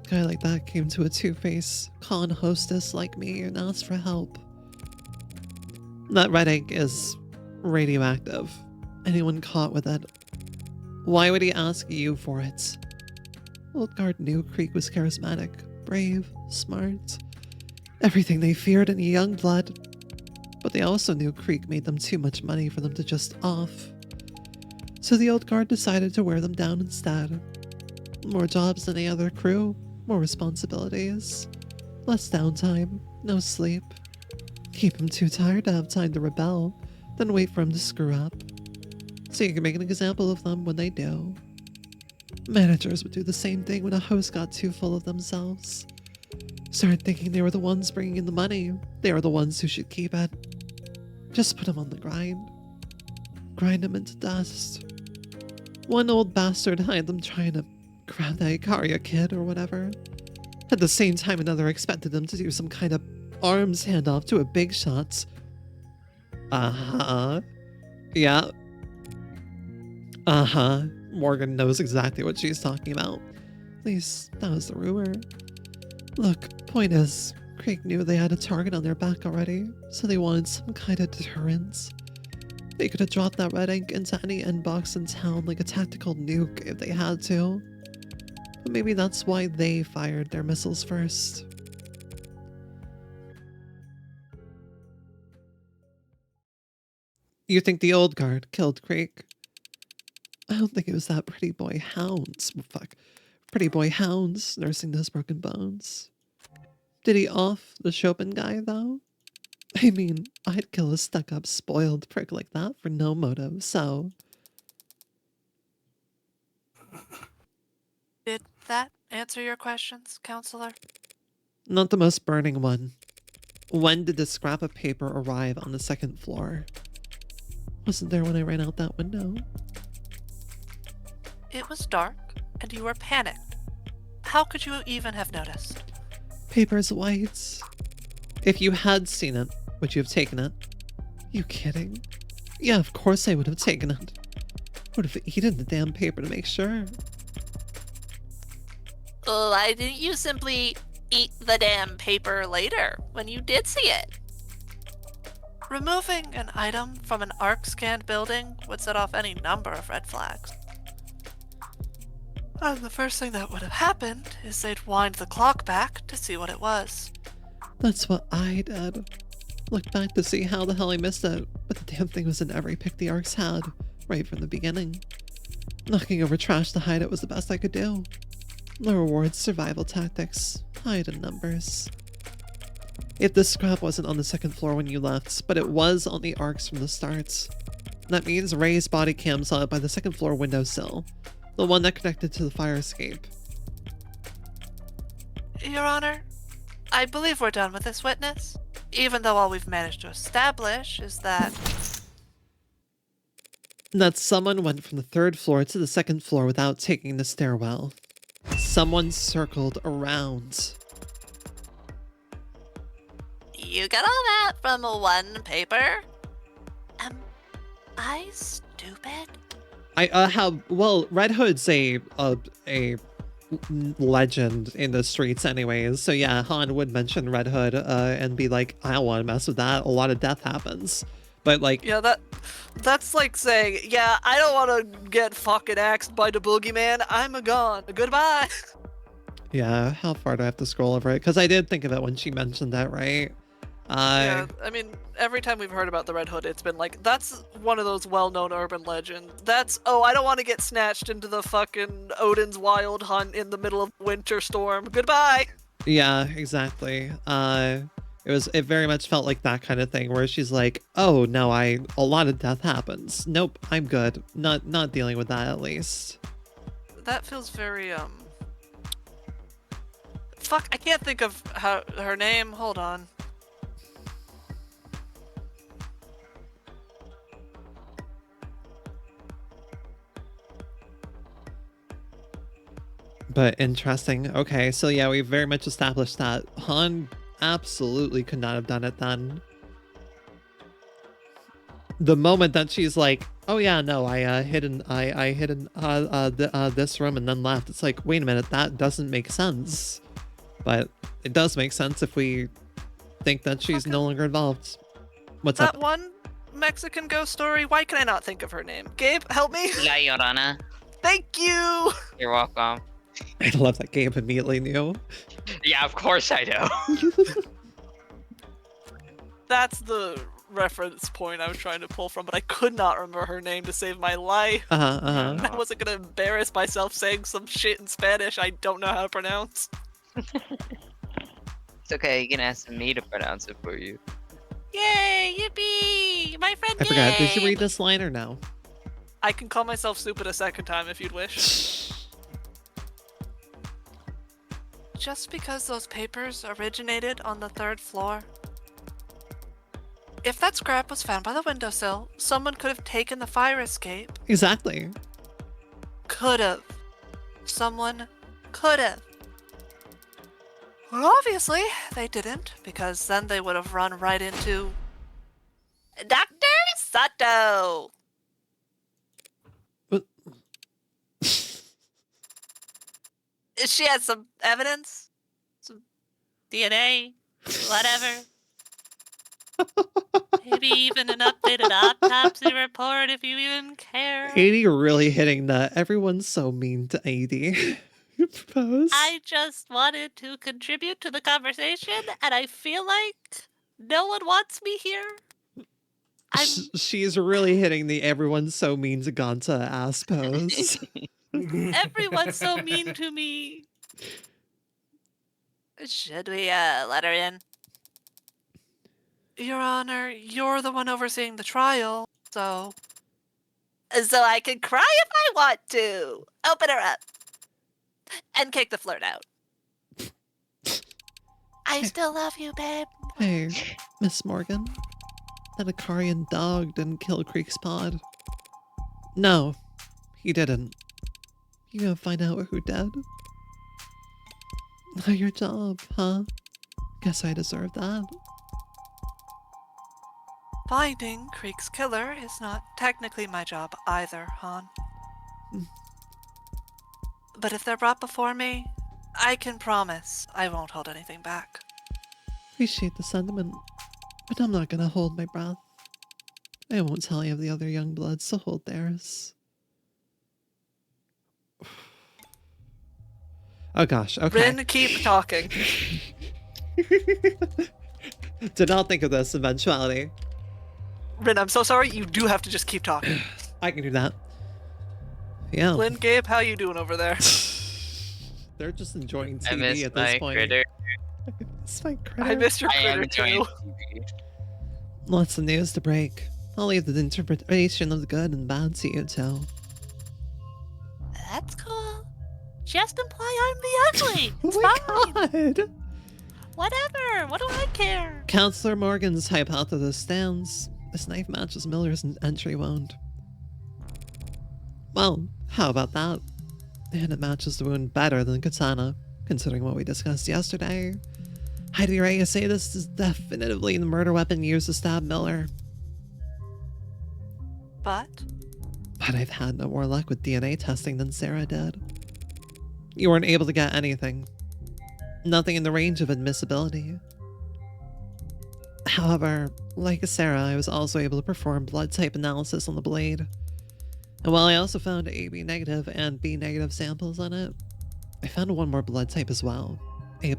A guy like that came to a two-face con hostess like me and asked for help. That red ink is radioactive. Anyone caught with it, why would he ask you for it? Old guard knew Creek was charismatic, brave, smart, everything they feared in young blood. But they also knew Creek made them too much money for them to just off. So the old guard decided to wear them down instead. More jobs than any other crew, more responsibilities, less downtime, no sleep. Keep him too tired to have time to rebel, then wait for him to screw up. So you can make an example of them when they do. Managers would do the same thing when a host got too full of themselves. Started thinking they were the ones bringing in the money. They were the ones who should keep it. Just put them on the grind. Grind them into dust. One old bastard had them trying to grab that Ikaria kid or whatever. At the same time, another expected them to do some kind of arms handoff to a big shot. Uh-huh. Yeah. Uh-huh. Morgan knows exactly what she's talking about. At least, that was the rumor. Look, point is, Creek knew they had a target on their back already, so they wanted some kind of deterrence. They could have dropped that red ink into any inbox in town like a tactical nuke if they had to. But maybe that's why they fired their missiles first. You think the old guard killed Creek? I don't think it was that pretty boy Hounds. Fuck. Pretty boy Hounds nursing those broken bones. Did he off the Chopin guy, though? I mean, I'd kill a stuck-up, spoiled prick like that for no motive, so... Did that answer your questions, Counselor? Not the most burning one. When did the scrap of paper arrive on the second floor? Wasn't there when I ran out that window? It was dark, and you were panicked. How could you even have noticed? Paper's white. If you had seen it, would you have taken it? You kidding? Yeah, of course I would have taken it. Would have eaten the damn paper to make sure. Why didn't you simply eat the damn paper later, when you did see it? Removing an item from an ARC-scanned building would set off any number of red flags. And the first thing that would have happened is they'd wind the clock back to see what it was. That's what I did. Looked back to see how the hell I missed it, but the damn thing was in every pick the Arcs had, right from the beginning. Knocking over trash to hide it was the best I could do. The rewards, survival tactics, hide in numbers. If this scrap wasn't on the second floor when you left, but it was on the Arcs from the start. That means Reyes' body cam saw it by the second floor windowsill, the one that connected to the fire escape. Your Honor, I believe we're done with this witness, even though all we've managed to establish is that someone went from the third floor to the second floor without taking the stairwell. Someone circled around. You got all that from one paper? Am I stupid? Red Hood's a legend in the streets anyways, so yeah, Han would mention Red Hood and be like, I don't want to mess with that, a lot of death happens. But like, yeah, that's like saying, yeah, I don't want to get fucking axed by the boogeyman, I'm gone, goodbye. Yeah, how far do I have to scroll over it? Because I did think of it when she mentioned that, right? Yeah, I mean, every time we've heard about the Red Hood, it's been like, that's one of those well-known urban legends. That's, oh, I don't want to get snatched into the fucking Odin's Wild Hunt in the middle of winter storm. Goodbye! Yeah, exactly. It very much felt like that kind of thing where she's like, oh no, a lot of death happens. Nope, I'm good. Not dealing with that at least. That feels very, Fuck, I can't think of her name. Hold on. But interesting. Okay, so yeah, we very much established that Han absolutely could not have done it then. The moment that she's like, oh yeah, no, I hid in this room and then left. It's like, wait a minute, that doesn't make sense. But it does make sense if we think that she's no longer involved. What's that up? one Mexican ghost story? Why can I not think of her name? Gabe, help me. La Llorona. Thank you. You're welcome. I love that Gabe immediately knew. Yeah, of course I know. That's the reference point I was trying to pull from, but I could not remember her name to save my life. I wasn't gonna embarrass myself saying some shit in Spanish I don't know how to pronounce. It's okay, you can ask me to pronounce it for you. Yay! Yippee! My friend I forgot, did you Gabe! read this line or no? I can call myself stupid a second time if you'd wish. just because those papers originated on the third floor, if that scrap was found by the windowsill, someone could have taken the fire escape. Exactly. Could have. Someone could have. Well, obviously, they didn't, because then they would have run right into Dr. Sato! What? She has some evidence, some DNA, whatever. Maybe even an updated autopsy report if you even care. 80 really hitting the everyone's so mean to 80 propose. I just wanted to contribute to the conversation, and I feel like no one wants me here. She's really hitting the everyone's so mean to Gonta ass pose. Everyone's so mean to me. Should we let her in? Your Honor, you're the one overseeing the trial, so I can cry if I want to. Open her up. And kick the flirt out. I still love you, babe. Hey, Miss Morgan. That Akarian dog didn't kill Creek's pod. No, he didn't. You gonna find out who did? Not your job, huh? Guess I deserve that. finding Creek's killer is not technically my job either, Han. But if they're brought before me, I can promise I won't hold anything back. Appreciate the sentiment, but I'm not gonna hold my breath. I won't tell any of the other young bloods to hold theirs. Oh gosh, okay. Rin, keep talking. Did not think of this eventuality. Rin, I'm so sorry. You do have to just keep talking. I can do that. Yeah. Lynn, Gabe, how you doing over there? They're just enjoying I miss TV at this my point. critter. It's my critter. I missed your I am critter enjoying too. TV. Lots of news to break. I'll leave the interpretation of the good and bad to you, too. That's cool. Just imply I'm the ugly. It's Oh my fine. god! Whatever. What do I care? Counselor Morgan's hypothesis stands. This knife matches Miller's entry wound. Well, how about that? And it matches the wound better than katana, considering what we discussed yesterday. Heidi Reyes say this is definitively the murder weapon used to stab Miller. But But I've had no more luck with DNA testing than Sarah did. You weren't able to get anything. Nothing in the range of admissibility. However, like Sarah, I was also able to perform blood type analysis on the blade. And while I also found AB negative and B negative samples on it, I found one more blood type as well. A+.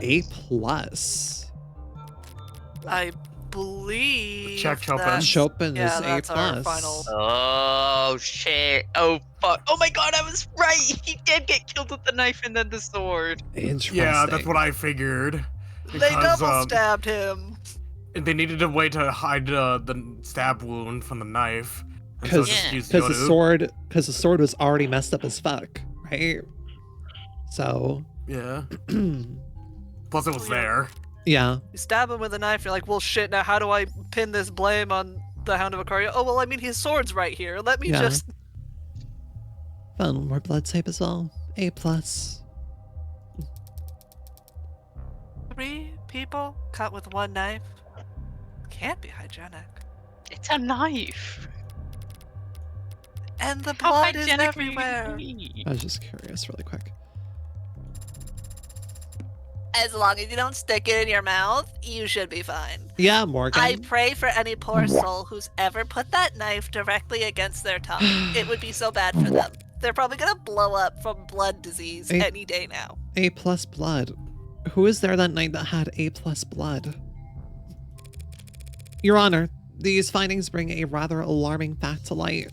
A+. I believe Check Chopin. that's- Chopin yeah, is that's our A+. final. Oh shit! Oh fuck! Oh my god! I was right. He did get killed with the knife and then the sword. Interesting. Yeah, that's what I figured. They Because, double stabbed him. they needed a way to hide the stab wound from the knife. And so Because just used the Yodu. sword was already messed up as fuck, right? So Yeah. Plus it was there. yeah. You stab him with a knife. You're like, well, shit. Now, how do I pin this blame on the Hound of Icaria? Oh, well, I mean, his sword's right here. Let me Yeah. just. Found one more blood type as well. A+. 3 people cut with one knife can't be hygienic. It's a knife. And the How blood is hygienic are you gonna everywhere. be? I was just curious really quick. As long as you don't stick it in your mouth, you should be fine. Yeah, Morgan. I pray for any poor soul who's ever put that knife directly against their tongue. It would be so bad for them. They're probably gonna blow up from blood disease Hey. any day now. A+ blood. Who was there that night that had A+ blood? Your Honor, these findings bring a rather alarming fact to light.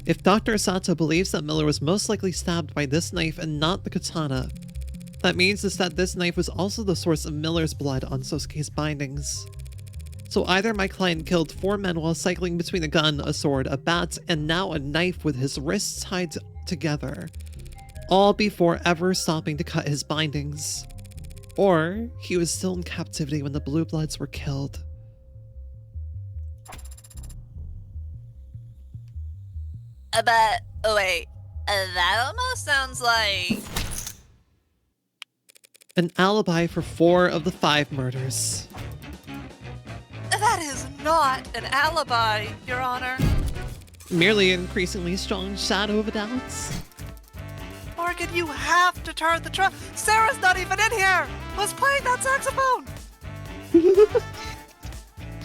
If Dr. Sato believes that Miller was most likely stabbed by this knife and not the katana, that means that this knife was also the source of Miller's blood on Sosuke's bindings. So either my client killed 4 men while cycling between a gun, a sword, a bat, and now a knife with his wrists tied together, all before ever stopping to cut his bindings. Or he was still in captivity when the Blue Bloods were killed. But, oh wait, that almost sounds like... An alibi for 4 of the 5 murders. That is not an alibi, Your Honor. Merely an increasingly strong shadow of a doubt. Morgan, you have to turn the trial. Sarah's not even in here. Who's playing that saxophone?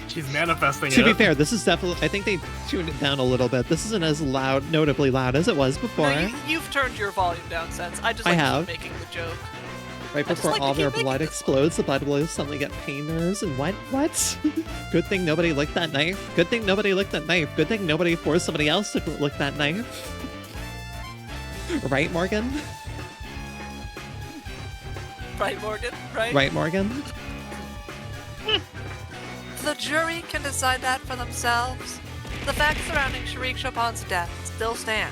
She's manifesting To be it. fair, this is definitely, I think they tuned it down a little bit. This isn't as loud, notably loud as it was before. No, you've turned your volume down since. I just I like have. keep making the joke. Right just before like to all their keep making blood this- explodes, the blood will suddenly get painers and what? Good thing nobody licked that knife. Good thing nobody licked that knife. Good thing nobody forced somebody else to lick that knife. Right, Morgan? Right, Morgan? Right? Right, Morgan? The jury can decide that for themselves. The facts surrounding Sharik Chopin's death still stand.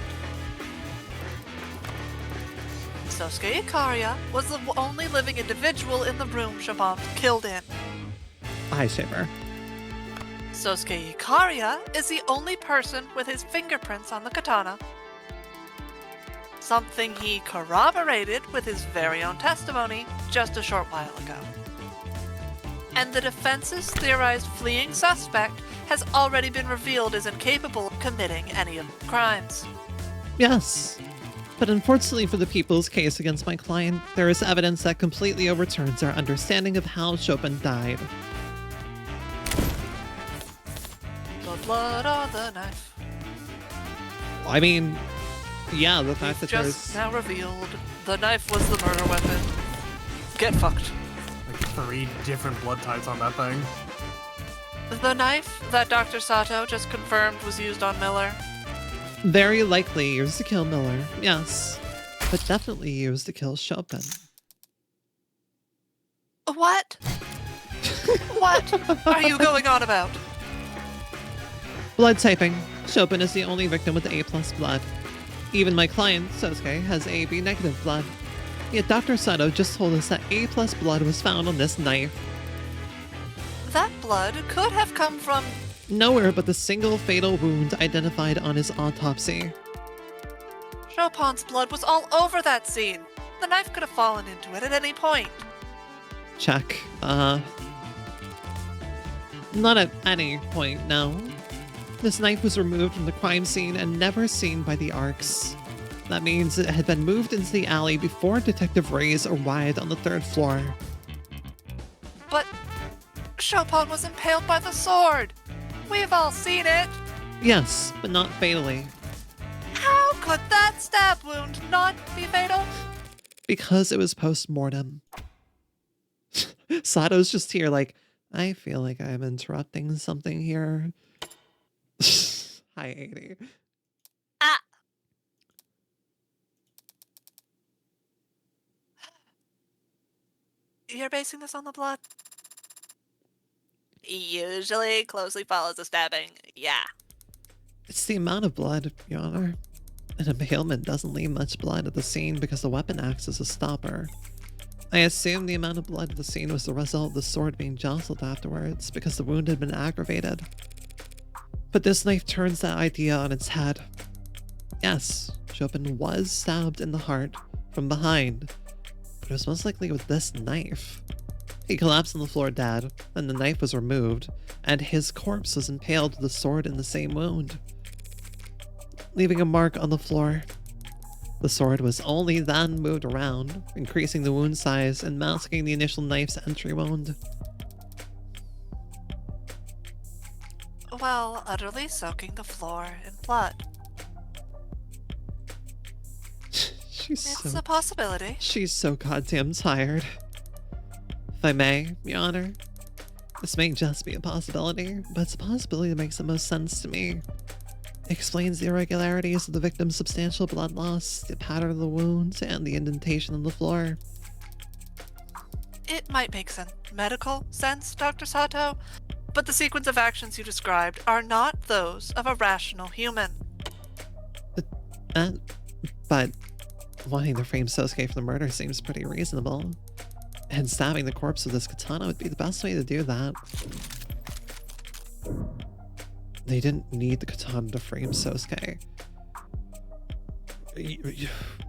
Sosuke Ikaria was the only living individual in the room Chopin killed in. Eye shaver. Sosuke Ikaria is the only person with his fingerprints on the katana. Something he corroborated with his very own testimony just a short while ago. And the defense's theorized fleeing suspect has already been revealed as incapable of committing any of the crimes. Yes. But unfortunately for the people's case against my client, there is evidence that completely overturns our understanding of how Chopin died. The blood on the knife. I mean, Yeah, the fact that just there's... now revealed the knife was the murder weapon. Get fucked. Like 3 different blood types on that thing. The knife that Dr. Sato just confirmed was used on Miller. Very likely used to kill Miller, yes. But definitely used to kill Chopin. What? What are you going on about? Blood typing. Chopin is the only victim with A+ blood. Even my client, Sosuke, has AB negative blood. Yet Dr. Sato just told us that A+ blood was found on this knife. That blood could have come from... Nowhere but the single fatal wound identified on his autopsy. Chopin's blood was all over that scene. The knife could have fallen into it at any point. Check. Not at any point, no. This knife was removed from the crime scene and never seen by the Arcs. That means it had been moved into the alley before Detective Reyes arrived on the 3rd floor. But Chopin was impaled by the sword. We've all seen it. Yes, but not fatally. How could that stab wound not be fatal? Because it was post-mortem. Sato's just here like, I feel like I'm interrupting something here. Hi, 80. Ah. You're basing this on the blood? Usually closely follows a stabbing. Yeah. It's the amount of blood, Your Honor. An impalement doesn't leave much blood at the scene because the weapon acts as a stopper. I assume the amount of blood at the scene was the result of the sword being jostled afterwards because the wound had been aggravated. But this knife turns that idea on its head. Yes, Chopin was stabbed in the heart from behind, but it was most likely with this knife. He collapsed on the floor dead, and the knife was removed, and his corpse was impaled with the sword in the same wound, leaving a mark on the floor. The sword was only then moved around, increasing the wound size and masking the initial knife's entry wound. While utterly soaking the floor in blood. It's a possibility. She's so goddamn tired. If I may, Your Honor, this may just be a possibility, but it's a possibility that makes the most sense to me. It explains the irregularities of the victim's substantial blood loss, the pattern of the wounds, and the indentation on the floor. It might make medical sense, Dr. Sato, but the sequence of actions you described are not those of a rational human. But wanting to frame Sosuke for the murder seems pretty reasonable. And stabbing the corpse with this katana would be the best way to do that. They didn't need the katana to frame Sosuke.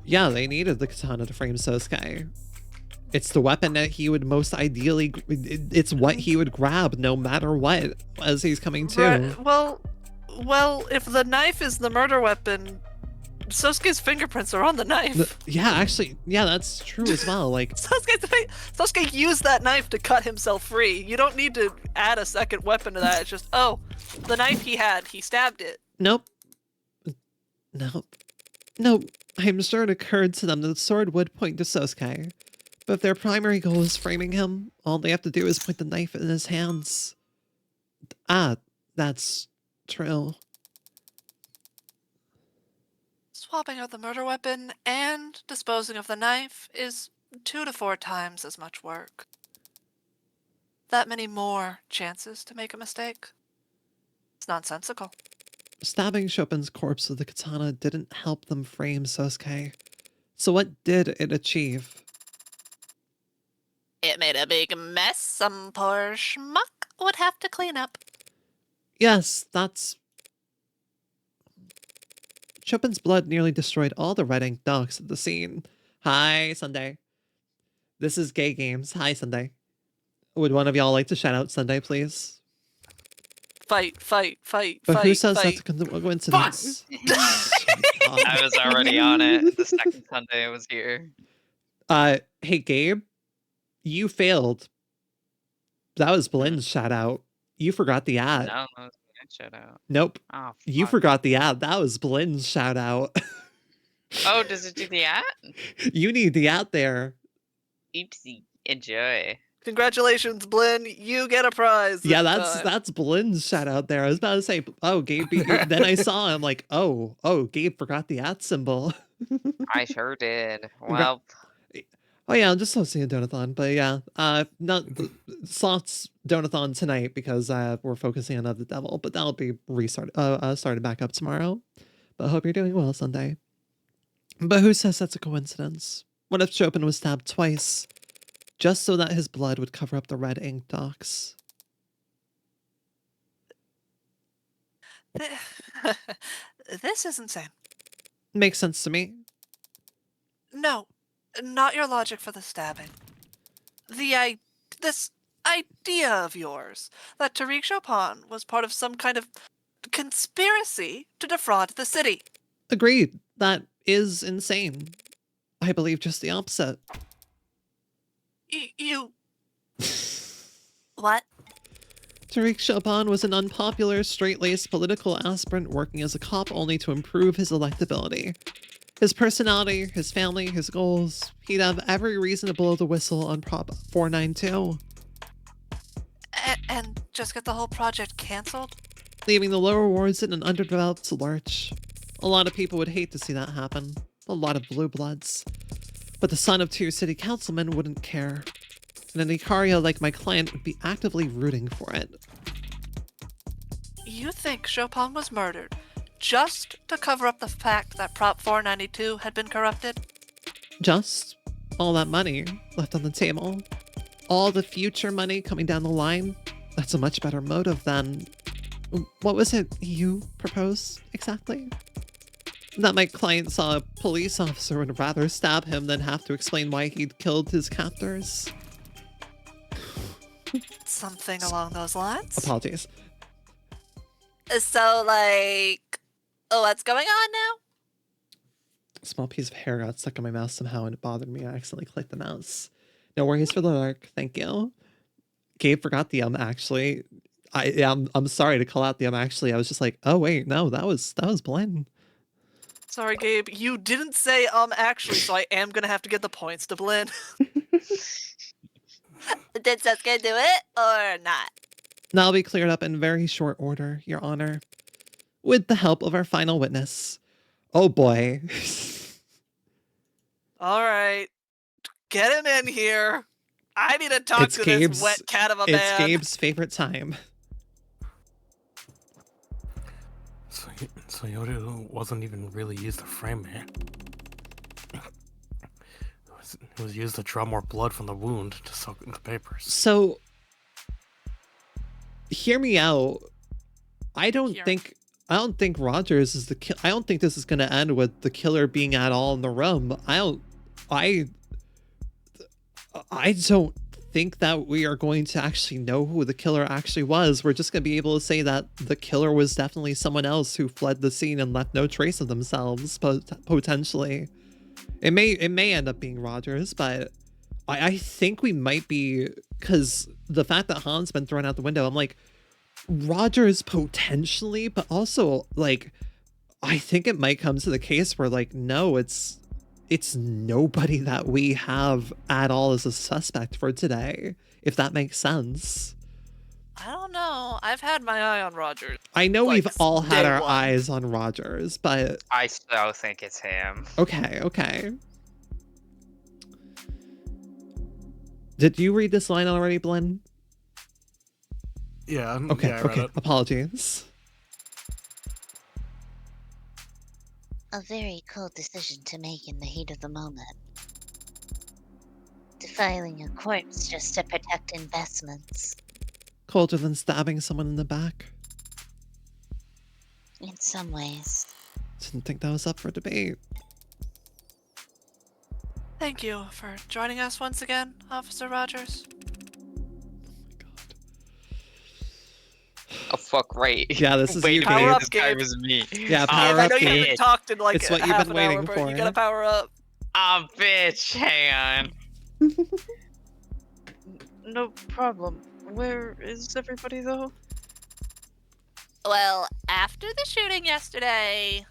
Yeah, they needed the katana to frame Sosuke. It's the weapon that he would most ideally... It's what he would grab no matter what as he's coming to. Right. Well, if the knife is the murder weapon, Sosuke's fingerprints are on the knife. Yeah, actually, yeah, that's true as well. Like Sosuke used that knife to cut himself free. You don't need to add a second weapon to that. It's just, oh, the knife he had, he stabbed it. Nope. I'm sure it occurred to them that the sword would point to Sosuke. But if their primary goal is framing him, all they have to do is point the knife in his hands. Ah, that's true. Swapping out the murder weapon and disposing of the knife is 2 to 4 times as much work. That many more chances to make a mistake. It's nonsensical. Stabbing Chopin's corpse with the katana didn't help them frame Sosuke. So what did it achieve? It made a big mess some poor schmuck would have to clean up. Yes, that's... Chopin's blood nearly destroyed all the red ink dogs at the scene. Hi, Sunday. This is Gay Games. Hi, Sunday. Would one of y'all like to shout out Sunday, please? Fight. But who says that's a coincidence? I was already on it the second Sunday I was here. Hey, Gabe. You failed. That was Blenn's shout out. You forgot the ad. No, that was my shout out. Nope. Oh, you forgot the ad. That was Blenn's shout out. Oh, does it do the at? You need the at there. Oopsie. Enjoy. Congratulations, Blinn. You get a prize. Yeah, this time. that's Blynn's shout out there. I was about to say, oh, Gabe. Then I saw him like, oh, Gabe forgot the at symbol. I sure did. Well, Oh yeah, I'm just hosting a donathon, but yeah, not slots donathon tonight because we're focusing on the devil, but that'll be started back up tomorrow. But I hope you're doing well Sunday. But who says that's a coincidence? What if Chopin was stabbed twice, just so that his blood would cover up the red ink docs? This is insane. Makes sense to me. No, not your logic for the stabbing. This idea of yours that Tariq Chopin was part of some kind of conspiracy to defraud the city. Agreed. That is insane. I believe just the opposite. You... What? Tariq Chopin was an unpopular, straight-laced political aspirant working as a cop only to improve his electability. His personality, his family, his goals, he'd have every reason to blow the whistle on Prop 492. And just get the whole project cancelled? Leaving the lower wards in an underdeveloped lurch. A lot of people would hate to see that happen. A lot of blue bloods. But the son of 2 city councilmen wouldn't care. And an Icaria like my client would be actively rooting for it. You think Chopin was murdered just to cover up the fact that Prop 492 had been corrupted? Just all that money left on the table. All the future money coming down the line. That's a much better motive than... What was it you proposed exactly? That my client saw a police officer would rather stab him than have to explain why he'd killed his captors. Something along those lines? Apologies. So, like, what's going on now? A small piece of hair got stuck in my mouth somehow and it bothered me. I accidentally clicked the mouse. No worries for the lurk. Thank you. Gabe forgot the actually. I'm sorry to call out the actually. I was just like, oh wait, no, that was Blinn. Sorry, Gabe. You didn't say actually, so I am gonna have to get the points to Blinn. Did Sasuke do it or not? That'll be cleared up in very short order, Your Honor. With the help of our final witness. Oh boy. All right. Get him in here. I need to talk to this wet cat of a man. It's Gabe's favorite time. So Yoru wasn't even really used to frame it. It was used to draw more blood from the wound to soak in the papers. So, hear me out. I don't think Rogers is the kill. I don't think this is going to end with the killer being at all in the room. I don't think that we are going to actually know who the killer actually was. We're just going to be able to say that the killer was definitely someone else who fled the scene and left no trace of themselves, potentially. It may end up being Rogers, but I think we might be, because the fact that Han's been thrown out the window, I'm like, Rogers potentially, but also, like, I think it might come to the case where, like, no, it's nobody that we have at all as a suspect for today, if that makes sense. I don't know. I've had my eye on Rogers. I know like, we've all had our one. eyes on Rogers, but... I still think it's him. Okay. Did you read this line already, Blinn? Yeah, Okay, yeah, I read it. Apologies. A very cold decision to make in the heat of the moment. Defiling a corpse just to protect investments. Colder than stabbing someone in the back. In some ways. Didn't think that was up for debate. Thank you for joining us once again, Officer Rogers. Oh, fuck, right. Yeah, this is Wait you, a minute, Gabe. this guy was me. Yeah, Oh, power I up, know you Gabe. haven't talked in like It's what you've half been an waiting hour, but for. you gotta power up. Oh, bitch, hang on. No problem. Where is everybody, though? Well, after the shooting yesterday,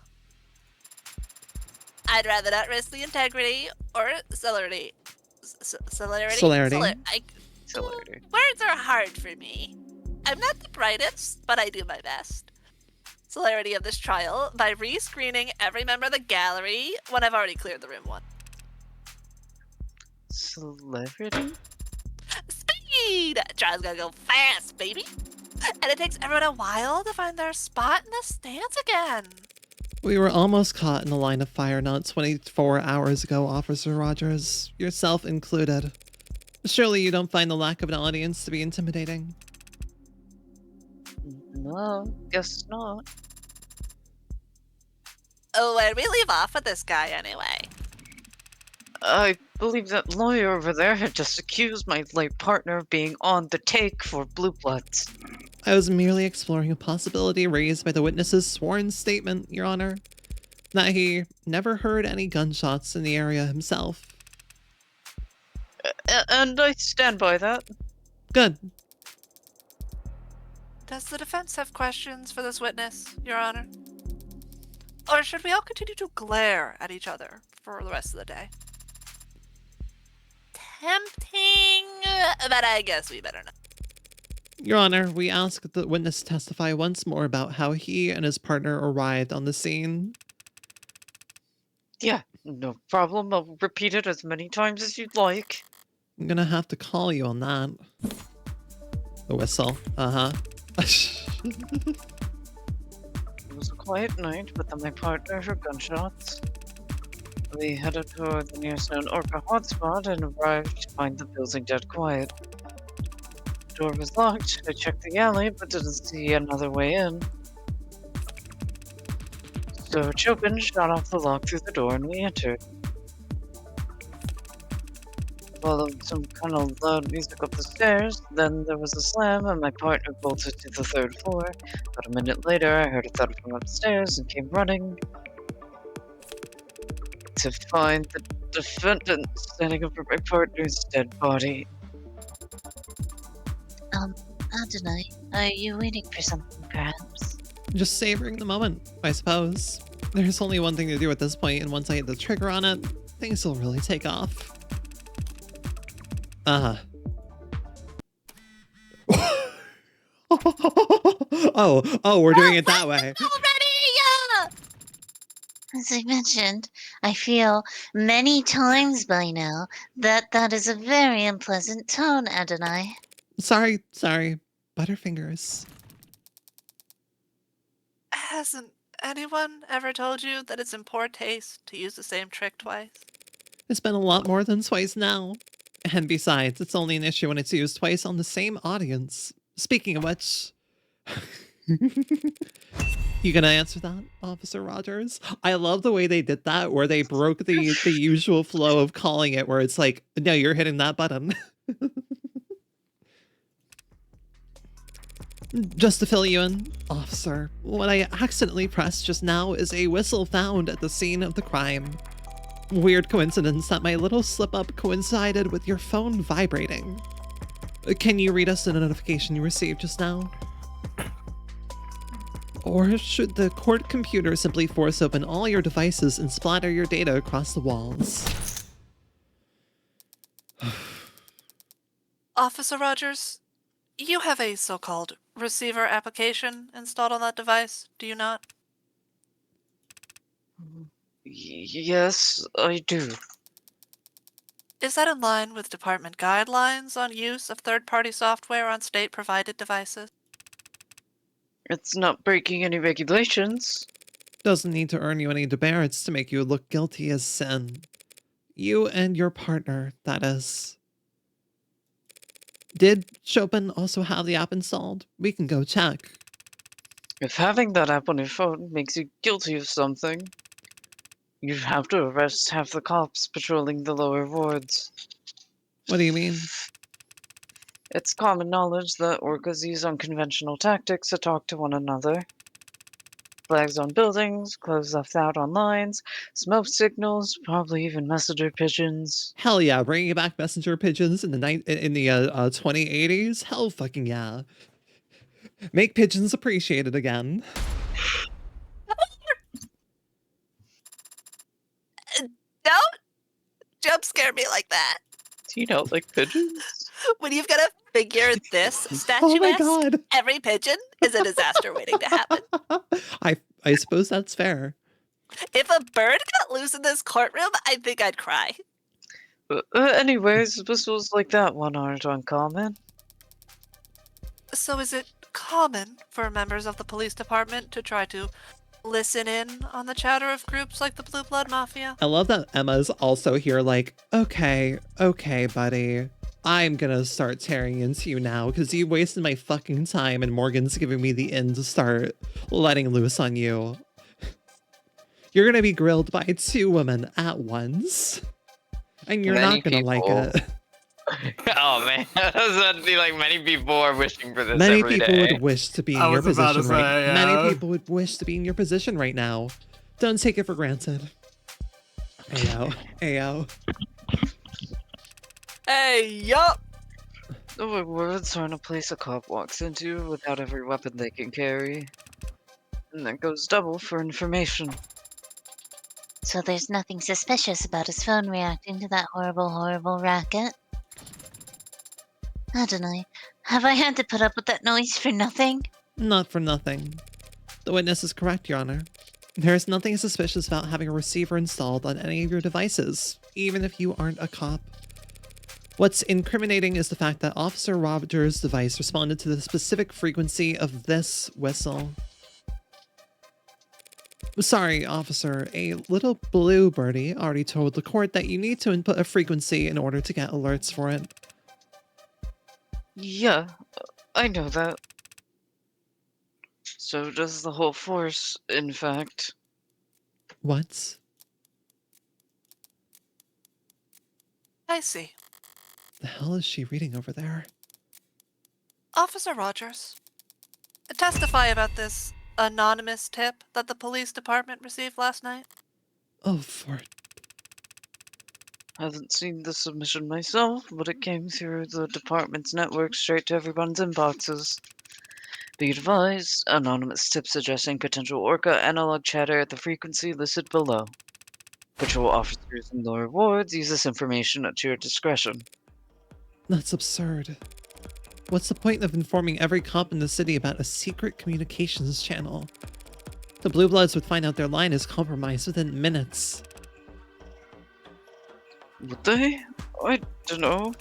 I'd rather not risk the integrity or celerity. Celerity? Celerity. Celerity. Words are hard for me. I'm not the brightest, but I do my best. Celerity of this trial by re-screening every member of the gallery when I've already cleared the room once. Celebrity? Speed! Trial's gotta go fast, baby! And it takes everyone a while to find their spot in the stands again. We were almost caught in the line of fire not 24 hours ago, Officer Rogers, yourself included. Surely you don't find the lack of an audience to be intimidating? No, guess not. Oh, where'd we leave off with this guy anyway? I believe that lawyer over there had just accused my late partner of being on the take for Blue Bloods. I was merely exploring a possibility raised by the witness's sworn statement, Your Honor, that he never heard any gunshots in the area himself. And I stand by that. Good. Does the defense have questions for this witness, Your Honor? Or should we all continue to glare at each other for the rest of the day? Tempting, but I guess we better not. Your Honor, we ask that the witness testify once more about how he and his partner arrived on the scene. Yeah, no problem. I'll repeat it as many times as you'd like. I'm gonna have to call you on that. The whistle. Uh-huh. It was a quiet night, but then my partner heard gunshots. We headed toward the nearest known Orca hotspot and arrived to find the building dead quiet. The door was locked. I checked the alley, but didn't see another way in. So Chopin shot off the lock through the door and we entered. Followed some kind of loud music up the stairs, then there was a slam and my partner bolted to the 3rd floor. About a minute later, I heard a thud from upstairs and came running to find the defendant standing over my partner's dead body. Adonai, are you waiting for something, perhaps? Just savoring the moment, I suppose. There's only one thing to do at this point, and once I hit the trigger on it, things will really take off. Uh-huh. We're doing it that way. As I mentioned, I feel many times by now that that is a very unpleasant tone, Adonai. Sorry. Butterfingers. Hasn't anyone ever told you that it's in poor taste to use the same trick twice? It's been a lot more than twice now. And besides, it's only an issue when it's used twice on the same audience. Speaking of which... You gonna answer that, Officer Rogers? I love the way they did that, where they broke the usual flow of calling it, where it's like, no, you're hitting that button. Just to fill you in, officer, what I accidentally pressed just now is a whistle found at the scene of the crime. Weird coincidence that my little slip-up coincided with your phone vibrating. Can you read us the notification you received just now? Or should the court computer simply force open all your devices and splatter your data across the walls? Officer Rogers, you have a so-called receiver application installed on that device, do you not? Yes, I do. Is that in line with department guidelines on use of third-party software on state-provided devices? It's not breaking any regulations. Doesn't need to earn you any demerits to make you look guilty as sin. You and your partner, that is. Did Chopin also have the app installed? We can go check. If having that app on your phone makes you guilty of something, you'd have to arrest half the cops patrolling the lower wards. What do you mean? It's common knowledge that orcas use unconventional tactics to talk to one another. Flags on buildings, clothes left out on lines, smoke signals, probably even messenger pigeons. Hell yeah, bringing back messenger pigeons in the 2080s? Hell fucking yeah. Make pigeons appreciated again. scare me like that. Do you not like pigeons? When you've got to figure this Oh statuesque, my god. every pigeon is a disaster waiting to happen. I suppose that's fair. If a bird got loose in this courtroom, I think I'd cry. Anyways, whistles like that one aren't uncommon. So is it common for members of the police department to try to listen in on the chatter of groups like the Blue Blood Mafia? I love that Emma's also here like, okay, buddy. I'm gonna start tearing into you now because you wasted my fucking time and Morgan's giving me the in to start letting loose on you. You're gonna be grilled by 2 women at once. And you're Many not gonna like people. it. Oh man, I was about to be like, many people are wishing for this Many every people day. would wish to be in I your was about to position right say, yeah. Many people would wish to be in your position right now. Don't take it for granted. Ayo. Ayo. Hey, yup. The words aren't a place a cop walks into without every weapon they can carry. And that goes double for information. So there's nothing suspicious about his phone reacting to that horrible racket? Adonai, have I had to put up with that noise for nothing? Not for nothing. The witness is correct, Your Honor. There is nothing suspicious about having a receiver installed on any of your devices, even if you aren't a cop. What's incriminating is the fact that Officer Rogers' device responded to the specific frequency of this whistle. Sorry, officer, a little blue birdie already told the court that you need to input a frequency in order to get alerts for it. Yeah, I know that. So does the whole force, in fact. What? I see. The hell is she reading over there? Officer Rogers, testify about this anonymous tip that the police department received last night. Oh, for... Haven't seen the submission myself, but it came through the department's network straight to everyone's inboxes. Be advised, anonymous tip suggesting potential Orca analog chatter at the frequency listed below. Patrol officers in lower wards use this information at your discretion. That's absurd. What's the point of informing every cop in the city about a secret communications channel? The Blue Bloods would find out their line is compromised within minutes. Would they? I don't know.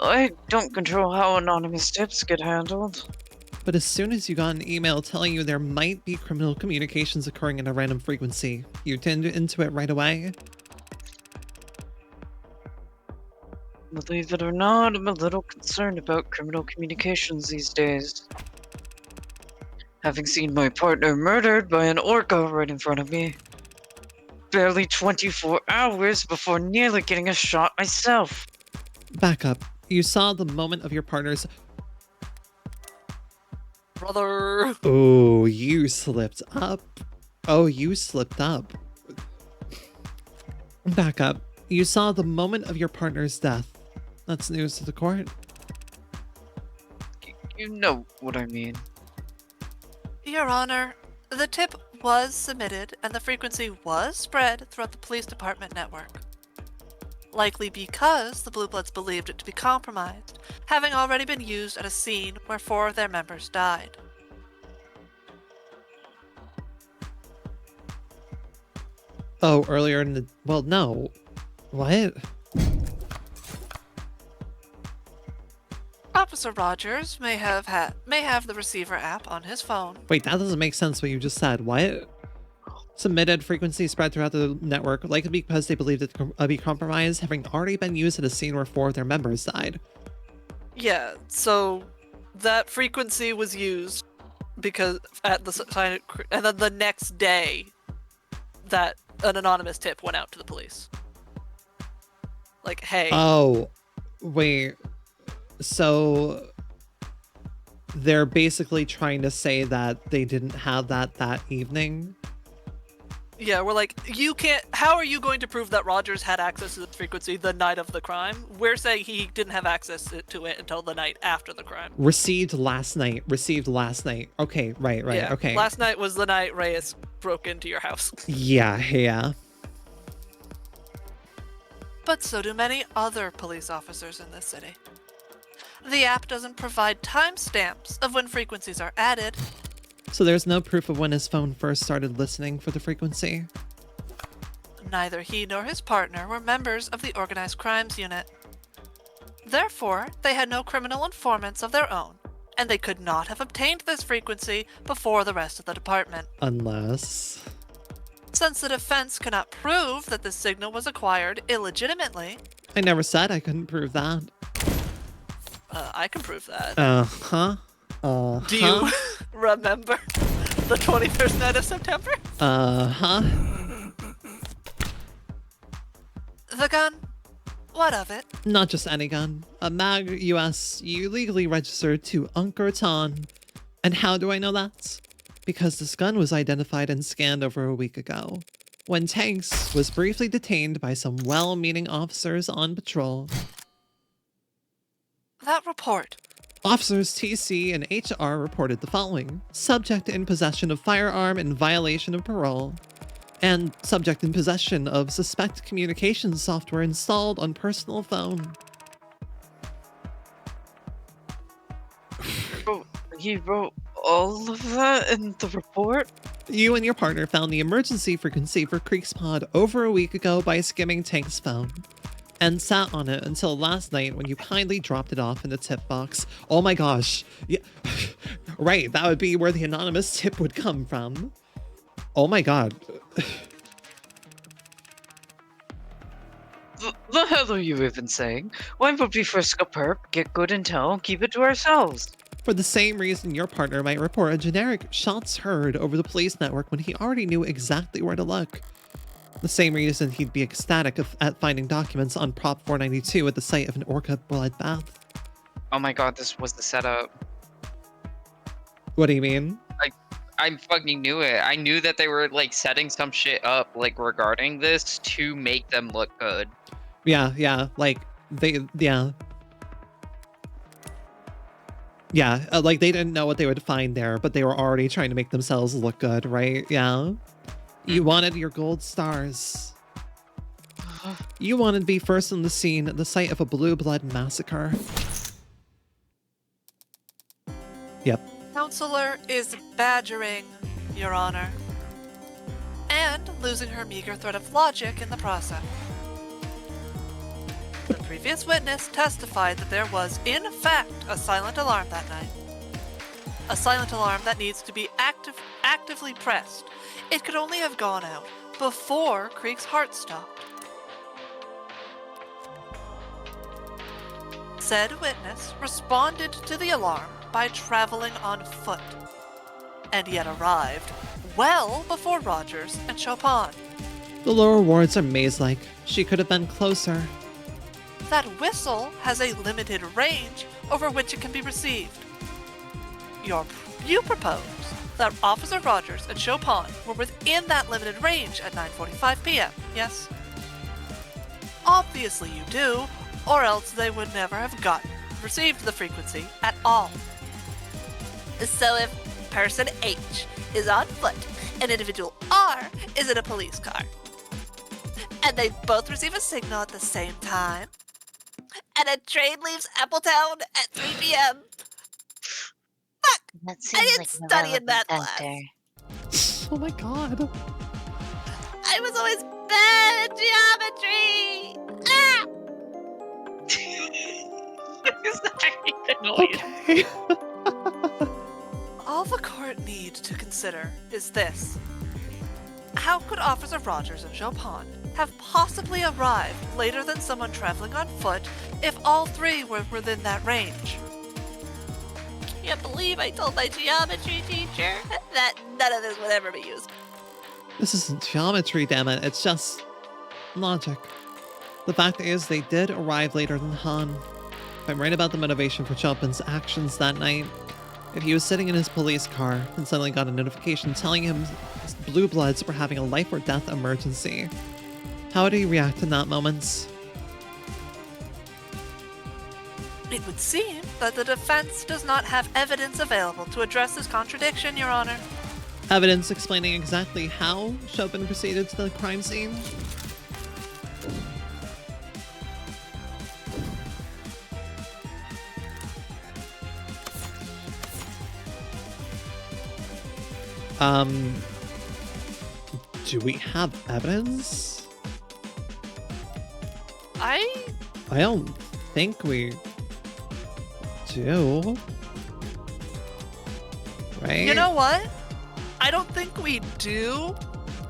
I don't control how anonymous tips get handled. But as soon as you got an email telling you there might be criminal communications occurring at a random frequency, you tuned into it right away? Believe it or not, I'm a little concerned about criminal communications these days. Having seen my partner murdered by an Orca right in front of me. Barely 24 hours before nearly getting a shot myself. Back up. You saw the moment of your partner's... Brother. Oh, you slipped up. Oh, you slipped up. Back up. You saw the moment of your partner's death. That's news to the court. You know what I mean. Your Honor, the tip was submitted and the frequency was spread throughout the police department network. Likely because the Blue Bloods believed it to be compromised, having already been used at a scene where 4 of their members died. Oh, earlier in the... Well, no. What? Officer Rogers may have the receiver app on his phone. Wait, that doesn't make sense what you just said. What? Submitted frequency spread throughout the network, likely because they believed it to be compromised, having already been used at a scene where 4 of their members died. Yeah, so that frequency was used because at the time, and then the next day, that an anonymous tip went out to the police. Like, hey. Oh, wait. So they're basically trying to say that they didn't have that evening? Yeah, we're like, you can't. How are you going to prove that Rogers had access to the frequency the night of the crime? We're saying he didn't have access to it until the night after the crime. Received last night. Okay, right, Yeah, okay. Last night was the night Reyes broke into your house. Yeah. but so do many other police officers in this city. The app doesn't provide timestamps of when frequencies are added. So there's no proof of when his phone first started listening for the frequency? Neither he nor his partner were members of the Organized Crimes Unit. Therefore, they had no criminal informants of their own, and they could not have obtained this frequency before the rest of the department. Unless... Since the defense cannot prove that the signal was acquired illegitimately... I never said I couldn't prove that. I can prove that. Uh-huh. Do you remember the 21st night of September? Uh-huh. The gun? What of it? Not just any gun. A MAG US you legally registered to Unkerton. And how do I know that? Because this gun was identified and scanned over a week ago, when Tanks was briefly detained by some well-meaning officers on patrol. That report. Officers TC and HR reported the following. Subject in possession of firearm in violation of parole. And subject in possession of suspect communications software installed on personal phone. He wrote all of that in the report? You and your partner found the emergency frequency for Creek's Pod over a week ago by skimming Tank's phone. And sat on it until last night when you kindly dropped it off in the tip box. Oh my gosh. Yeah. Right, that would be where the anonymous tip would come from. Oh my god. The hell are you even saying? Why would we frisk a perp, get good intel, and keep it to ourselves? For the same reason your partner might report a generic shots heard over the police network when he already knew exactly where to look. The same reason he'd be ecstatic at finding documents on Prop 492 at the site of an orca bloodbath. Oh my god, this was the setup. What do you mean? I fucking knew it. I knew that they were like setting some shit up like regarding this to make them look good. Yeah, like yeah, like they didn't know what they would find there, but they were already trying to make themselves look good, right? Yeah. You wanted your gold stars. You wanted to be first on the scene at the site of a blue blood massacre. Yep. Counselor is badgering, Your Honor, and losing her meager thread of logic in the process. The previous witness testified that there was, in fact, a silent alarm that night. A silent alarm that needs to be actively pressed. It could only have gone out before Creek's heart stopped. Said witness responded to the alarm by traveling on foot, and yet arrived well before Rogers and Chopin. The lower wards are maze-like. She could have been closer. That whistle has a limited range over which it can be received. You propose that Officer Rogers and Chopin were within that limited range at 9:45 p.m., yes? Obviously you do, or else they would never have received the frequency at all. So if person H is on foot and individual R is in a police car, and they both receive a signal at the same time, and a train leaves Appletown at 3 p.m. Fuck! That I seems didn't like study in that class. factor. Oh my god. I was always bad at geometry! Ah! Okay. All the court needs to consider is this. How could Officer Rogers and Chopin have possibly arrived later than someone traveling on foot if all three were within that range? Can't believe I told my geometry teacher that none of this would ever be used. This isn't geometry, damn it. It's just logic. The fact is, they did arrive later than Han. If I'm right about the motivation for Chopin's actions that night, if he was sitting in his police car and suddenly got a notification telling him his blue bloods were having a life or death emergency, how would he react in that moment? It would seem that the defense does not have evidence available to address this contradiction, Your Honor. Evidence explaining exactly how Chopin proceeded to the crime scene? Do we have evidence? I don't think we do. Right? You know what? I don't think we do,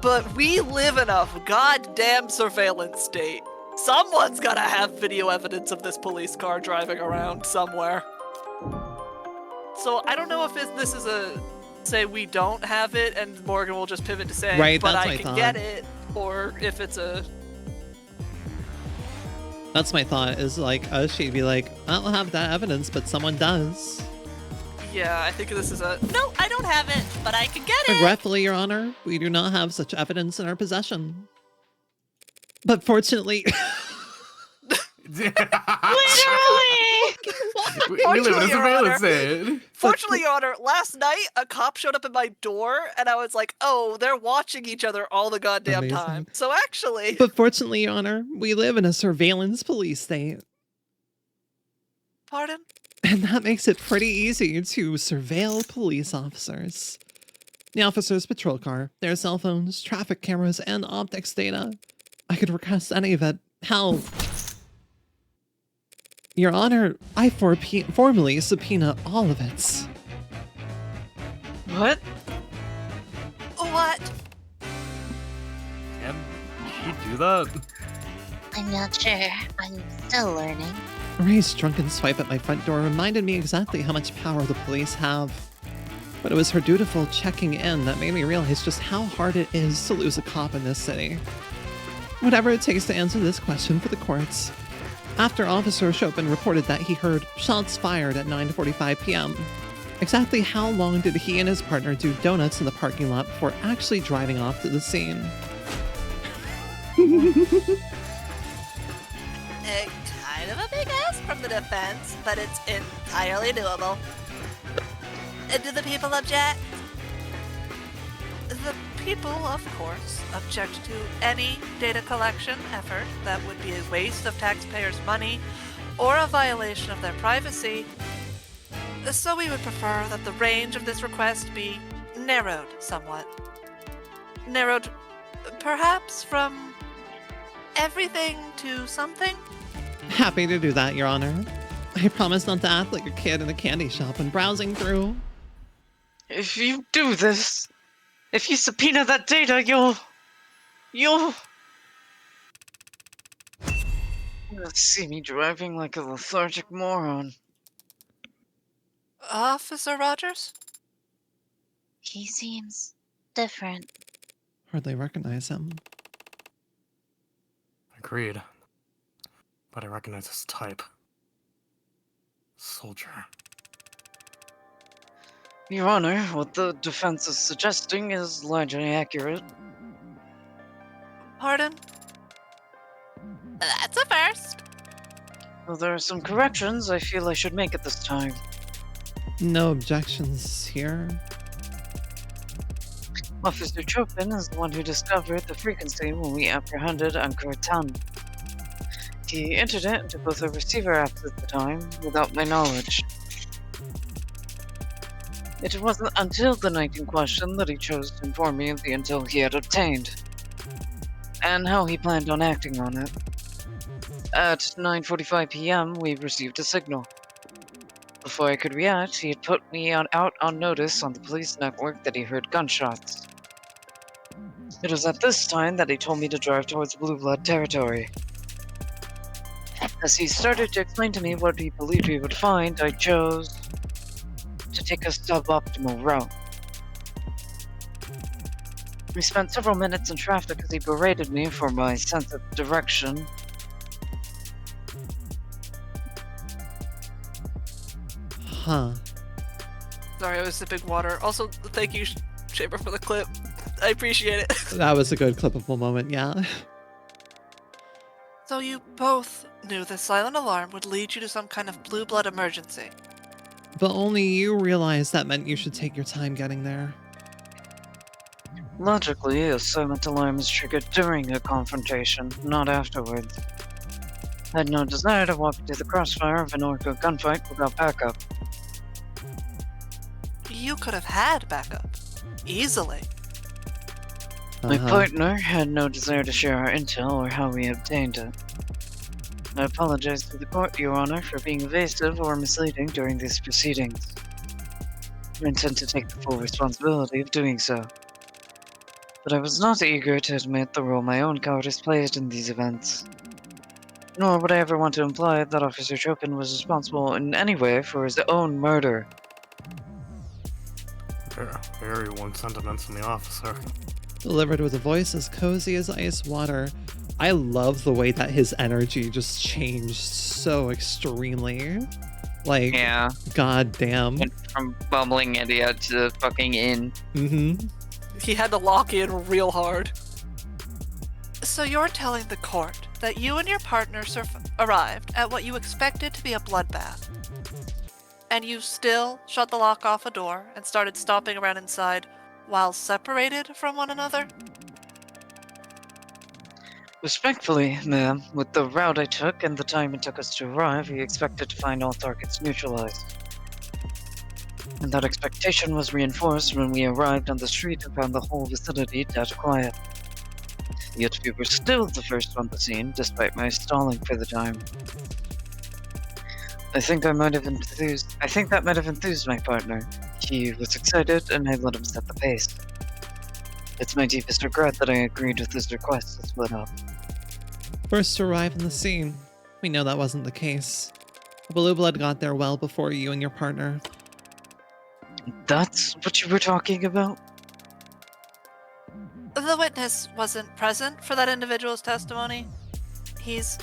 but we live in a goddamn surveillance state. Someone's gotta have video evidence of this police car driving around somewhere. So I don't know if this is a say we don't have it and Morgan will just pivot to say, right, but that's I my can thought. get it, or if it's a... That's my thought, is like, she'd be like, I don't have that evidence, but someone does. Yeah, I think this is a... No, I don't have it, but I can get it! Regretfully, Your Honor, we do not have such evidence in our possession. But fortunately... Literally! We live in a surveillance state. Fortunately, Your Honor, last night a cop showed up at my door and I was like, oh, they're watching each other all the goddamn Amazing. time. So actually... But fortunately, Your Honor, we live in a surveillance police state. Pardon? And that makes it pretty easy to surveil police officers. The officer's patrol car, their cell phones, traffic cameras, and optics data. I could request any of it. Hell... Your Honor, I formally subpoena all of it. What? What? Can she do that? I'm not sure. I'm still learning. Reyes' drunken swipe at my front door reminded me exactly how much power the police have. But it was her dutiful checking in that made me realize just how hard it is to lose a cop in this city. Whatever it takes to answer this question for the courts. After Officer Chopin reported that he heard shots fired at 9:45 p.m., exactly how long did he and his partner do donuts in the parking lot before actually driving off to the scene? Kind of a big ask from the defense, but it's entirely doable. Do the people object? The people, of course, object to any data collection effort that would be a waste of taxpayers' money or a violation of their privacy. So we would prefer that the range of this request be narrowed somewhat. Narrowed, perhaps from everything to something? Happy to do that, Your Honor. I promise not to act like a kid in a candy shop when browsing through. If you do this, if you subpoena that data, you'll see me driving like a lethargic moron. Officer Rogers? He seems different. Hardly recognize him. Agreed. But I recognize his type. Soldier. Your Honor, what the defense is suggesting is largely accurate. Pardon? That's a first. Though there are some corrections I feel I should make at this time. No objections here. Officer Chopin is the one who discovered the frequency when we apprehended Ankar Tan. He entered it into both our receiver apps at the time, without my knowledge. It wasn't until the night in question that he chose to inform me of the intel he had obtained, and how he planned on acting on it. At 9:45 p.m., we received a signal. Before I could react, he had put me out on notice on the police network that he heard gunshots. It was at this time that he told me to drive towards Blue Blood territory. As he started to explain to me what he believed we would find, I chose to take a suboptimal route. We spent several minutes in traffic as he berated me for my sense of direction. Huh. Sorry, I was sipping water. Also, thank you, Shaper, for the clip. I appreciate it. That was a good clippable moment, yeah. So you both knew the silent alarm would lead you to some kind of blue blood emergency. But only you realized that meant you should take your time getting there. Logically, a silent alarm is triggered during a confrontation, not afterwards. I had no desire to walk into the crossfire of an Orca gunfight without backup. You could have had backup. Easily. My partner had no desire to share our intel or how we obtained it. I apologize to the court, Your Honor, for being evasive or misleading during these proceedings. I intend to take the full responsibility of doing so. But I was not eager to admit the role my own cowardice played in these events. Nor would I ever want to imply that Officer Chopin was responsible in any way for his own murder. Very warm sentiments from the officer. Delivered with a voice as cozy as ice water. I love the way that his energy just changed so extremely. Like, Yeah. God damn. Went from bumbling idiot to fucking in. Mm-hmm. He had to lock in real hard. So you're telling the court that you and your partner arrived at what you expected to be a bloodbath, and you still shut the lock off a door and started stomping around inside while separated from one another? Respectfully, ma'am, with the route I took and the time it took us to arrive, we expected to find all targets neutralized. And that expectation was reinforced when we arrived on the street and found the whole vicinity dead quiet. Yet we were still the first on the scene, despite my stalling for the time. I think that might have enthused my partner. He was excited, and I let him set the pace. It's my deepest regret that I agreed with his request to split up. First to arrive on the scene. We know that wasn't the case. Blue Blood got there well before you and your partner. That's what you were talking about? The witness wasn't present for that individual's testimony. He's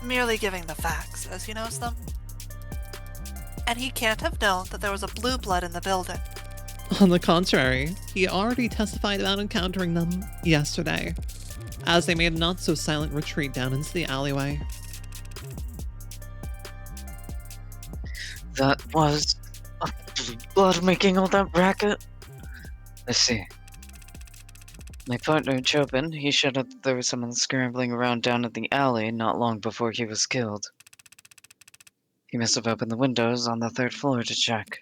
merely giving the facts as he knows them. And he can't have known that there was a Blue Blood in the building. On the contrary, he already testified about encountering them yesterday, as they made a not-so-silent retreat down into the alleyway. That was a Blue Blood making all that racket? I see. My partner, Chopin, he showed up that there was someone scrambling around down in the alley not long before he was killed. He must have opened the windows on the 3rd floor to check.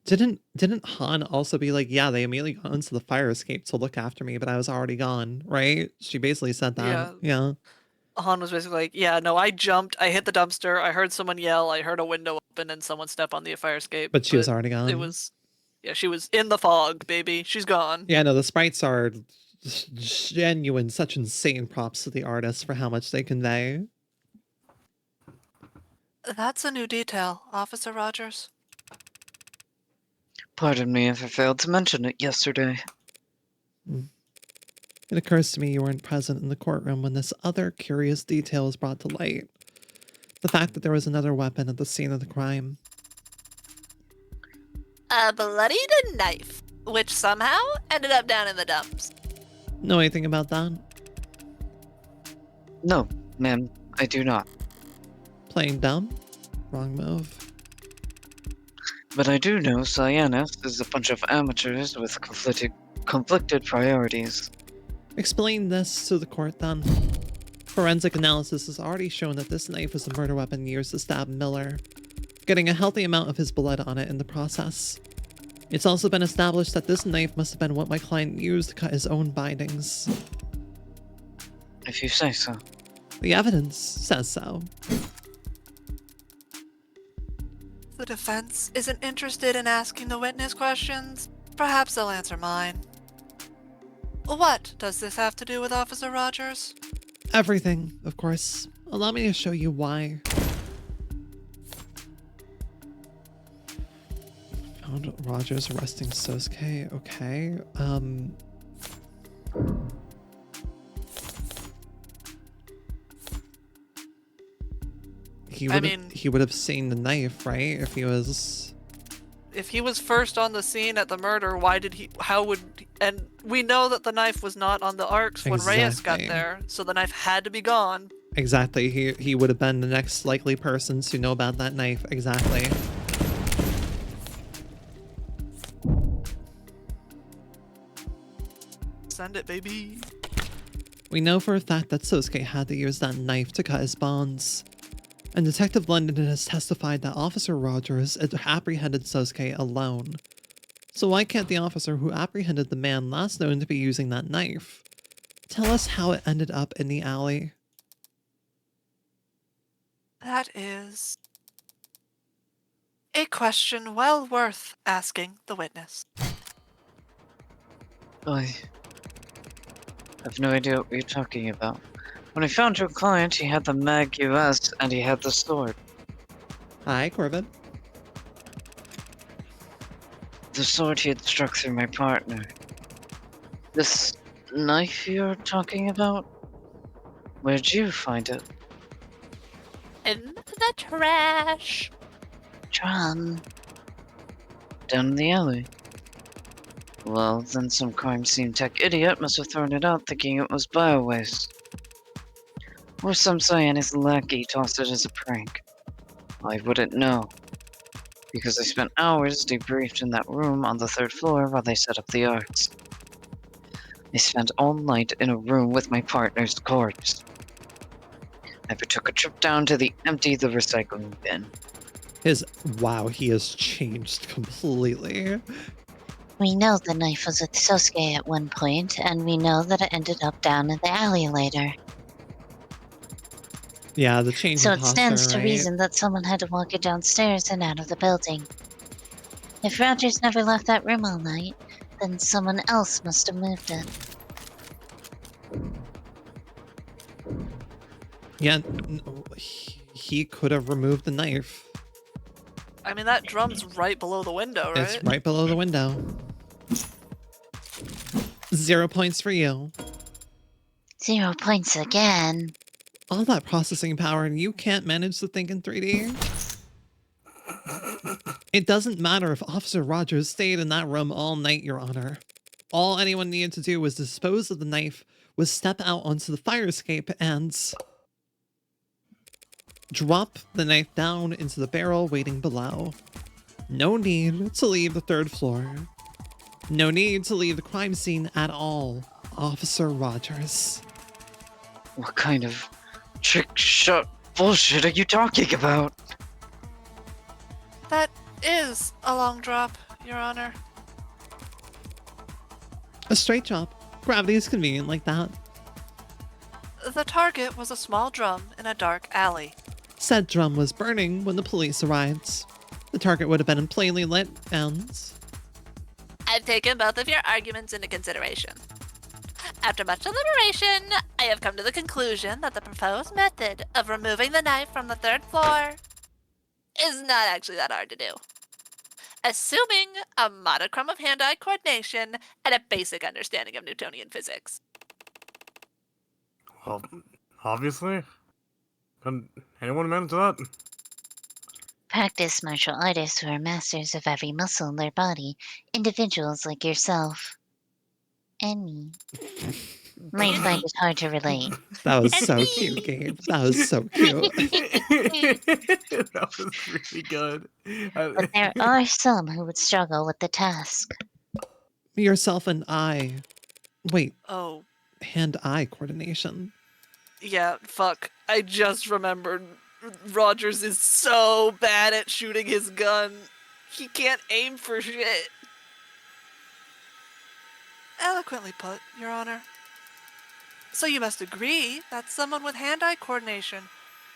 Didn't Han also be like, yeah, they immediately got into the fire escape to look after me, but I was already gone, right? She basically said that. Yeah. Han was basically like, yeah, no, I jumped, I hit the dumpster, I heard someone yell, I heard a window open, and someone step on the fire escape. But she was already gone. It was, yeah, she was in the fog, baby. She's gone. Yeah, no, the sprites are genuine, such insane props to the artists for how much they convey. That's a new detail, Officer Rogers. Pardon me if I failed to mention it yesterday. It occurs to me you weren't present in the courtroom when this other curious detail was brought to light. The fact that there was another weapon at the scene of the crime. A bloodied knife, which somehow ended up down in the dumps. Know anything about that? No, ma'am, I do not. Playing dumb? Wrong move. But I do know Cyanus is a bunch of amateurs with conflicted priorities. Explain this to the court then. Forensic analysis has already shown that this knife was a murder weapon used to stab Miller, getting a healthy amount of his blood on it in the process. It's also been established that this knife must have been what my client used to cut his own bindings. If you say so. The evidence says so. The defense isn't interested in asking the witness questions. Perhaps they'll answer mine. What does this have to do with Officer Rogers? Everything, of course. Allow me to show you why. Found Rogers arresting Sosuke. Okay. He would have seen the knife, right? If he was first on the scene at the murder, and we know that the knife was not on the arcs when Reyes got there, so the knife had to be gone. Exactly. He would have been the next likely person to know about that knife. Exactly. Send it, baby. We know for a fact that Sosuke had to use that knife to cut his bonds. And Detective London has testified that Officer Rogers apprehended Sosuke alone. So why can't the officer who apprehended the man last known to be using that knife tell us how it ended up in the alley? That is a question well worth asking the witness. I have no idea what you're talking about. When I found your client, he had the Mag US and he had the sword. Hi, Corbett. The sword he had struck through my partner. This knife you're talking about? Where'd you find it? In the trash. Drum. Down in the alley. Well, then some crime scene tech idiot must have thrown it out thinking it was bio-waste. Or some Cyanist lackey tossed it as a prank. I wouldn't know. Because I spent hours debriefed in that room on the 3rd floor while they set up the arts. I spent all night in a room with my partner's corpse. Never took a trip down to empty the recycling bin. Wow, he has changed completely. We know the knife was with Sosuke at one point, and we know that it ended up down in the alley later. Yeah, the change So in it posture, stands to right? reason that someone had to walk it downstairs and out of the building. If Rogers never left that room all night, then someone else must have moved it. Yeah, he could have removed the knife. I mean, that drum's right below the window, right? It's right below the window. 0 points for you. 0 points again. All that processing power and you can't manage to think in 3D? It doesn't matter if Officer Rogers stayed in that room all night, Your Honor. All anyone needed to do was dispose of the knife, was step out onto the fire escape and drop the knife down into the barrel waiting below. No need to leave the 3rd floor. No need to leave the crime scene at all, Officer Rogers. What kind of trick shot bullshit are you talking about? That is a long drop, Your Honor. A straight drop. Gravity is convenient like that. The target was a small drum in a dark alley. Said drum was burning when the police arrived. The target would have been plainly lit and... I've taken both of your arguments into consideration. After much deliberation, I have come to the conclusion that the proposed method of removing the knife from the 3rd floor is not actually that hard to do. Assuming a modicum of hand-eye coordination and a basic understanding of Newtonian physics. Well, obviously. Can anyone manage that? Practice martial artists who are masters of every muscle in their body, individuals like yourself. And me. Might find it hard to relate. That was so cute, Gabe. That was so cute. That was really good. But there are some who would struggle with the task. Yourself and I. Wait, Oh, hand-eye coordination. yeah, fuck. I just remembered Rogers is so bad at shooting his gun. He can't aim for shit. Eloquently put, Your Honor. So you must agree that someone with hand-eye coordination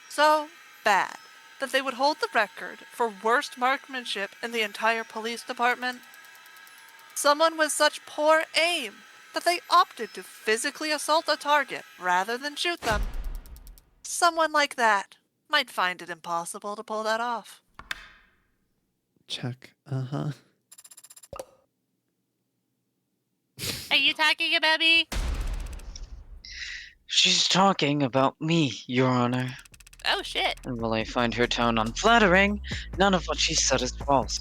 so bad that they would hold the record for worst marksmanship in the entire police department? Someone with such poor aim that they opted to physically assault a target rather than shoot them. Someone like that might find it impossible to pull that off. Check. Uh-huh. Are you talking about me? She's talking about me, Your Honor. Oh shit. And while I find her tone unflattering, none of what she said is false.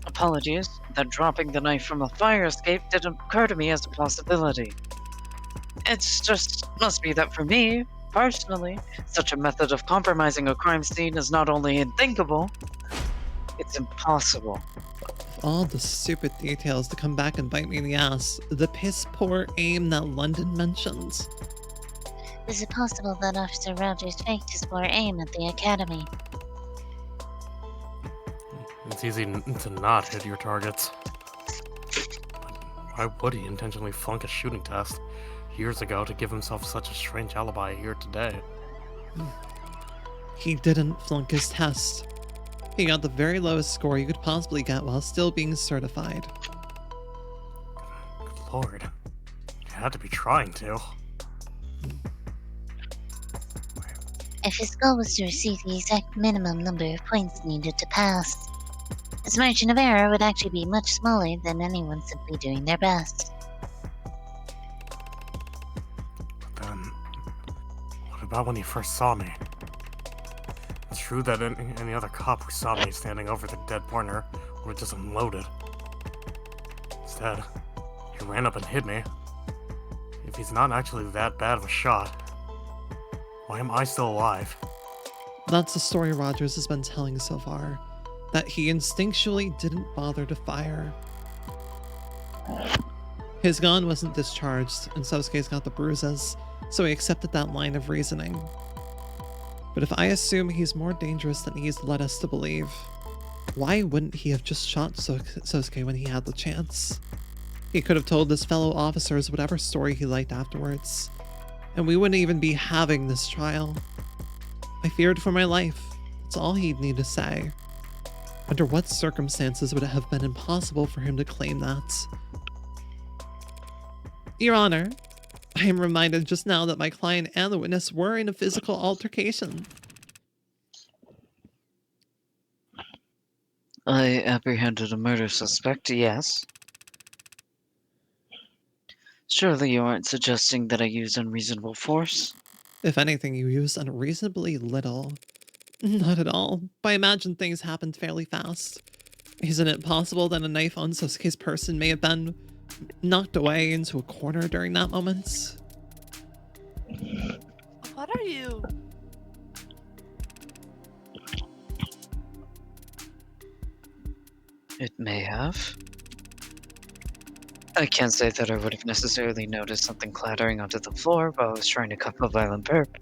Apologies, that dropping the knife from a fire escape didn't occur to me as a possibility. It's just must be that for me, personally, such a method of compromising a crime scene is not only unthinkable, it's impossible. All the stupid details to come back and bite me in the ass. The piss-poor aim that London mentions. Is it possible that Officer Rogers faked his poor aim at the academy? It's easy to not hit your targets. Why would he intentionally flunk a shooting test years ago to give himself such a strange alibi here today? He didn't flunk his test. He got the very lowest score you could possibly get while still being certified. Good lord. You had to be trying to. If his goal was to receive the exact minimum number of points needed to pass, his margin of error would actually be much smaller than anyone simply doing their best. But then, what about when he first saw me? It's true that any other cop who saw me standing over the dead partner would have just unloaded. Instead, he ran up and hit me. If he's not actually that bad of a shot, why am I still alive? That's the story Rogers has been telling so far. That he instinctually didn't bother to fire. His gun wasn't discharged, and Sosuke's got the bruises, so he accepted that line of reasoning. But if I assume he's more dangerous than he's led us to believe, why wouldn't he have just shot Sosuke when he had the chance? He could have told his fellow officers whatever story he liked afterwards, and we wouldn't even be having this trial. I feared for my life. That's all he'd need to say. Under what circumstances would it have been impossible for him to claim that? Your Honor, I am reminded just now that my client and the witness were in a physical altercation. I apprehended a murder suspect, yes. Surely you aren't suggesting that I use unreasonable force? If anything, you used unreasonably little. Not at all. I imagine things happened fairly fast. Isn't it possible that a knife on Sosuke's person may have been knocked away into a corner during that moment? What are you? It may have. I can't say that I would have necessarily noticed something clattering onto the floor while I was trying to cup a violent burp.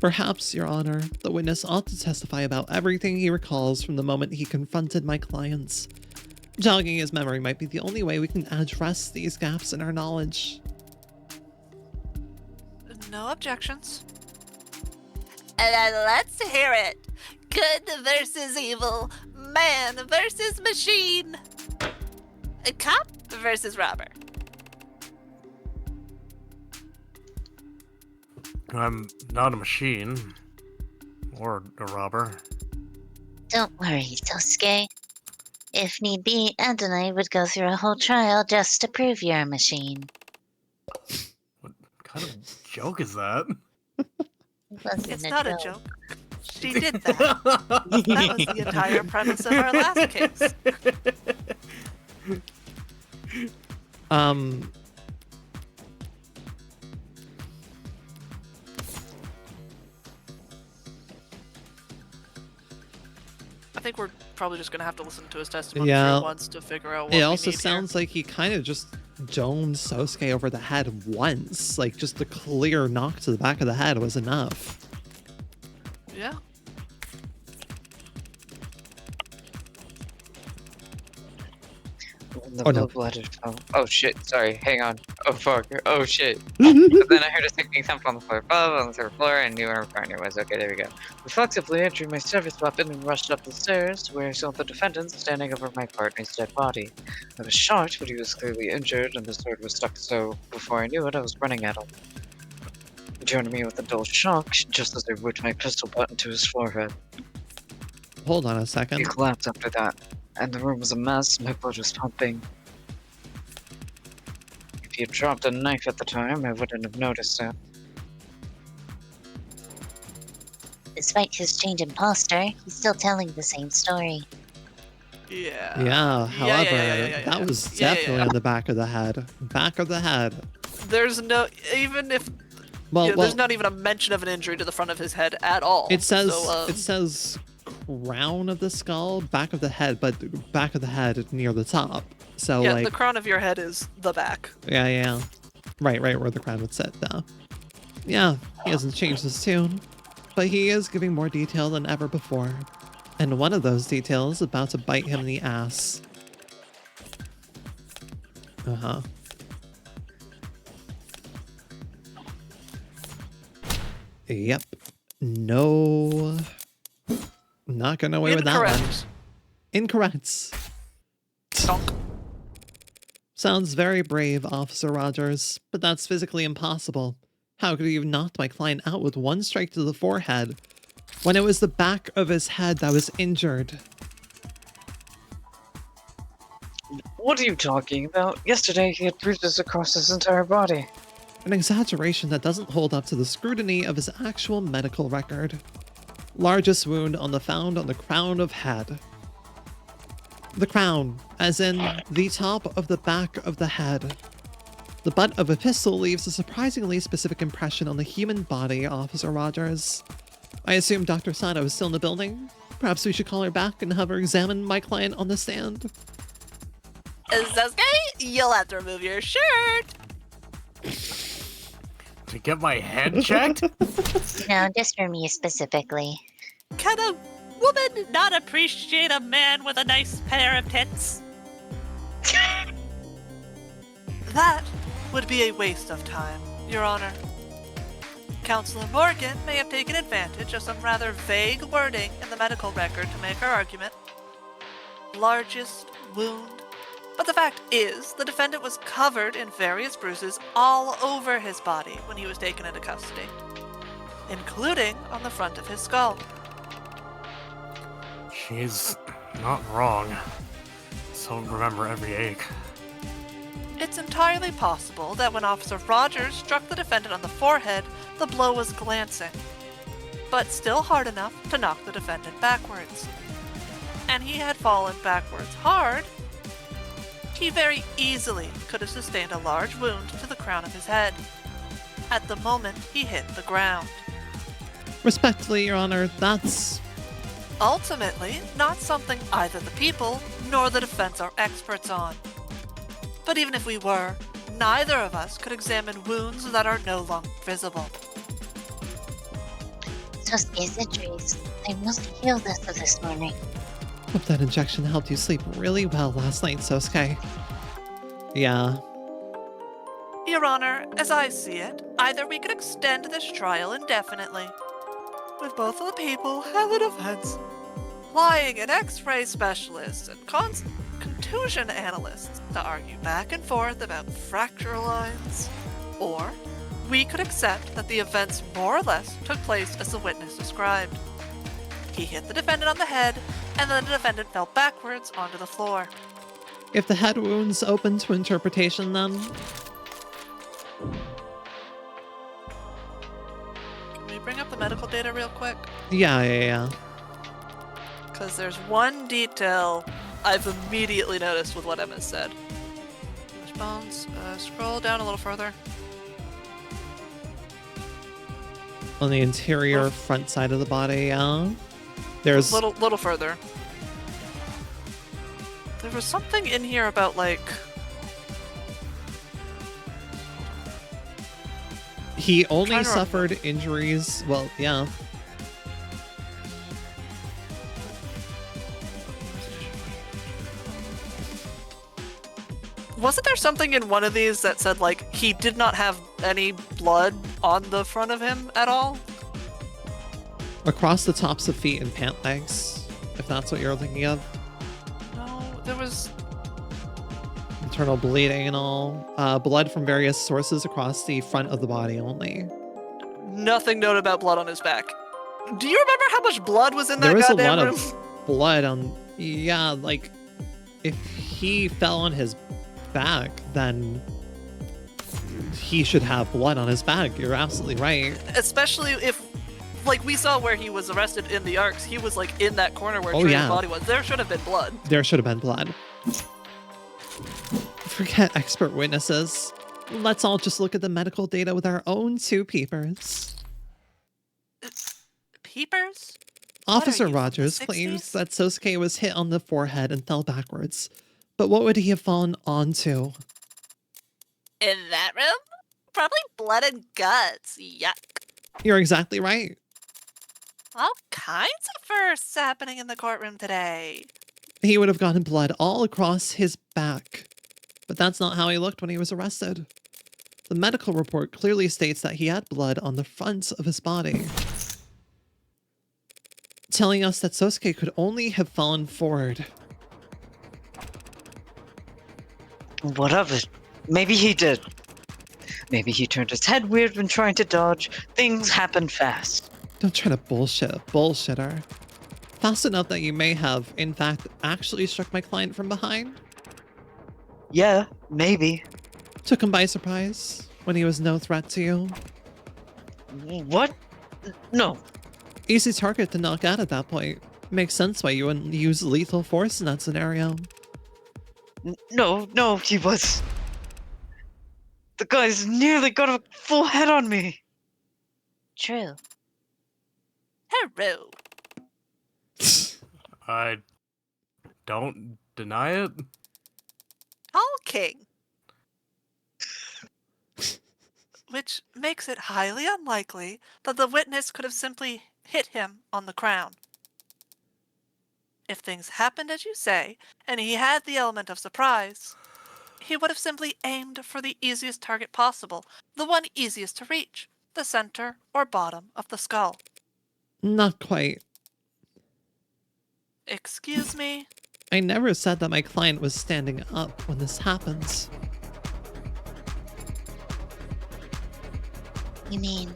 Perhaps, Your Honor, the witness ought to testify about everything he recalls from the moment he confronted my clients. Jogging his memory might be the only way we can address these gaps in our knowledge. No objections. And then let's hear it. Good versus evil. Man versus machine. A cop versus robber. I'm not a machine. Or a robber. Don't worry, Sosuke. If need be, Ed and I would go through a whole trial just to prove you're a machine. What kind of joke is that? It's not a joke. She did that. That was the entire premise of our last case. I think we're probably just gonna have to listen to his testimony for once to figure out what it we also need sounds like he kind of just domed Sosuke over the head once. Like, just a clear knock to the back of the head was enough. here. Yeah. The Oh, no. blue-blooded fell. Oh shit, sorry, hang on. Oh fuck, oh shit. But then I heard a ticking thump on the floor above, on the third floor, and knew where my partner was. Okay, there we go. Reflexively, I drew my service weapon and rushed up the stairs, where I saw the defendant standing over my partner's dead body. I was shocked, but he was clearly injured, and the sword was stuck, so before I knew it, I was running at him. He turned to me with a dull shock, just as I whipped my pistol butt into his forehead. Hold on a He second. collapsed after that, and the room was a mess. My blood was pumping. If he had dropped a knife at the time, I wouldn't have noticed it. Despite his change in posture, he's still telling the same story. Yeah. Yeah, however, that was definitely yeah. on the back of the head. Back of the head. There's no, even if, Well, there's not even a mention of an injury to the front of his head at all. it says So, it says crown of the skull, back of the head, but back of the head near the top. So yeah, like, the crown of your head is the back. yeah, right where the crown would sit, though. Yeah, he hasn't changed his tune, but he is giving more detail than ever before, and one of those details is about to bite him in the ass. Uh-huh. Yep. No. Not going away with that one. Incorrect. Donk. Sounds very brave, Officer Rogers, but that's physically impossible. How could you have knocked my client out with one strike to the forehead when it was the back of his head that was injured? What are you talking about? Yesterday he had bruises across his entire body. An exaggeration that doesn't hold up to the scrutiny of his actual medical record. Largest wound found on the crown of head. The crown, as in the top of the back of the head. The butt of a pistol leaves a surprisingly specific impression on the human body, Officer Rogers. I assume Dr. Sato is still in the building? Perhaps we should call her back and have her examine my client on the stand. Sasuke, you'll have to remove your shirt. To get my head checked? No, just for me specifically. Can a woman not appreciate a man with a nice pair of tits? That would be a waste of time, Your Honor. Counselor Morgan may have taken advantage of some rather vague wording in the medical record to make her argument. Largest wound. But the fact is, the defendant was covered in various bruises all over his body when he was taken into custody, including on the front of his skull. She's not wrong. So remember every ache. It's entirely possible that when Officer Rogers struck the defendant on the forehead, the blow was glancing, but still hard enough to knock the defendant backwards. And he had fallen backwards hard. He very easily could have sustained a large wound to the crown of his head at the moment he hit the ground. Respectfully, Your Honor, that's... Ultimately, not something either the people nor the defense are experts on. But even if we were, neither of us could examine wounds that are no longer visible. Sasuke's injuries. I must heal this morning. Hope that injection helped you sleep really well last night, Sosuke. Yeah. Your Honor, as I see it, either we could extend this trial indefinitely, with both of the people and the defense lying an X-ray specialists and contusion analysts to argue back and forth about fracture lines, or we could accept that the events more or less took place as the witness described. He hit the defendant on the head, and then the defendant fell backwards onto the floor. If the head wound's open to interpretation, then... Can we bring up the medical data real quick? Yeah. Because there's one detail I've immediately noticed with what Emma said. Bones, scroll down a little further. On the interior front side of the body, yeah. There's... Little further. There was something in here about, like... He only suffered injuries... Well, yeah. Wasn't there something in one of these that said, like, he did not have any blood on the front of him at all? Across the tops of feet and pant legs, if that's what you're thinking of. No, there was... Internal bleeding and all. Blood from various sources across the front of the body only. Nothing noted about blood on his back. Do you remember how much blood was in that There was a goddamn lot room? of blood on... Yeah, like, if he fell on his back, then he should have blood on his back. You're absolutely right. Especially if, like, we saw where he was arrested in the Arcs. He was, like, in that corner where Trey's body was. There should have been blood. There should have been blood. Forget expert witnesses. Let's all just look at the medical data with our own two peepers. Peepers? Officer Rogers claims that Sosuke was hit on the forehead and fell backwards. But what would he have fallen onto? In that room? Probably blood and guts. Yuck. You're exactly right. All kinds of firsts happening in the courtroom today. He would have gotten blood all across his back. But that's not how he looked when he was arrested. The medical report clearly states that he had blood on the front of his body, telling us that Sosuke could only have fallen forward. What of it? Maybe he did. Maybe he turned his head weird when trying to dodge. Things happen fast. Don't try to bullshitter. Fast enough that you may have, in fact, actually struck my client from behind? Yeah, maybe. Took him by surprise when he was no threat to you? What? No. Easy target to knock out at that point. Makes sense why you wouldn't use lethal force in that scenario. No, he was... The guy's nearly got a full head on me. True. Hello. I don't deny it. Talking. Which makes it highly unlikely that the witness could have simply hit him on the crown. If things happened as you say, and he had the element of surprise, he would have simply aimed for the easiest target possible, the one easiest to reach, the center or bottom of the skull. Not quite. Excuse me? I never said that my client was standing up when this happens. You mean...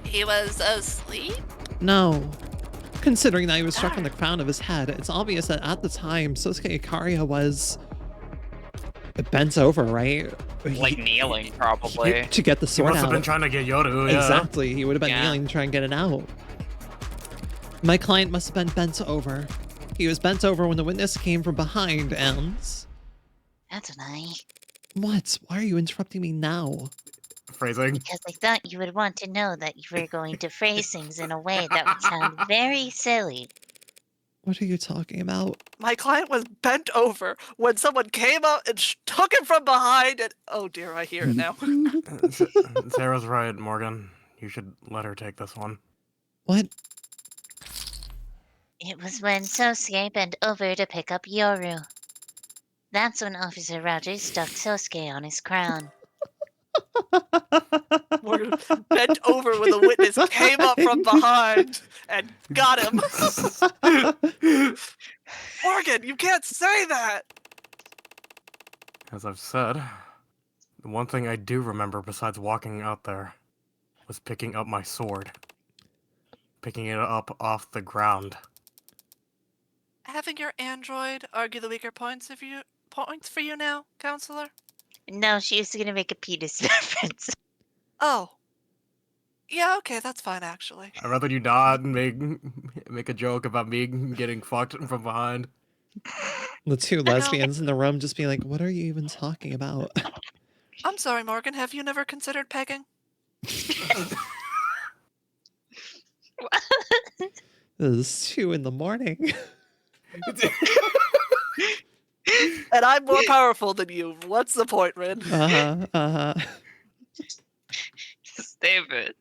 He was asleep? No. Considering that he was struck on the crown of his head, it's obvious that at the time, Sosuke Ikaria was bent over, right? Like kneeling, probably. To get the He sword must have out. been trying to get Yoru, yeah. Exactly. He would have been Yeah. kneeling to try and get it out. My client must have been bent over. He was bent over when the witness came from behind and... That's an eye. What? Why are you interrupting me now? Phrasing. Because I thought you would want to know that you were going to phrase things in a way that would sound very silly. What are you talking about? My client was bent over when someone came up and took him from behind and... Oh dear, I hear it now. Sarah's right, Morgan. You should let her take this one. What? It was when Sosuke bent over to pick up Yoru. That's when Officer Rogers stuck Sosuke on his crown. Morgan bent over when the witness came up from behind and got him. Morgan, you can't say that! As I've said, the one thing I do remember besides walking out there was picking up my sword. Picking it up off the ground. Having your android argue the weaker points for you now, counselor? No, she was going to make a penis reference. Oh. Yeah, okay, that's fine, actually. I'd rather you not make a joke about me getting fucked from behind. The two lesbians in the room just being like, what are you even talking about? I'm sorry, Morgan, have you never considered pegging? It is 2 in the morning. And I'm more powerful than you. What's the point, Rin? David.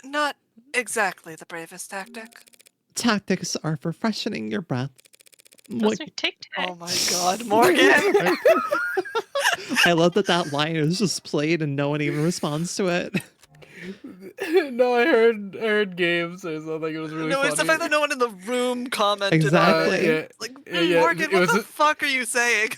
Not exactly the bravest tactic. Tactics are for freshening your breath. Those are Tic Tacs. Oh my god, Morgan! I love that line is just played and no one even responds to it. No, I heard Gabe say something. It was really No, funny. it's the fact that no one in the room commented Exactly. on it. Like, Morgan, what the fuck are you saying?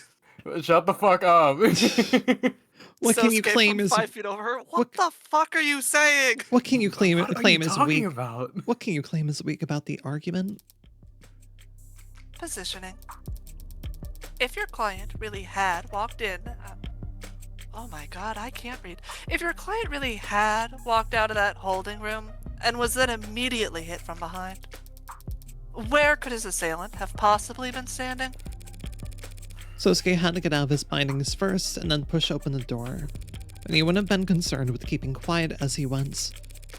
Shut the fuck up. What can you Sosuke claim from is 5 feet over her? What the fuck are you saying? what can you claim What are claim you is talking weak? about? What can you claim is weak about the argument? Positioning. If your client really had walked in... oh my god, I can't read. If your client really had walked out of that holding room and was then immediately hit from behind, where could his assailant have possibly been standing? Sosuke had to get out of his bindings first and then push open the door. And he wouldn't have been concerned with keeping quiet as he went.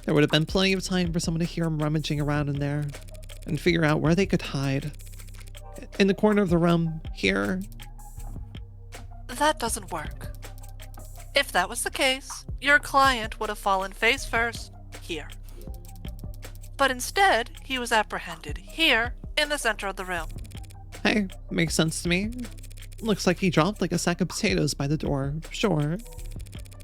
There would have been plenty of time for someone to hear him rummaging around in there and figure out where they could hide. In the corner of the room, here. That doesn't work. If that was the case, your client would have fallen face first here. But instead, he was apprehended here in the center of the room. Hey, makes sense to me. Looks like he dropped like a sack of potatoes by the door, sure.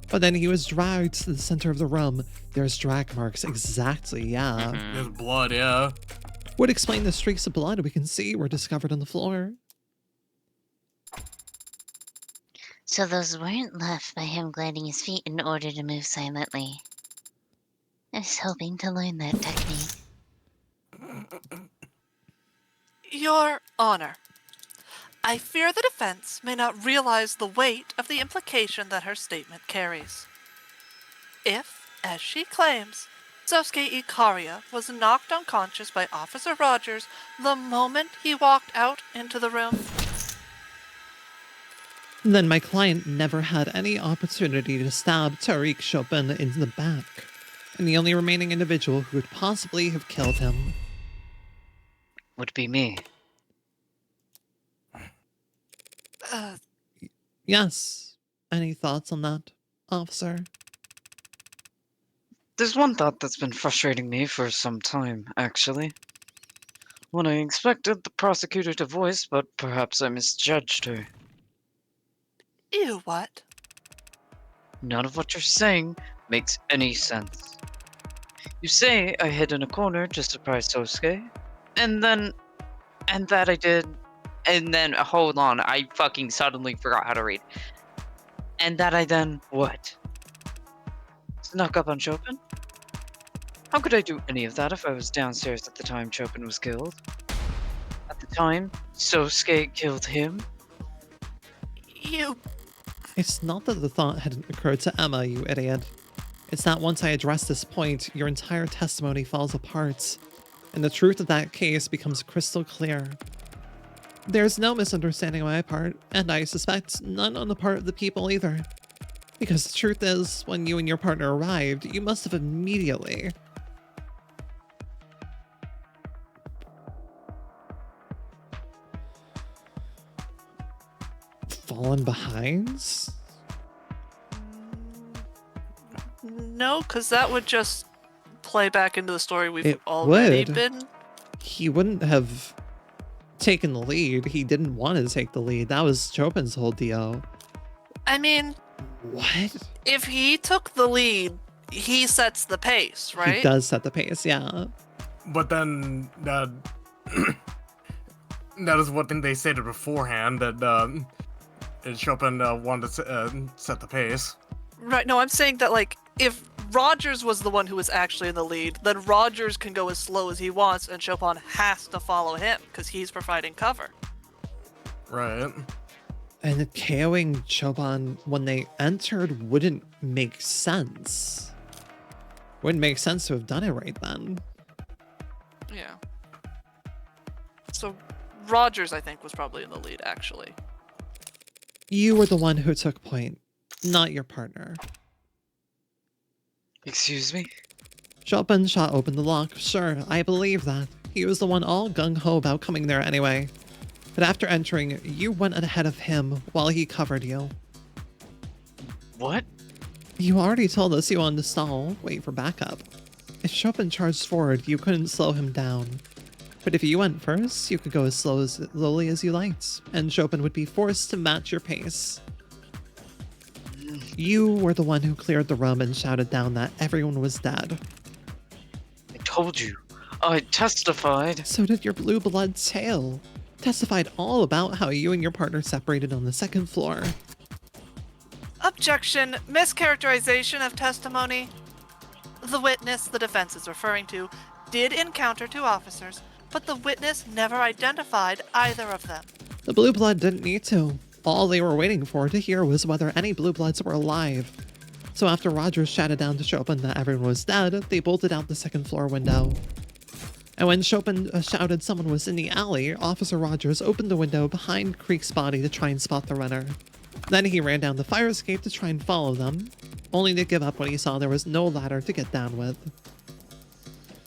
But then he was dragged to the center of the room. There's drag marks, exactly, yeah. There's blood, yeah. Would explain the streaks of blood we can see were discovered on the floor. So those weren't left by him gliding his feet in order to move silently. I was hoping to learn that technique. Your Honor, I fear the defense may not realize the weight of the implication that her statement carries. If, as she claims, Sosuke Ikaria was knocked unconscious by Officer Rogers the moment he walked out into the room, then my client never had any opportunity to stab Tariq Chopin in the back, and the only remaining individual who could possibly have killed him Would be me. Yes. Any thoughts on that, officer? There's one thought that's been frustrating me for some time, actually. One I expected the prosecutor to voice, but perhaps I misjudged her. you what? None of what you're saying makes any sense. You say I hid in a corner to surprise Sosuke, and that I did, And then, hold on, I fucking suddenly forgot how to read. and that I then what? Snuck up on Chopin? How could I do any of that if I was downstairs at the time Chopin was killed? At the time, Sosuke killed him? You... It's not that the thought hadn't occurred to Emma, you idiot. It's that once I address this point, your entire testimony falls apart, and the truth of that case becomes crystal clear. There's no misunderstanding on my part, and I suspect none on the part of the people either. Because the truth is, when you and your partner arrived, you must have immediately... fallen behind? No, because that would just play back into the story we've It already would. been... He wouldn't have taken the lead. He didn't want to take the lead. That was Chopin's whole deal. I mean, What? if he took the lead, he sets the pace, right? He does set the pace, yeah. But then that is what they stated beforehand, that Chopin wanted to set the pace. Right, no, I'm saying that, like, if Rogers was the one who was actually in the lead, then Rogers can go as slow as he wants, and Chopin has to follow him, because he's providing cover. Right. And KOing Chopin when they entered wouldn't make sense. Wouldn't make sense to have done it right then. Yeah. So, Rogers, I think, was probably in the lead, actually. You were the one who took point, not your partner. Excuse me? Chopin shot open the lock, sure, I believe that. He was the one all gung-ho about coming there anyway. But after entering, you went ahead of him while he covered you. What? You already told us you wanted to stall, wait for backup. If Chopin charged forward, you couldn't slow him down. But if you went first, you could go as slowly as you liked, and Chopin would be forced to match your pace. You were the one who cleared the room and shouted down that everyone was dead. I told you. I testified. So did your blue blood tail. Testified all about how you and your partner separated on the second floor. Objection. Mischaracterization of testimony. The witness the defense is referring to did encounter two officers, but the witness never identified either of them. The blue blood didn't need to. All they were waiting for to hear was whether any blue bloods were alive. So after Rogers shouted down to Chopin that everyone was dead, they bolted out the second floor window. And when Chopin shouted someone was in the alley, Officer Rogers opened the window behind Creek's body to try and spot the runner. Then he ran down the fire escape to try and follow them, only to give up when he saw there was no ladder to get down with.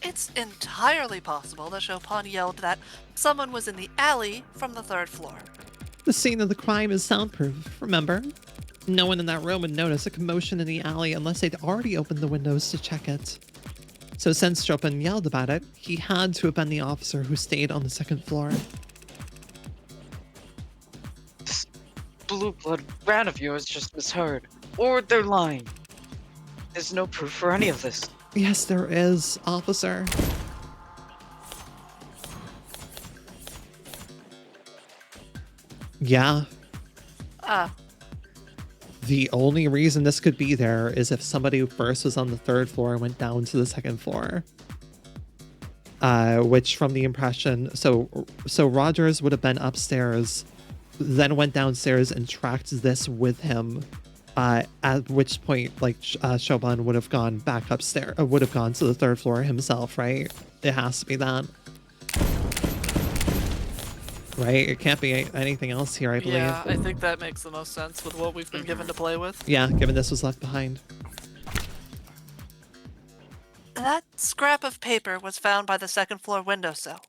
It's entirely possible that Chopin yelled that someone was in the alley from the third floor. The scene of the crime is soundproof, remember? No one in that room would notice a commotion in the alley unless they'd already opened the windows to check it. So since Chopin yelled about it, he had to have been the officer who stayed on the second floor. blue blood rat of yours just misheard. Or they're lying. There's no proof for any of this. Yes, there is, officer. Yeah. The only reason this could be there is if somebody who first was on the 3rd floor went down to the 2nd floor. Which from the impression, so Rogers would have been upstairs, then went downstairs and tracked this with him. At which point, like, Shoban would have gone back upstairs, would have gone to the 3rd floor himself, right? It has to be that. Right? It can't be anything else here, I believe. Yeah, I think that makes the most sense with what we've been given to play with. Yeah, given this was left behind. That scrap of paper was found by the 2nd floor windowsill.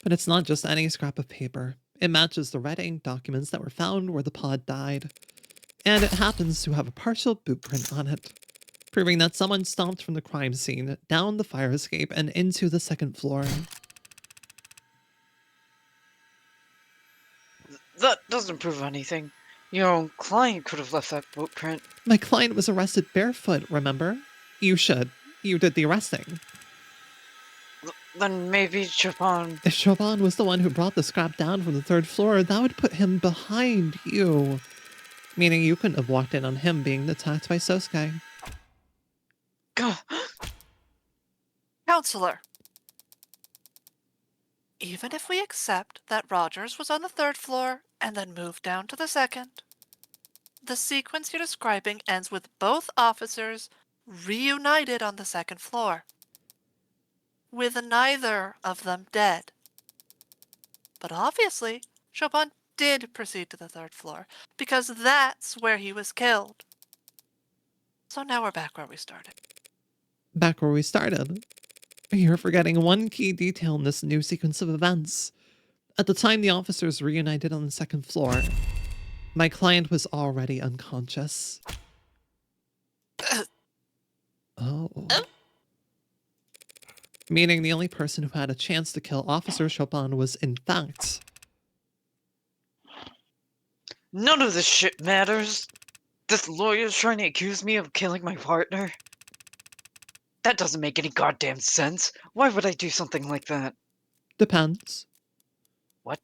But it's not just any scrap of paper. It matches the red ink documents that were found where the pod died. And it happens to have a partial boot print on it, proving that someone stomped from the crime scene, down the fire escape, and into the 2nd floor. That doesn't prove anything. Your own client could have left that boot print. My client was arrested barefoot, remember? You should. You did the arresting. Then maybe Chopin... If Chopin was the one who brought the scrap down from the 3rd floor, that would put him behind you. Meaning you couldn't have walked in on him being attacked by Sosuke. Counselor, even if we accept that Rogers was on the 3rd floor and then moved down to the 2nd, the sequence you're describing ends with both officers reunited on the 2nd floor, with neither of them dead. But obviously, Chopin did proceed to the 3rd floor, because that's where he was killed. So now we're back where we started. Back where we started? You're forgetting one key detail in this new sequence of events. At the time the officers reunited on the 2nd floor, my client was already unconscious. Oh. Meaning the only person who had a chance to kill Officer Chopin was, in fact... None of this shit matters. This lawyer's trying to accuse me of killing my partner. That doesn't make any goddamn sense. Why would I do something like that? Depends. What?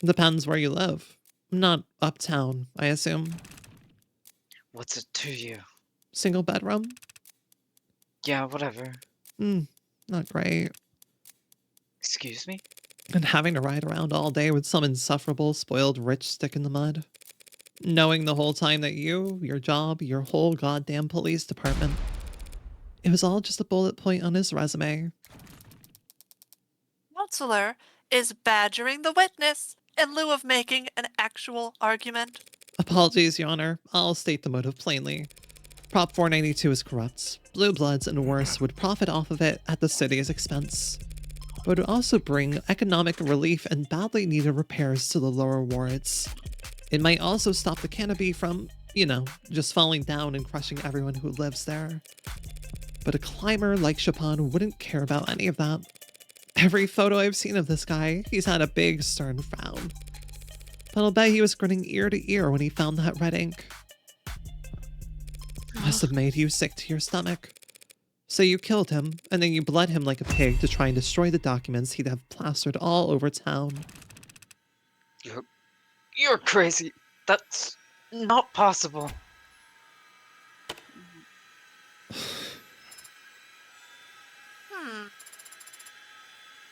Depends where you live. Not uptown, I assume. What's it to you? Single bedroom? Yeah, whatever. Not great. Excuse me? And having to ride around all day with some insufferable, spoiled rich stick in the mud. Knowing the whole time that you, your job, your whole goddamn police department, it was all just a bullet point on his resume. Counselor is badgering the witness in lieu of making an actual argument. Apologies, Your Honor. I'll state the motive plainly. Prop 492 is corrupt. Blue Bloods and worse would profit off of it at the city's expense. But it would also bring economic relief and badly needed repairs to the lower wards. It might also stop the canopy from, you know, just falling down and crushing everyone who lives there. But a climber like Chopin wouldn't care about any of that. Every photo I've seen of this guy, he's had a big stern frown. But I'll bet he was grinning ear to ear when he found that red ink. Must have made you sick to your stomach. So you killed him, and then you bled him like a pig to try and destroy the documents he'd have plastered all over town. You're crazy. That's not possible.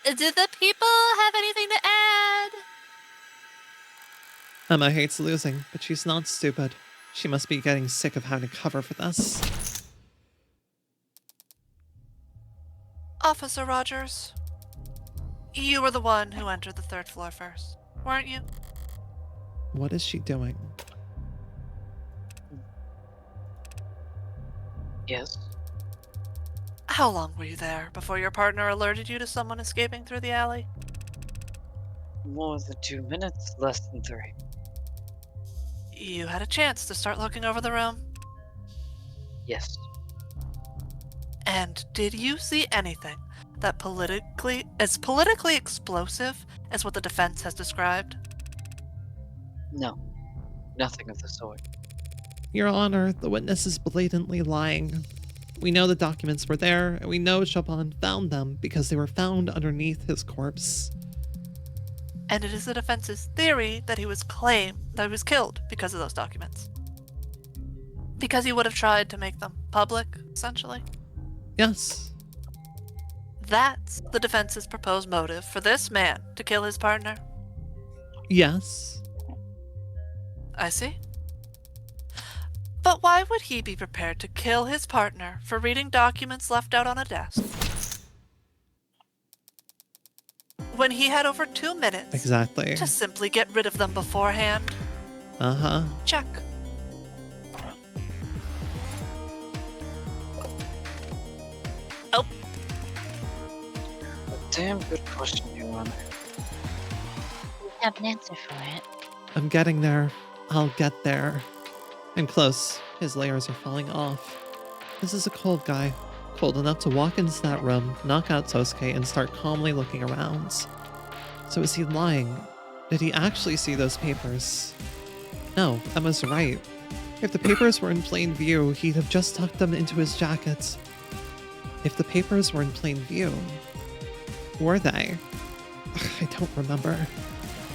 Did the people have anything to add? Emma hates losing, but she's not stupid. She must be getting sick of having to cover for this. Officer Rogers, you were the one who entered the 3rd floor first, weren't you? What is she doing? Yes. How long were you there before your partner alerted you to someone escaping through the alley? More than 2 minutes, less than 3. You had a chance to start looking over the room. Yes. And did you see anything that politically explosive as what the defense has described? No. Nothing of the sort. Your Honor, the witness is blatantly lying. We know the documents were there, and we know Chopin found them because they were found underneath his corpse. And it is the defense's theory that he was killed because of those documents. Because he would have tried to make them public, essentially. Yes. That's the defense's proposed motive for this man to kill his partner. Yes. I see. But why would he be prepared to kill his partner for reading documents left out on a desk? When he had over 2 minutes Exactly. to simply get rid of them beforehand? Uh-huh. Check. Oh. Damn good question, Your Honor. We have an answer for it. I'm getting there. I'll get there. I'm close. His layers are falling off. This is a cold guy. Cold enough to walk into that room, knock out Tosuke, and start calmly looking around. So is he lying? Did he actually see those papers? No, Emma's right. If the papers were in plain view, he'd have just tucked them into his jacket. If the papers were in plain view, were they? I don't remember.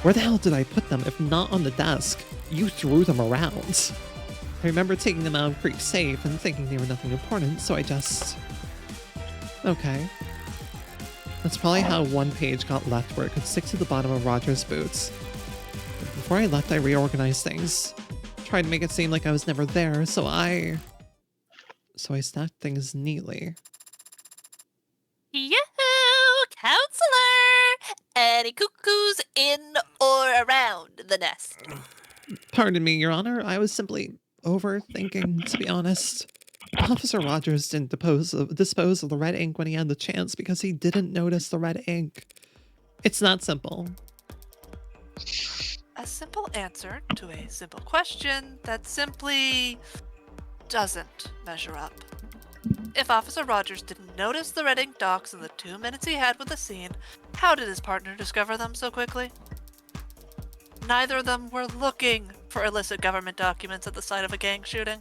Where the hell did I put them if not on the desk? You threw them around. I remember taking them out of Creek's safe and thinking they were nothing important, so I just... Okay. That's probably how one page got left where it could stick to the bottom of Roger's boots. But before I left, I reorganized things. Tried to make it seem like I was never there, so I stacked things neatly. Yoo-hoo! Counselor! Any cuckoos in or around the nest? Pardon me, Your Honor, I was simply overthinking, to be honest. Officer Rogers didn't dispose of the red ink when he had the chance because he didn't notice the red ink. It's not simple. A simple answer to a simple question that simply doesn't measure up. If Officer Rogers didn't notice the red ink docs in the 2 minutes he had with the scene, how did his partner discover them so quickly? Neither of them were looking for illicit government documents at the site of a gang shooting.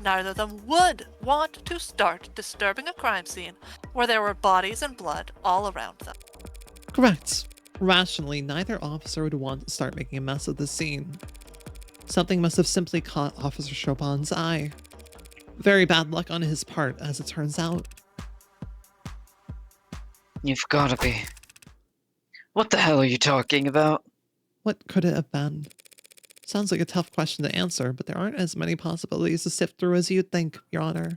Neither of them would want to start disturbing a crime scene where there were bodies and blood all around them. Correct. Rationally, neither officer would want to start making a mess of the scene. Something must have simply caught Officer Chopin's eye. Very bad luck on his part, as it turns out. You've gotta be. What the hell are you talking about? What could it have been? Sounds like a tough question to answer, but there aren't as many possibilities to sift through as you'd think, Your Honor.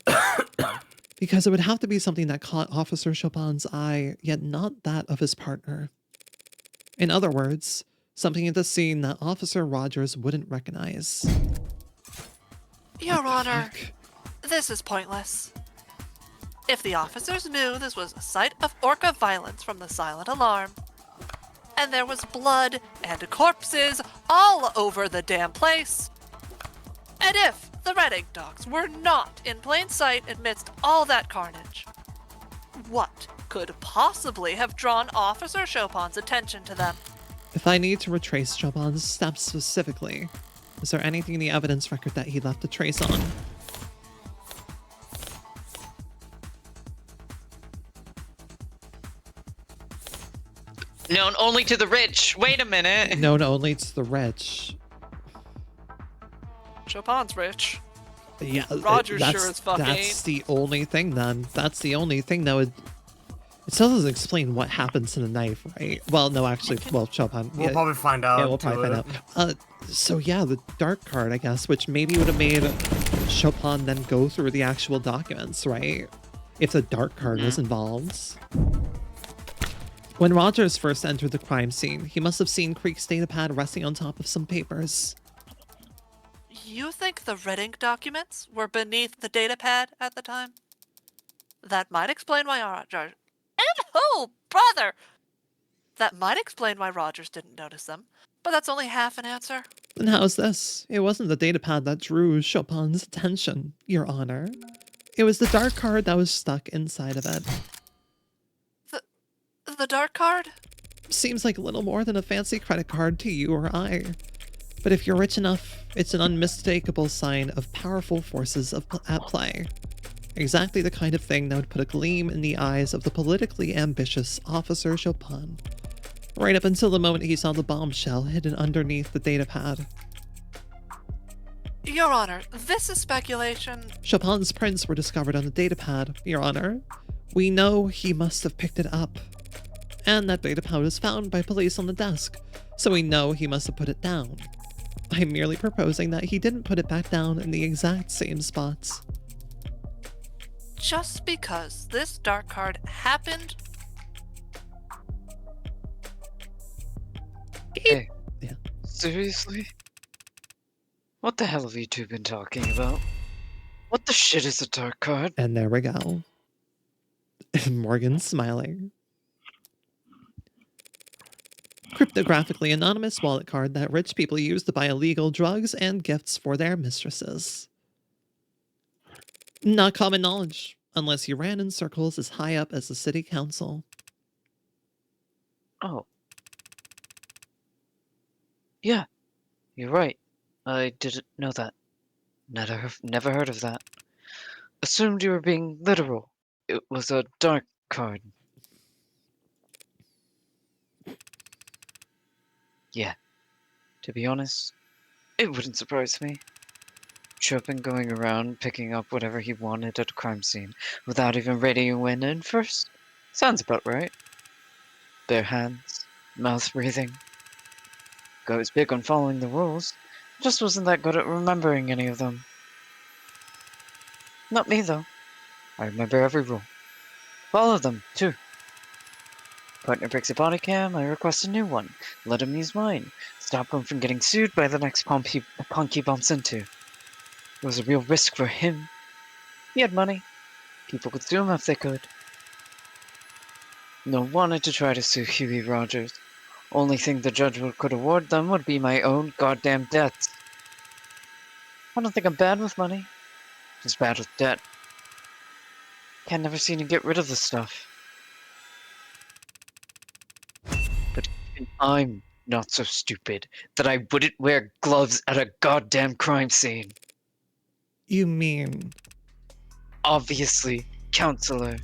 Because it would have to be something that caught Officer Chopin's eye, yet not that of his partner. In other words, something in the scene that Officer Rogers wouldn't recognize. Your Honor, this is pointless. If the officers knew this was a site of orca violence from the silent alarm, and there was blood and corpses all over the damn place, and if the red ink docs were not in plain sight amidst all that carnage, what could possibly have drawn Officer Chopin's attention to them? If I need to retrace Chopin's steps specifically, is there anything in the evidence record that he left a trace on? Known only to the rich. Wait a minute. Known only to the rich. Chopin's rich. Yeah, Rogers sure as fuck that's ain't. the only thing then. That's the only thing that would... It still doesn't explain what happens to the knife, right? Well, no, actually, well, Chopin... We'll probably find out. Yeah, we'll probably find out. So yeah, the dark card, I guess, which maybe would have made Chopin then go through the actual documents, right? If the dark card was involved. When Rogers first entered the crime scene, he must have seen Creek's datapad resting on top of some papers. You think the red ink documents were beneath the datapad at the time? That might explain why Rogers... Oh, brother! That might explain why Rogers didn't notice them, but that's only half an answer. Then how's this? It wasn't the datapad that drew Chopin's attention, Your Honor. It was the dark card that was stuck inside of it. The dark card? Seems like a little more than a fancy credit card to you or I. But if you're rich enough, it's an unmistakable sign of powerful forces at play. Exactly the kind of thing that would put a gleam in the eyes of the politically ambitious Officer Chopin. Right up until the moment he saw the bombshell hidden underneath the datapad. Your Honor, this is speculation. Chopin's prints were discovered on the datapad, Your Honor. We know he must have picked it up. And that datapad was found by police on the desk, so we know he must have put it down. I'm merely proposing that he didn't put it back down in the exact same spots. Just because this dark card happened... Hey. Yeah. Seriously? What the hell have you two been talking about? What the shit is a dark card? And there we go. Morgan's smiling. Cryptographically anonymous wallet card that rich people use to buy illegal drugs and gifts for their mistresses. Not common knowledge, unless you ran in circles as high up as the city council. Oh. Yeah, you're right. I didn't know that. Never heard of that. Assumed you were being literal. It was a dark card. Yeah. To be honest, it wouldn't surprise me. Chopin going around picking up whatever he wanted at a crime scene without even ready to win in first? Sounds about right. Bare hands, mouth breathing. Guy was big on following the rules, just wasn't that good at remembering any of them. Not me though. I remember every rule. Follow them, too. Partner breaks a body cam, I request a new one. Let him use mine. Stop him from getting sued by the next punk he bumps into. It was a real risk for him. He had money. People could sue him if they could. No one wanted to try to sue Huey Rogers. Only thing the judge could award them would be my own goddamn debts. I don't think I'm bad with money. Just bad with debt. Can't never seem to get rid of the stuff. But even I'm not so stupid that I wouldn't wear gloves at a goddamn crime scene. You mean... Obviously, counselor.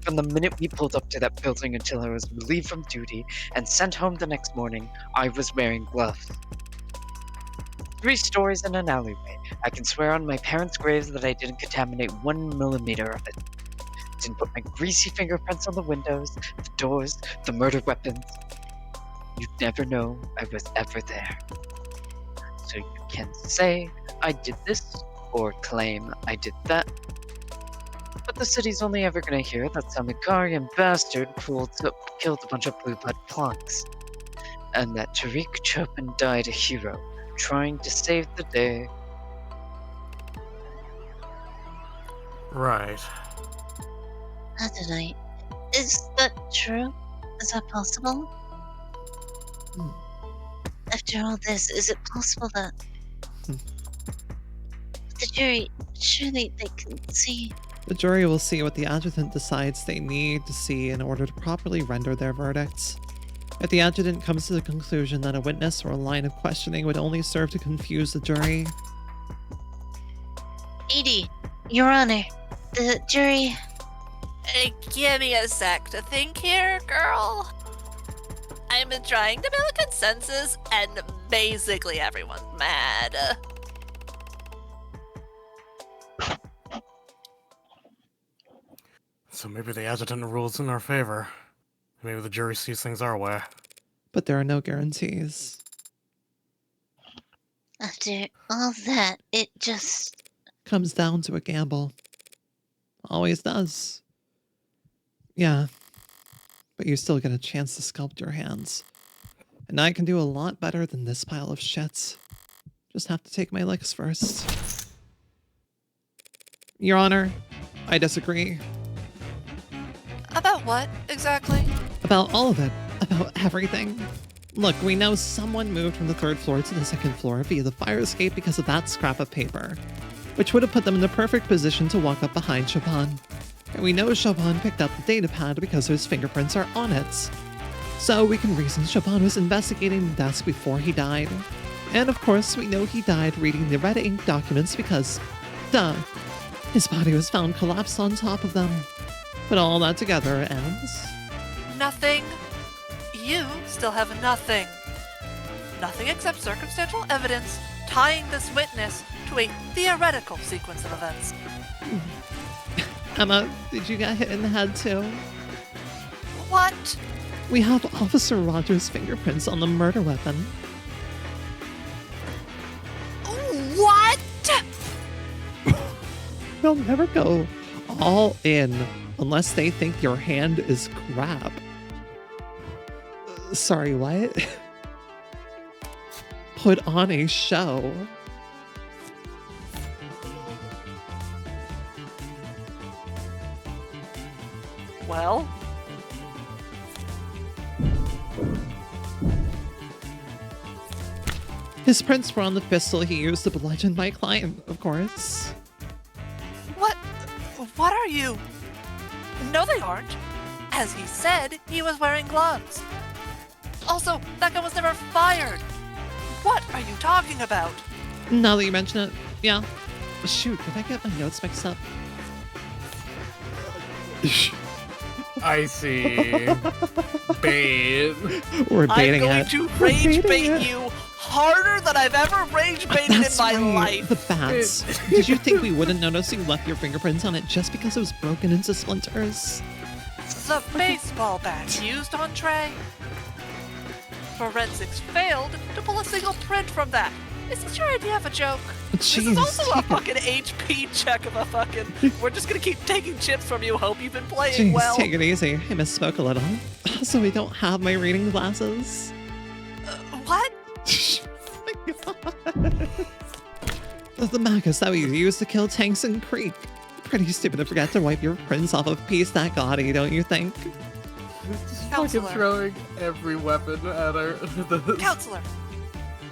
From the minute we pulled up to that building until I was relieved from duty and sent home the next morning, I was wearing gloves. 3 stories in an alleyway. I can swear on my parents' graves that I didn't contaminate 1 millimeter of it. Didn't put my greasy fingerprints on the windows, the doors, the murder weapons. You'd never know I was ever there. So you can say I did this, or claim I did that. But the city's only ever gonna hear that some Ikarian bastard killed a bunch of blue blood plunks. And that Tariq Chopin died a hero, trying to save the day. Right. Adonai, is that true? Is that possible? After all this, is it possible that... The jury, surely they can see... The jury will see what the adjutant decides they need to see in order to properly render their verdicts. If the adjutant comes to the conclusion that a witness or a line of questioning would only serve to confuse the jury... Edie, Your Honor, the jury... Give me a sec to think here, girl. I'm trying to build a consensus, and basically everyone's mad. So maybe the adjutant rules in our favor. Maybe the jury sees things our way. But there are no guarantees. After all that, it just... Comes down to a gamble. Always does. Yeah. But you still get a chance to sculpt your hands. And I can do a lot better than this pile of shit. Just have to take my licks first. Your Honor, I disagree. About what, exactly? About all of it. About everything. Look, we know someone moved from the 3rd floor to the 2nd floor via the fire escape because of that scrap of paper, which would have put them in the perfect position to walk up behind Chopin. And we know Chopin picked up the datapad because his fingerprints are on it. So we can reason Chopin was investigating the desk before he died. And of course, we know he died reading the red ink documents because, duh, his body was found collapsed on top of them. Put all that together and... Nothing. You still have nothing. Nothing except circumstantial evidence tying this witness to a theoretical sequence of events. Emma, did you get hit in the head too? What? We have Officer Rogers' fingerprints on the murder weapon. What? They'll never go all in unless they think your hand is crap. Sorry, what? Put on a show. Well? His prints were on the pistol he used to bludgeon my client, of course. What are you? No, they aren't. As he said, he was wearing gloves. Also, that gun was never fired. What are you talking about? Now that you mention it, yeah. Shoot, did I get my notes mixed up? I see. Bait. We're baiting I'm it. going to We're rage baiting bait it. you harder than I've ever rage baited in That's my right, life. the bats. Did you think we wouldn't notice you left your fingerprints on it just because it was broken into splinters? The baseball bat used on Trey. Forensics failed to pull a single print from that. Is this your idea of a joke? This is Jeez, also a take it- fucking HP check of a fucking... We're just gonna keep taking chips from you. Hope you've been playing Jeez, well. take it easy. I misspoke a little. Also, we don't have my reading glasses. What? Oh my God. The Magus that we used to kill tanks in Creek. Pretty stupid to forget to wipe your prints off of piece that gaudy, don't you think? Just fucking Counselor. throwing every weapon at her. Counselor,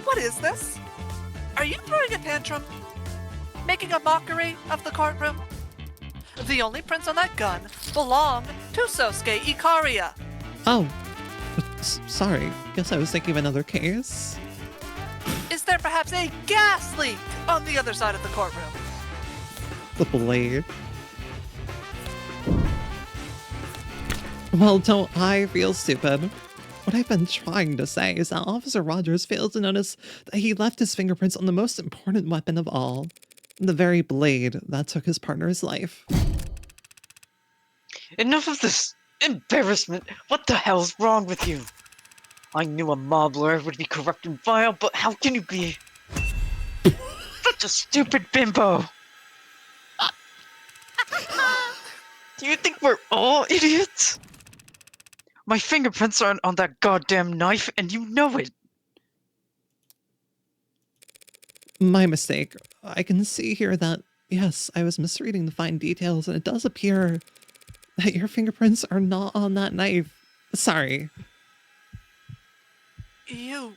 what is this? Are you throwing a tantrum? Making a mockery of the courtroom? The only prints on that gun belong to Sosuke Ikaria. Oh, sorry. Guess I was thinking of another case. Is there perhaps a gas leak on the other side of the courtroom? The blade. Well, don't I feel stupid? What I've been trying to say is that Officer Rogers failed to notice that he left his fingerprints on the most important weapon of all, the very blade that took his partner's life. Enough of this embarrassment! What the hell's wrong with you? I knew a mob lawyer would be corrupt and vile, but how can you be such a stupid bimbo? Do you think we're all idiots? My fingerprints aren't on that goddamn knife, and you know it. My mistake. I can see here that, yes, I was misreading the fine details, and it does appear that your fingerprints are not on that knife. Sorry. You.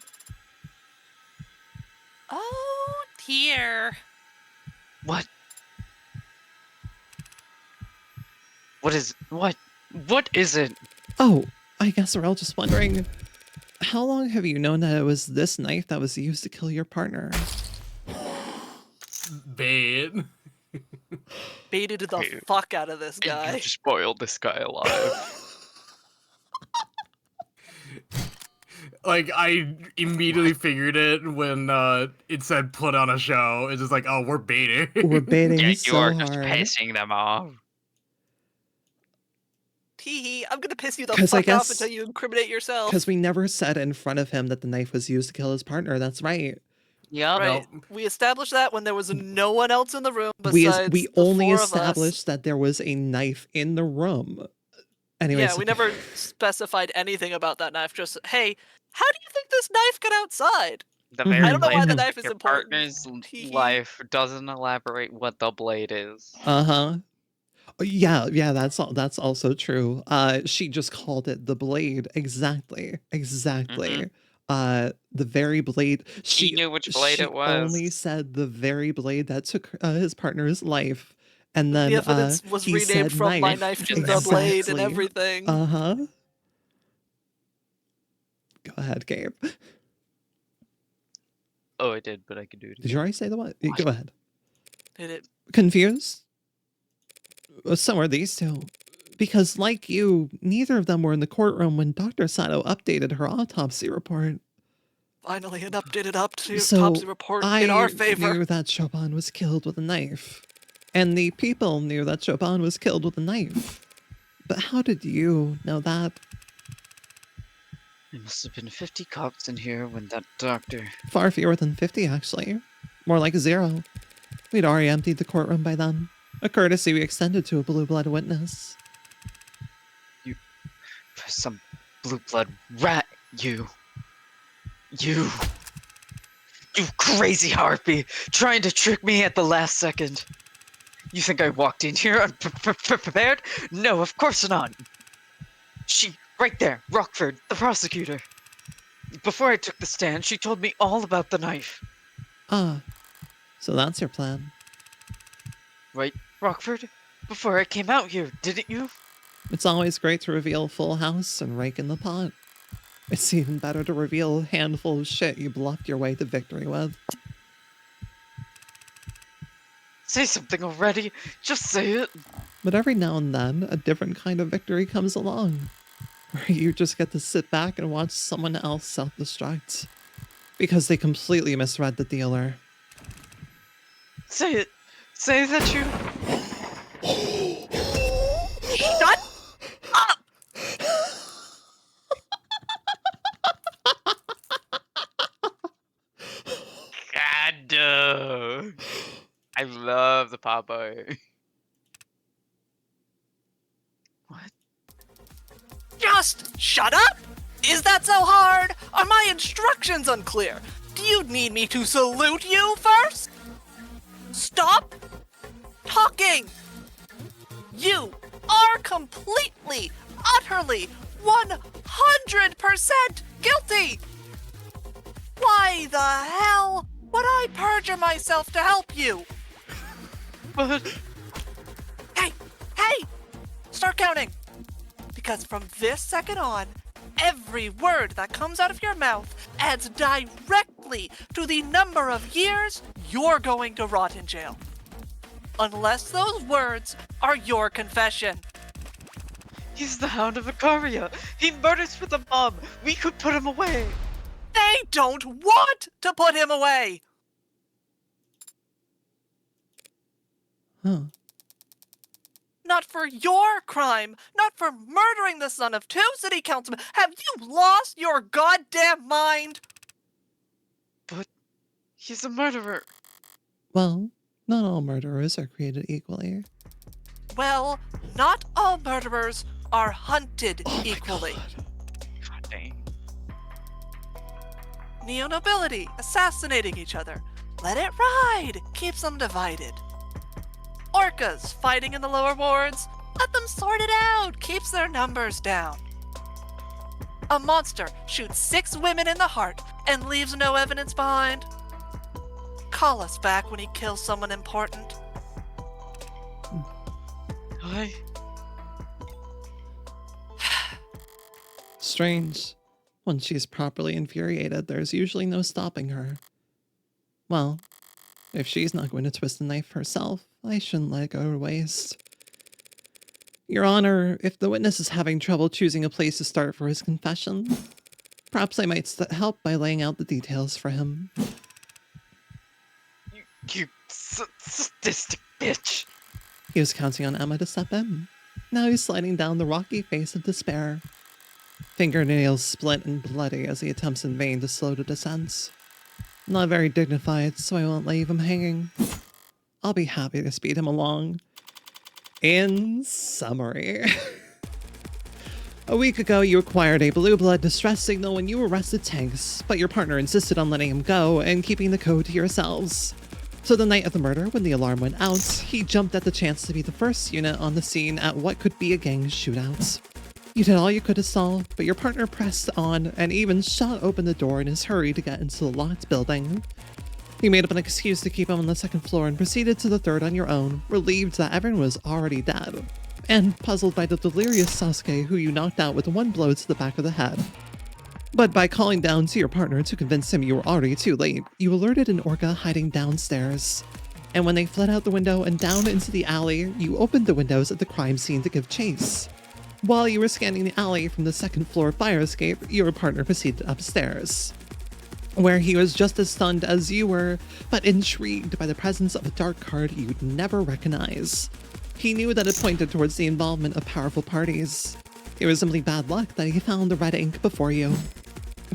Oh dear. What? What is it? Oh, I guess we're all just wondering, how long have you known that it was this knife that was used to kill your partner? Bait. Baited the Hey, fuck out of this You guy. just spoiled this guy alive. Like, I immediately figured it when it said put on a show. It's just like, oh, we're baiting. We're baiting Yeah, you so are hard. just pissing them off. Tee I'm gonna piss you the 'Cause I fuck off guess- until you incriminate yourself. Because we never said in front of him that the knife was used to kill his partner. That's right. Yup. Right. We established that when there was no one else in the room We besides we the only four of us. established that there was a knife in the room. Anyways, Yeah, we never specified anything about that knife. Just, hey, how do you think this knife got outside? The Mhm. very I don't know why life the of knife is your important. partner's Hee hee. life doesn't elaborate what the blade is. Uh-huh. Yeah, that's also true. She just called it the blade. Exactly. The very blade. She knew which blade she it was. only said the very blade that took his partner's life. And then The evidence was he renamed said from my knife to the blade and Exactly. everything. Uh-huh. Go ahead, Gabe. Oh, I did, but I could do it again. Did you already say the what? Go ahead. Did it? Confused? So are these two. Because like you, neither of them were in the courtroom when Dr. Sato updated her autopsy report. Finally, an updated autopsy report I in our favor. knew that Chopin was killed with a knife. And the people knew that Chopin was killed with a knife. But how did you know that? There must have been 50 cops in here when that doctor... Far fewer than 50, actually. More like 0. We'd already emptied the courtroom by then. A courtesy we extended to a blue-blood witness. Some blue-blood rat, you crazy harpy, trying to trick me at the last second. You think I walked in here unprepared? No, of course not. She, right there, Rockford, the prosecutor. Before I took the stand, she told me all about the knife. Ah, so that's your plan. Right, Rockford? Before I came out here, didn't you? It's always great to reveal full house and rake in the pot. It's even better to reveal a handful of shit you bluffed your way to victory with. Say something already. Just say it. But every now and then, a different kind of victory comes along. Where you just get to sit back and watch someone else self-destruct. Because they completely misread the dealer. Say it. Say that you... Shut up! God, I love the Popeye. What? Just shut up! Is that so hard? Are my instructions unclear? Do you need me to salute you first? Stop talking! You are completely, utterly, 100% guilty! Why the hell would I perjure myself to help you? But... Hey! Start counting! Because from this second on, every word that comes out of your mouth adds directly to the number of years you're going to rot in jail. Unless those words are your confession. He's the Hound of Icaria. He murders for the mob. We could put him away. They don't want to put him away! Huh. Not for your crime, not for murdering the son of 2 city councilmen. Have you lost your goddamn mind? But he's a murderer. Well, not all murderers are created equally. Well, not all murderers are hunted equally. God dang. Neo-nobility assassinating each other. Let it ride. Keeps them divided. Orcas fighting in the lower wards. Let them sort it out. Keeps their numbers down. A monster shoots 6 women in the heart and leaves no evidence behind. Call us back when he kills someone important. Hi. Strange. When she's properly infuriated, there's usually no stopping her. Well, if she's not going to twist the knife herself, I shouldn't let it go to waste. Your Honor, if the witness is having trouble choosing a place to start for his confession, perhaps I might help by laying out the details for him. You sadistic bitch. He was counting on Emma to step in. Now he's sliding down the rocky face of despair. Fingernails split and bloody as he attempts in vain to slow the descent. Not very dignified, so I won't leave him hanging. I'll be happy to speed him along. In summary. A week ago, you acquired a blue blood distress signal when you arrested Tanks, but your partner insisted on letting him go and keeping the code to yourselves. So the night of the murder, when the alarm went out, he jumped at the chance to be the first unit on the scene at what could be a gang shootout. You did all you could to stall, but your partner pressed on and even shot open the door in his hurry to get into the locked building. You made up an excuse to keep him on the 2nd floor and proceeded to the 3rd on your own, relieved that everyone was already dead, and puzzled by the delirious Sasuke who you knocked out with 1 blow to the back of the head. But by calling down to your partner to convince him you were already too late, you alerted an orca hiding downstairs. And when they fled out the window and down into the alley, you opened the windows at the crime scene to give chase. While you were scanning the alley from the second floor fire escape, your partner proceeded upstairs, where he was just as stunned as you were, but intrigued by the presence of a dark card you'd never recognize. He knew that it pointed towards the involvement of powerful parties. It was simply bad luck that he found the red ink before you.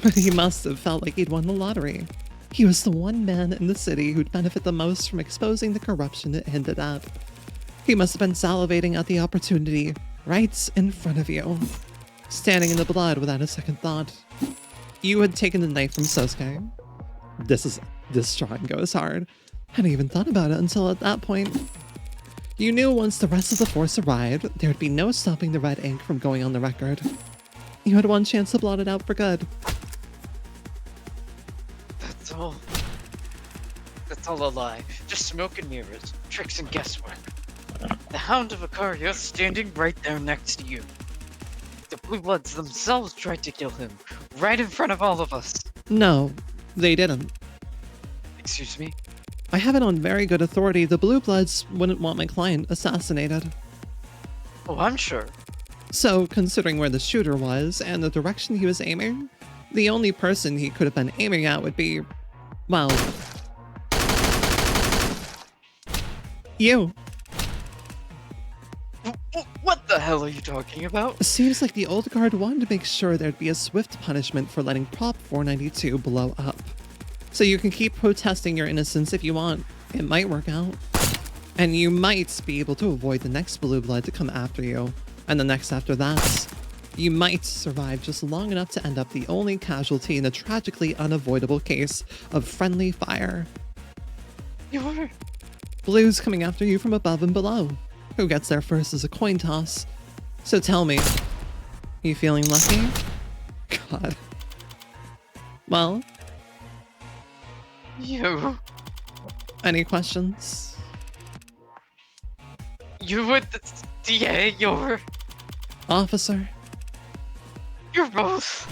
But he must have felt like he'd won the lottery. He was the one man in the city who'd benefit the most from exposing the corruption it hinted at. He must have been salivating at the opportunity right in front of you, standing in the blood without a second thought. You had taken the knife from Sosuke. This drawing goes hard. Hadn't even thought about it until at that point. You knew once the rest of the force arrived, there'd be no stopping the red ink from going on the record. You had one chance to blot it out for good. That's all. That's all a lie. Just smoke and mirrors, tricks and guesswork. The Hound of Icaria standing right there next to you. The Blue Bloods themselves tried to kill him, right in front of all of us. No, they didn't. Excuse me? I have it on very good authority the Blue Bloods wouldn't want my client assassinated. Oh, I'm sure. So, considering where the shooter was and the direction he was aiming, the only person he could have been aiming at would be, well, you. What the hell are you talking about? Seems like the old guard wanted to make sure there'd be a swift punishment for letting Prop 492 blow up. So you can keep protesting your innocence if you want. It might work out. And you might be able to avoid the next Blue Blood to come after you. And the next after that. You might survive just long enough to end up the only casualty in a tragically unavoidable case of friendly fire. You're... Blues coming after you from above and below. Who gets there first is a coin toss. So tell me, you feeling lucky? God. Well? You... Any questions? You with the DA, you're... Officer? You're both...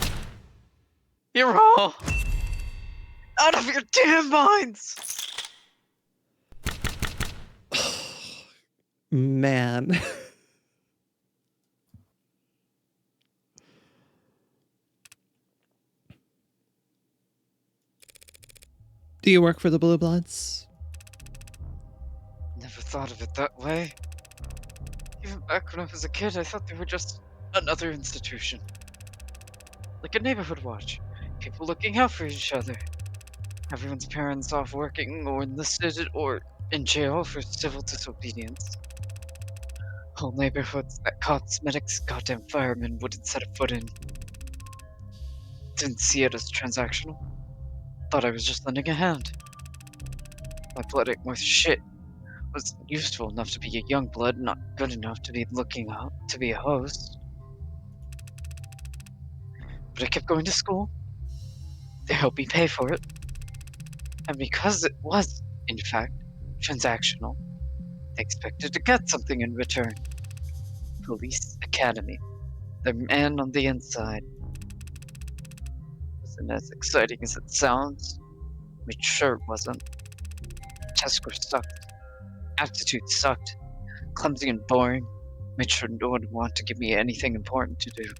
You're all... out of your damn minds! Man. Do you work for the Blue Bloods? Never thought of it that way. Even back when I was a kid, I thought they were just another institution. Like a neighborhood watch. People looking out for each other. Everyone's parents off working or enlisted or in jail for civil disobedience. Whole neighborhoods that cops, medics, goddamn firemen wouldn't set a foot in. Didn't see it as transactional. Thought I was just lending a hand. My blood ain't worth shit. Was useful enough to be a young blood, not good enough to be looking out to be a host. But I kept going to school. They helped me pay for it. And because it was, in fact, transactional, they expected to get something in return. Police Academy. The man on the inside. Wasn't as exciting as it sounds. Made sure it wasn't. Test scores sucked. Aptitude sucked. Clumsy and boring. Made sure no one would want to give me anything important to do.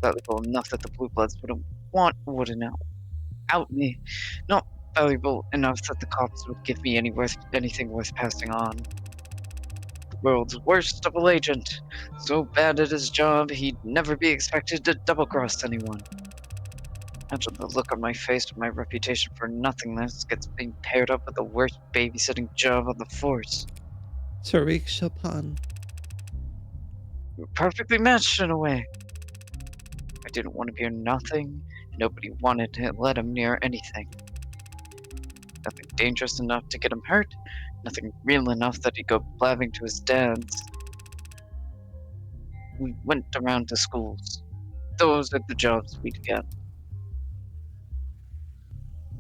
Valuable enough that the Blue Bloods wouldn't out me. Not valuable enough that the cops would give me anything worth passing on. The world's worst double agent. So bad at his job, he'd never be expected to double-cross anyone. Imagine the look on my face when my reputation for nothingness gets being paired up with the worst babysitting job on the force. Tariq Chopin. Perfectly matched in a way. I didn't want to be nothing, and nobody wanted to let him near anything. Nothing dangerous enough to get him hurt, nothing real enough that he'd go blabbing to his dad's. We went around to schools. Those are the jobs we'd get.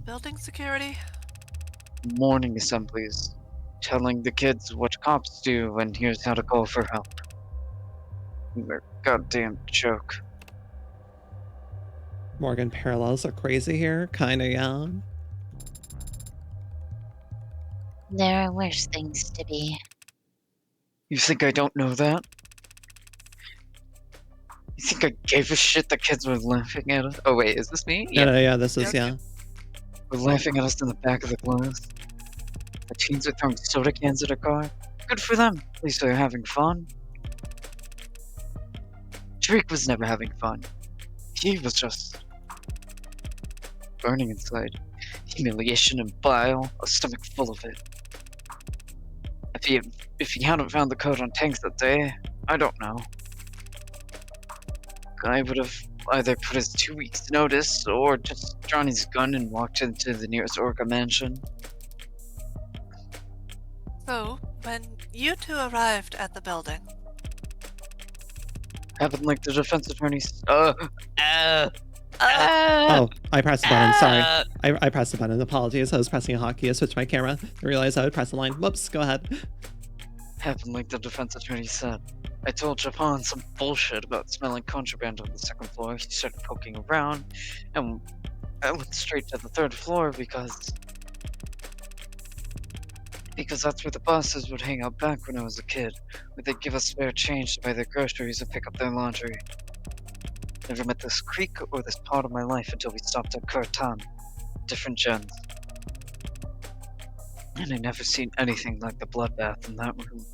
Building security? Morning assemblies. Telling the kids what cops do and here's how to call for help. We were a goddamn joke. Morgan parallels are crazy here. Kinda, yeah. There are worse things to be. You think I don't know that? You think I gave a shit that kids were laughing at us? Oh wait, is this me? Yeah, this is, yeah. We're laughing at us in the back of the class. The teens are throwing soda cans at a car. Good for them. At least they're having fun. Drake was never having fun. He was just burning inside. Humiliation and bile, a stomach full of it. If he hadn't found the code on tanks that day, I don't know. I would have either put his 2 weeks notice or just drawn his gun and walked into the nearest Orca mansion. So, when you two arrived at the building, Happened like the defense attorneys. Oh, I pressed the button. Sorry. I pressed the button. Apologies. I was pressing a hotkey. I switched my camera. I realized I would press the line. Whoops. Go ahead. Happened like the defense attorney said. I told Japan some bullshit about smelling contraband on the second floor. He started poking around, and I went straight to the third floor because that's where the bosses would hang out back when I was a kid, where they'd give us spare change to buy their groceries and pick up their laundry. Never met this creek or this part of my life until we stopped at Kurtan. Different gens. And I never seen anything like the bloodbath in that room.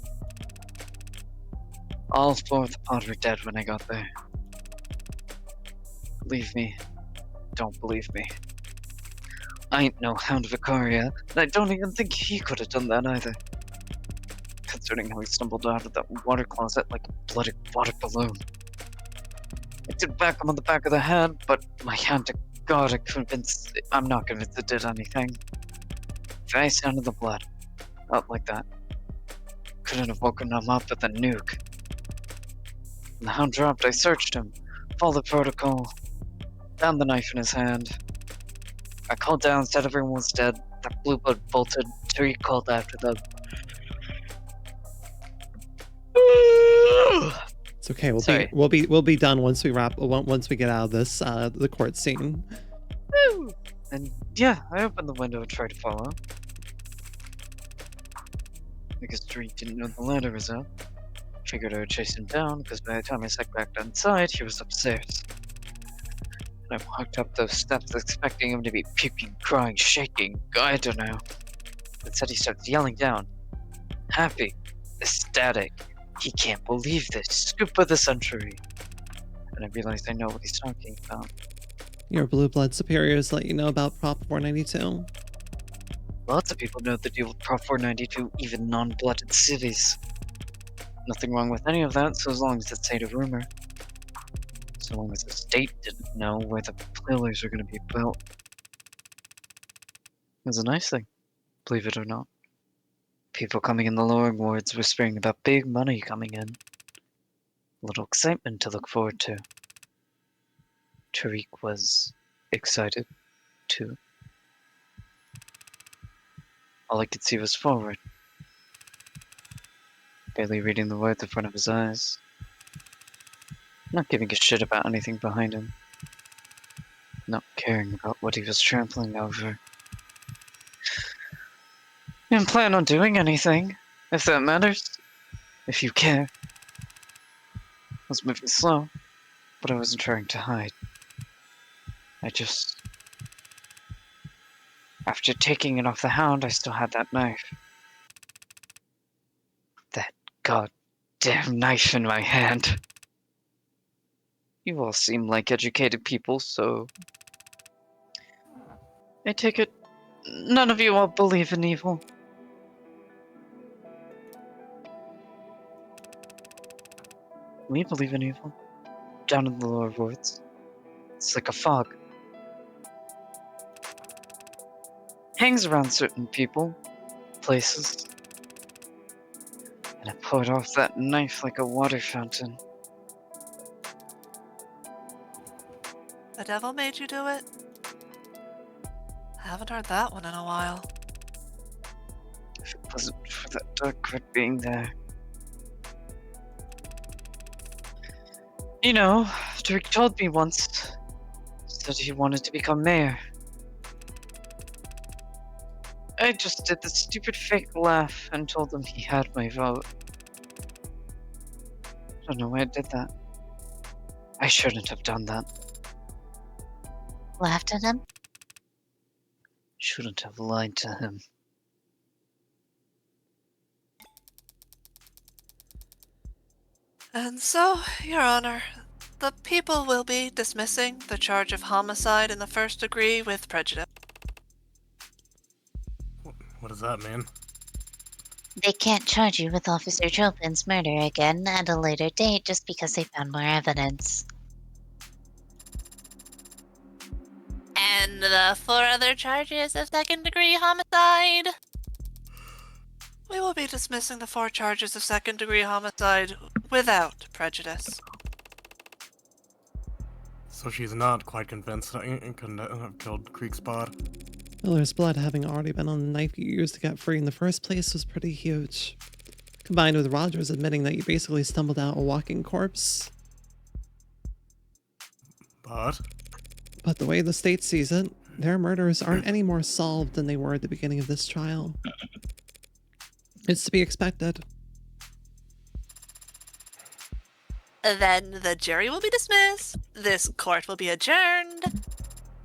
All four of the pod were dead when I got there. Believe me. Don't believe me. I ain't no Hound Vicaria, and I don't even think he could have done that either. Considering how he stumbled out of that water closet like a bloody water balloon. I did back him on the back of the head, but my hand to God, I'm not convinced it did anything. Very sound of the blood. Out like that. Couldn't have woken him up with a nuke. When the hound dropped, I searched him. Followed protocol. Found the knife in his hand. I called down, said everyone was dead. That blue blood bolted. Tariq called after them. It's okay. Sorry. We'll be done once we get out of this the court scene. Woo! And yeah, I opened the window and tried to follow. Because Tariq didn't know the ladder was up. Figured I would chase him down, because by the time I sat back inside, he was upstairs. And I walked up those steps expecting him to be puking, crying, shaking, I don't know. Instead he starts yelling down. Happy. Ecstatic. He can't believe this. Scoop of the century. And I realized I know what he's talking about. Your blue blood superiors let you know about Prop 492. Lots of people know the deal with Prop 492, even non-blooded cities. Nothing wrong with any of that, so as long as it stayed a rumor. So long as the state didn't know where the pillars are going to be built. It's a nice thing, believe it or not. People coming in the lower wards whispering about big money coming in. A little excitement to look forward to. Tariq was excited, too. All I could see was forward. Barely reading the words in front of his eyes. Not giving a shit about anything behind him. Not caring about what he was trampling over. Didn't plan on doing anything, if that matters. If you care. I was moving slow, but I wasn't trying to hide. I just... After taking it off the hound, I still had that knife. That goddamn knife in my hand. You all seem like educated people, so... I take it none of you all believe in evil. We believe in evil. Down in the lower wards. It's like a fog. Hangs around certain people, places. And it poured off that knife like a water fountain. the devil made you do it? I haven't heard that one in a while. If it wasn't for that dark red being there. You know, Tariq told me once, that he wanted to become mayor. I just did the stupid fake laugh and told him he had my vote. I don't know why I did that. I shouldn't have done that. Laughed at him? Shouldn't have lied to him. And so, Your Honor, the people will be dismissing the charge of homicide in the first degree with prejudice. What does that mean? They can't charge you with Officer Chopin's murder again at a later date just because they found more evidence. And the 4 other charges of second-degree homicide? We will be dismissing the 4 charges of second-degree homicide without prejudice. So she's not quite convinced that he couldn't have killed Creekspot. Miller's blood having already been on the knife you used to get free in the first place was pretty huge. Combined with Rogers admitting that you basically stumbled out a walking corpse. But the way the state sees it, their murders aren't any more solved than they were at the beginning of this trial. It's to be expected. Then the jury will be dismissed, this court will be adjourned,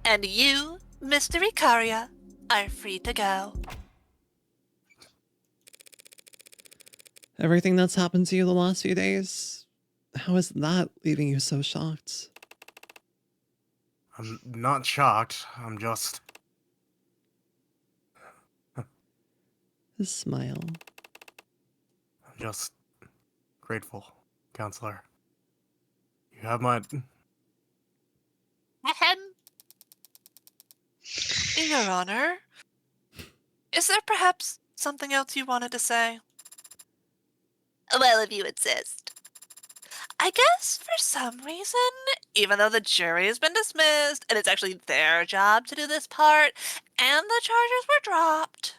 and you, Mr. Icaria, are free to go. Everything that's happened to you the last few days, how is that leaving you so shocked? I'm not shocked. I'm just... His smile. I'm just grateful, Counselor. You have my... Ahem. Your Honor, is there perhaps something else you wanted to say? Well, if you insist. I guess for some reason, even though the jury has been dismissed, and it's actually their job to do this part, and the charges were dropped,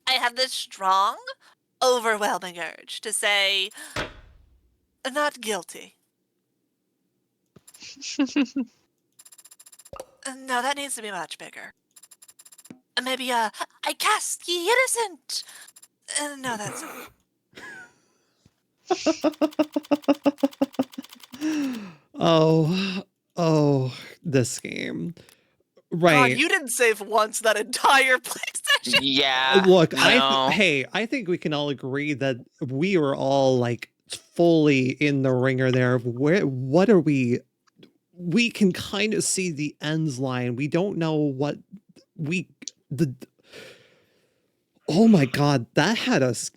I have this strong, overwhelming urge to say, not guilty. No, that needs to be much bigger. Maybe, I cast ye innocent. No, that's... This game. Right. God, you didn't save once that entire PlayStation. Yeah. Look, no. I think we can all agree that we were all like fully in the ringer there of what are we can kind of see the ends line. We don't know what oh my God, that had us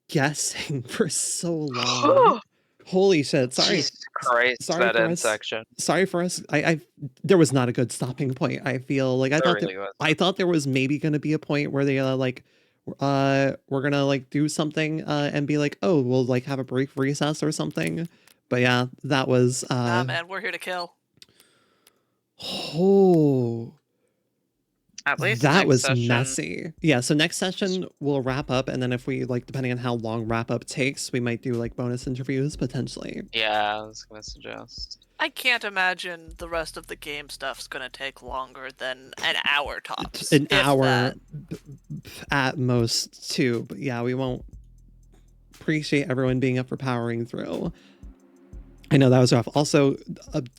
guessing for so long. Holy shit. Sorry. Jesus Christ, sorry that for end us. section. Sorry for us. There was not a good stopping point. I feel like I thought there was maybe going to be a point where they we're gonna like do something and be like, oh, we'll like have a brief recess or something. But yeah, that was Nah, man, we're here to kill. Oh, At least that next was session, messy. Yeah, so next session we'll wrap up, and then if we like, depending on how long wrap up takes, we might do like bonus interviews potentially. Yeah, I was gonna suggest. I can't imagine the rest of the game stuff's gonna take longer than an hour tops. An if hour that. at most, too. But yeah, we won't. Appreciate everyone being up for powering through. I know that was rough. Also,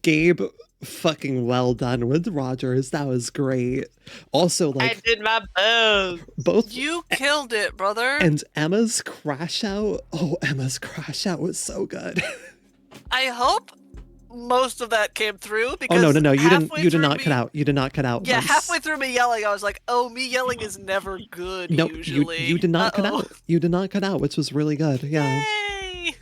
Gabe, fucking well done with Rogers. That was great. Also, like, I did my best. both You killed it, brother. and Emma's crash out. Oh, Emma's crash out was so good. I hope most of that came through Oh because no, you did halfway not through cut out. You did not cut out. Yeah, once. halfway through me yelling, I was like, "Oh, me yelling is never good." No, usually. you did not cut Uh-oh. out. You did not cut out, which was really good. Yeah. Yay!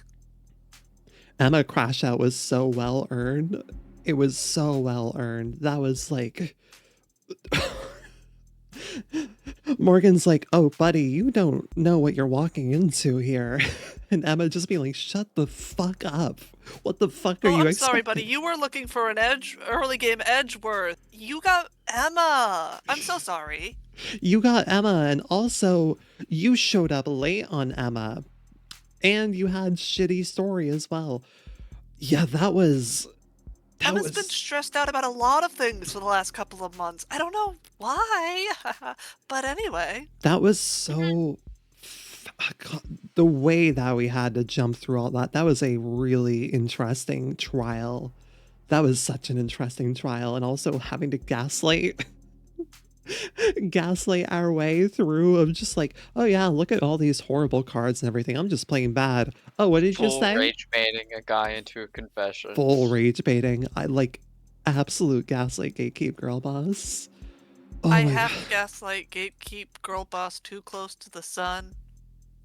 Emma crash out was so well earned. It was so well earned. That was like Morgan's like, "Oh, buddy, you don't know what you're walking into here." And Emma just being like, "Shut the fuck up. What the fuck are Oh, you I'm expecting?" sorry, buddy. You were looking for an early game Edgeworth. You got Emma. I'm so sorry. You got Emma, and also you showed up late on Emma. And you had shitty story as well. Yeah, that was Emma's been stressed out about a lot of things for the last couple of months. I don't know why, but anyway. That was so... God, the way that we had to jump through all that, that was a really interesting trial. That was such an interesting trial, and also having to gaslight our way through of just like, oh yeah, look at all these horrible cards and everything. I'm just playing bad. Oh, what did you say? Full rage baiting a guy into a confession. Full rage baiting. I like absolute gaslight gatekeep girl boss. Oh I have to gaslight gatekeep girl boss too close to the sun.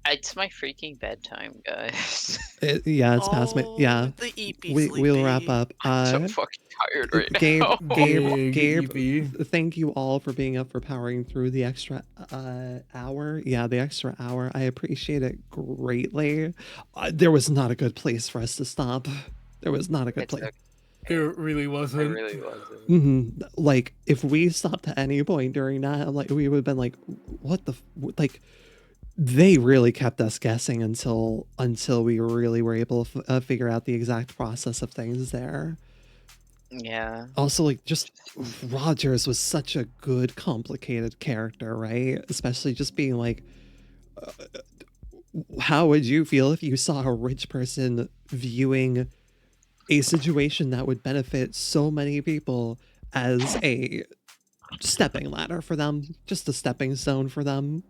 It's my freaking bedtime, guys. Yeah, it's past my... Yeah. The EP We'll wrap up. I'm so fucking tired right now. Gabe, thank you all for being up for powering through the extra hour. Yeah, the extra hour. I appreciate it greatly. There was not a good place for us to stop. There was not a good place. It really wasn't. It really wasn't. Like, if we stopped at any point during that, like, we would have been like, what the... Like... They really kept us guessing until we really were able to figure out the exact process of things there. Yeah. Also, like, just Rogers was such a good, complicated character, right? Especially just being like, how would you feel if you saw a rich person viewing a situation that would benefit so many people as a stepping ladder for them, just a stepping stone for them?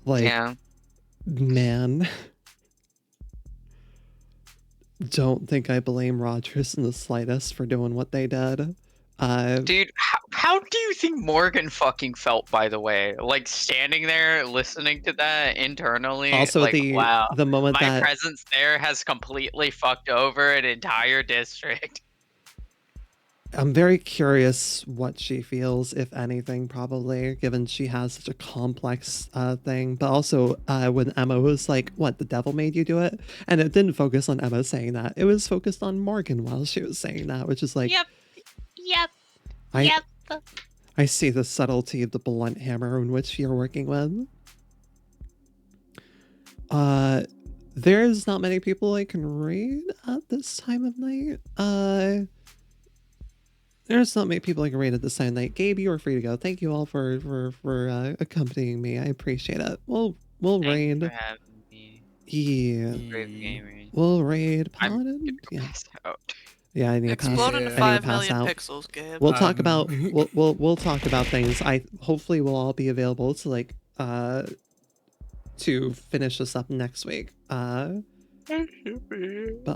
Like, yeah. Man, don't think I blame Rogers in the slightest for doing what they did. Dude, how do you think Morgan fucking felt, by the way? Like, standing there listening to that internally? Also, like, wow, the moment my presence there has completely fucked over an entire district. I'm very curious what she feels, if anything, probably, given she has such a complex thing. But also, when Emma was like, what, the devil made you do it? And it didn't focus on Emma saying that. It was focused on Morgan while she was saying that, which is like... Yep. I see the subtlety of the blunt hammer in which you're working with. There's not many people I can read at this time of night. There's not many people I can read at this time of night. Gabe, you are free to go. Thank you all for accompanying me. I appreciate it. We'll raid. Thanks for having me. Yeah. Great game. We'll raid Paladin. Yeah. Yeah, I need to pass. Explode into 5 million pixels, Gabe. We'll talk about we'll talk about things. Hopefully we'll all be available to like to finish this up next week. But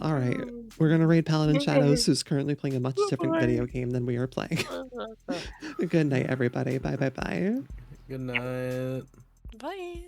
all right, we're gonna raid Paladin Shadows, who's currently playing a much different video game than we are playing. Good night, everybody. Bye. Good night. Bye.